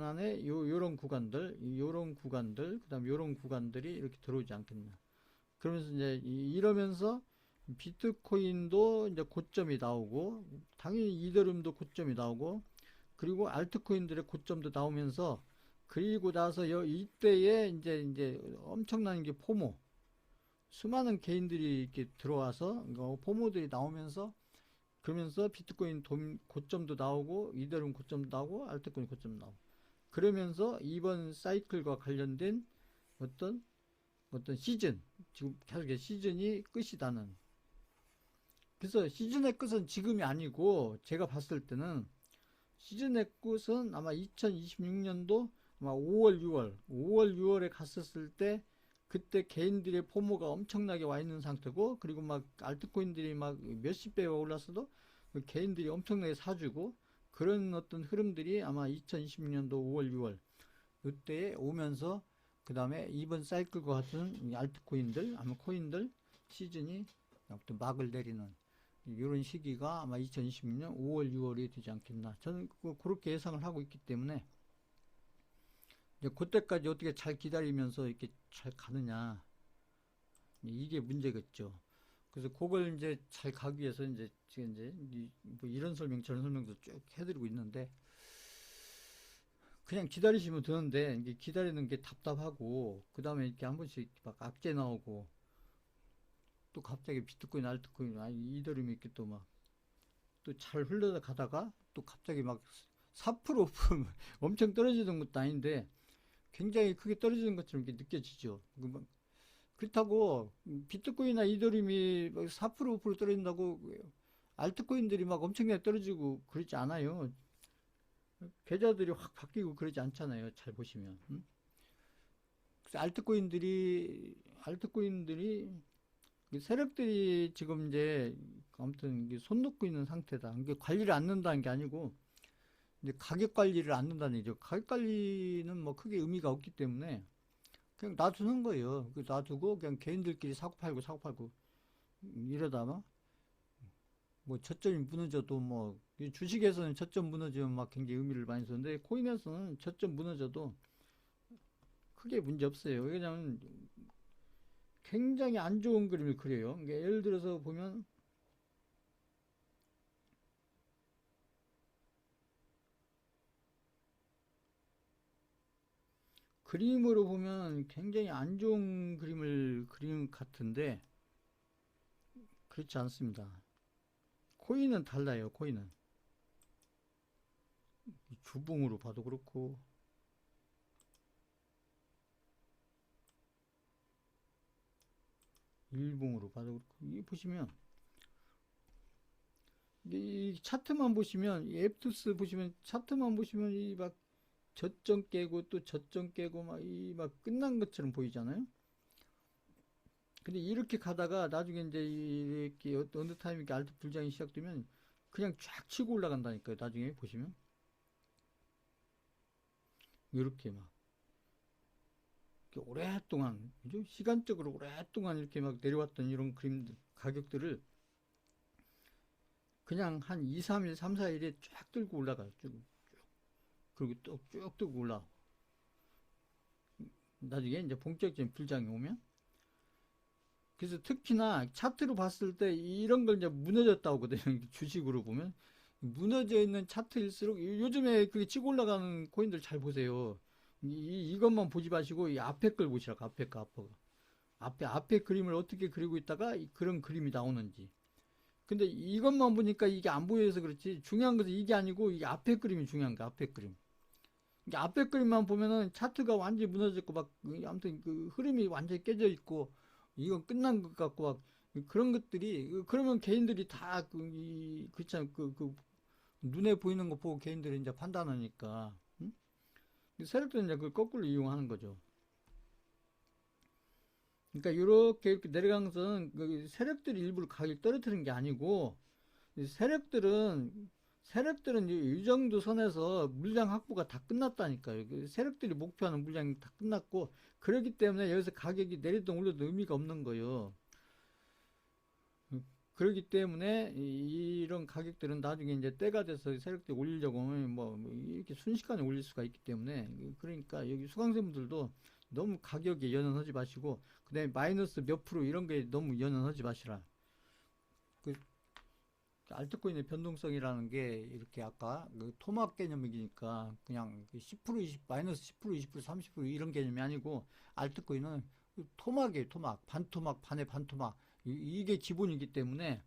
안에 요런 구간들 그다음 요런 구간들이 이렇게 들어오지 않겠나. 그러면서 이제 이러면서 비트코인도 이제 고점이 나오고, 당연히 이더리움도 고점이 나오고, 그리고 알트코인들의 고점도 나오면서, 그리고 나서 이때에 이제 엄청난 게 포모, 수많은 개인들이 이렇게 들어와서 포모들이 나오면서, 그러면서 비트코인 고점도 나오고, 이더리움 고점도 나오고, 알트코인 고점도 나오고, 그러면서 이번 사이클과 관련된 어떤 시즌, 지금 계속 시즌이 끝이다는. 그래서 시즌의 끝은 지금이 아니고, 제가 봤을 때는 시즌의 끝은 아마 2026년도 아마 5월, 6월에 갔었을 때, 그때 개인들의 포모가 엄청나게 와 있는 상태고, 그리고 막 알트코인들이 막 몇십 배가 올랐어도 개인들이 엄청나게 사주고, 그런 어떤 흐름들이 아마 2026년도 5월, 6월 이때에 오면서, 그 다음에 이번 사이클과 같은 알트코인들, 아마 코인들 시즌이 또 막을 내리는 이런 시기가 아마 2026년 5월, 6월이 되지 않겠나. 저는 그렇게 예상을 하고 있기 때문에, 이제 그때까지 어떻게 잘 기다리면서 이렇게 잘 가느냐. 이게 문제겠죠. 그래서 그걸 이제 잘 가기 위해서 이제 지금 이제 뭐 이런 설명 저런 설명도 쭉 해드리고 있는데, 그냥 기다리시면 되는데 이게 기다리는 게 답답하고, 그 다음에 이렇게 한 번씩 막 악재 나오고, 또 갑자기 비트코인, 알트코인, 아니 이더리움이 이렇게 또 막 또 잘 흘러가다가 또 갑자기 막 4% 엄청 떨어지는 것도 아닌데 굉장히 크게 떨어지는 것처럼 이렇게 느껴지죠. 그렇다고 비트코인이나 이더리움이 4% 5% 떨어진다고 알트코인들이 막 엄청나게 떨어지고 그러지 않아요. 계좌들이 확 바뀌고 그러지 않잖아요. 잘 보시면. 그래서 알트코인들이 세력들이 지금 이제 아무튼 손 놓고 있는 상태다. 이게 관리를 안 는다는 게 아니고 이제 가격 관리를 안 는다는 얘기죠. 가격 관리는 뭐 크게 의미가 없기 때문에 그냥 놔두는 거예요. 놔두고 그냥 개인들끼리 사고 팔고 이러다가 뭐 저점이 무너져도 뭐 주식에서는 저점 무너지면 막 굉장히 의미를 많이 쓰는데, 코인에서는 저점 무너져도 크게 문제 없어요. 왜냐면 굉장히 안 좋은 그림을 그려요. 그러니까 예를 들어서 보면 그림으로 보면 굉장히 안 좋은 그림을 그리는 것 같은데 그렇지 않습니다. 코인은 달라요. 코인은 주봉으로 봐도 그렇고 일봉으로 봐도 그렇고, 이 보시면 이 차트만 보시면, 이 앱투스 보시면 차트만 보시면 이 막 저점 깨고 또 저점 깨고 막 이 막 끝난 것처럼 보이잖아요. 근데 이렇게 가다가 나중에 이제 이렇게 어느 타임에 알트 불장이 시작되면 그냥 쫙 치고 올라간다니까요. 나중에 보시면 이렇게 막 이렇게 오랫동안, 그죠? 시간적으로 오랫동안 이렇게 막 내려왔던 이런 그림들 가격들을 그냥 한 2, 3일, 3, 4일에 쫙 들고 올라가요. 쭉. 그리고 또 쭉 들고 올라. 나중에 이제 본격적인 불장이 오면. 그래서 특히나 차트로 봤을 때 이런 걸 이제 무너졌다고 하거든요. 주식으로 보면. 무너져 있는 차트일수록 요즘에 그게 치고 올라가는 코인들 잘 보세요. 이것만 보지 마시고 이 앞에 걸 보시라고, 앞에 거, 앞에 거. 앞에 그림을 어떻게 그리고 있다가 그런 그림이 나오는지. 근데 이것만 보니까 이게 안 보여서 그렇지, 중요한 것은 이게 아니고 이 앞에 그림이 중요한 거야. 앞에 그림. 이게 앞에 그림만 보면은 차트가 완전히 무너졌고 막 아무튼 그 흐름이 완전히 깨져 있고 이건 끝난 것 같고 막 그런 것들이, 그러면 개인들이 다 그참 눈에 보이는 거 보고 개인들이 이제 판단하니까, 응? 세력들은 이제 그걸 거꾸로 이용하는 거죠. 그러니까 이렇게 내려가면서는 그 세력들이 일부러 가격을 떨어뜨리는 게 아니고, 세력들은 세력들은 이 정도 선에서 물량 확보가 다 끝났다니까요. 세력들이 목표하는 물량이 다 끝났고, 그렇기 때문에 여기서 가격이 내리든 올려도 의미가 없는 거예요. 그렇기 때문에 이런 가격들은 나중에 이제 때가 돼서 세력들이 올리려고 하면 뭐 이렇게 순식간에 올릴 수가 있기 때문에, 그러니까 여기 수강생분들도 너무 가격에 연연하지 마시고, 그다음에 마이너스 몇 프로 이런 게 너무 연연하지 마시라. 알트코인의 변동성이라는 게 이렇게 아까 그 토막 개념이니까 그냥 10%, 20, 마이너스 10%, 20%, 30% 이런 개념이 아니고 알트코인은 토막이에요, 토막. 반토막, 반의 반토막. 이게 기본이기 때문에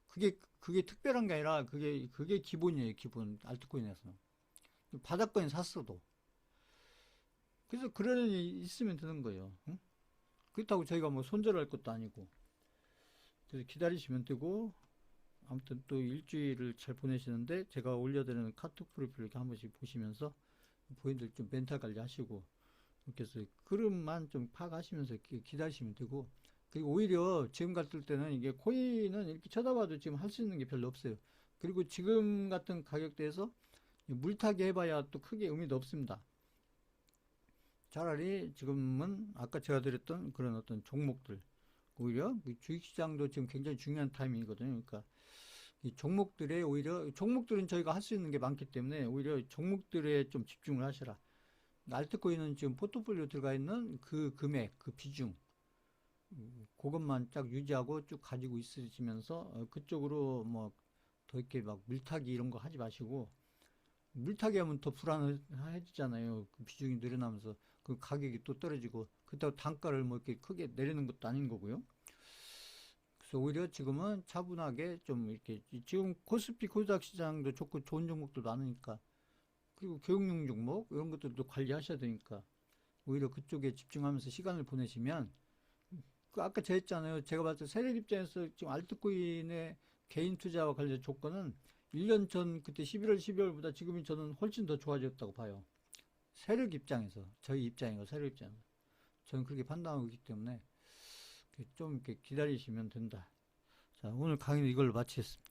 그게 특별한 게 아니라 그게 기본이에요, 기본. 알트코인에서. 바닥코인 샀어도. 그래서 그런 일이 있으면 되는 거예요. 응? 그렇다고 저희가 뭐 손절할 것도 아니고. 그래서 기다리시면 되고, 아무튼 또 일주일을 잘 보내시는데, 제가 올려드리는 카톡 프로필 이렇게 한 번씩 보시면서, 본인들 좀 멘탈 관리 하시고, 이렇게 해서 흐름만 좀 파악하시면서 기다리시면 되고, 그리고 오히려 지금 같을 때는 이게 코인은 이렇게 쳐다봐도 지금 할 수 있는 게 별로 없어요. 그리고 지금 같은 가격대에서 물타기 해봐야 또 크게 의미도 없습니다. 차라리 지금은 아까 제가 드렸던 그런 어떤 종목들, 오히려 주식시장도 지금 굉장히 중요한 타이밍이거든요. 그러니까 이 종목들에 오히려 종목들은 저희가 할 수 있는 게 많기 때문에 오히려 종목들에 좀 집중을 하시라. 알트코인은 지금 포트폴리오 들어가 있는 그 금액, 그 비중, 그것만 쫙 유지하고 쭉 가지고 있으시면서 그쪽으로 뭐 더 이렇게 막 물타기 이런 거 하지 마시고 물타기 하면 더 불안해지잖아요. 그 비중이 늘어나면서 그 가격이 또 떨어지고 그렇다고 단가를 뭐 이렇게 크게 내리는 것도 아닌 거고요. 그래서 오히려 지금은 차분하게 좀 이렇게 지금 코스피 코스닥 시장도 좋고 좋은 종목도 많으니까 그리고 교육용 종목 이런 것들도 관리하셔야 되니까 오히려 그쪽에 집중하면서 시간을 보내시면 그 아까 제가 했잖아요. 제가 봤을 때 세력 입장에서 지금 알트코인의 개인 투자와 관련 조건은 1년 전 그때 11월 12월보다 지금이 저는 훨씬 더 좋아졌다고 봐요. 세력 입장에서 저희 입장이고 세력 입장에서 저는 그렇게 판단하고 있기 때문에 좀 이렇게 기다리시면 된다. 자, 오늘 강의는 이걸로 마치겠습니다.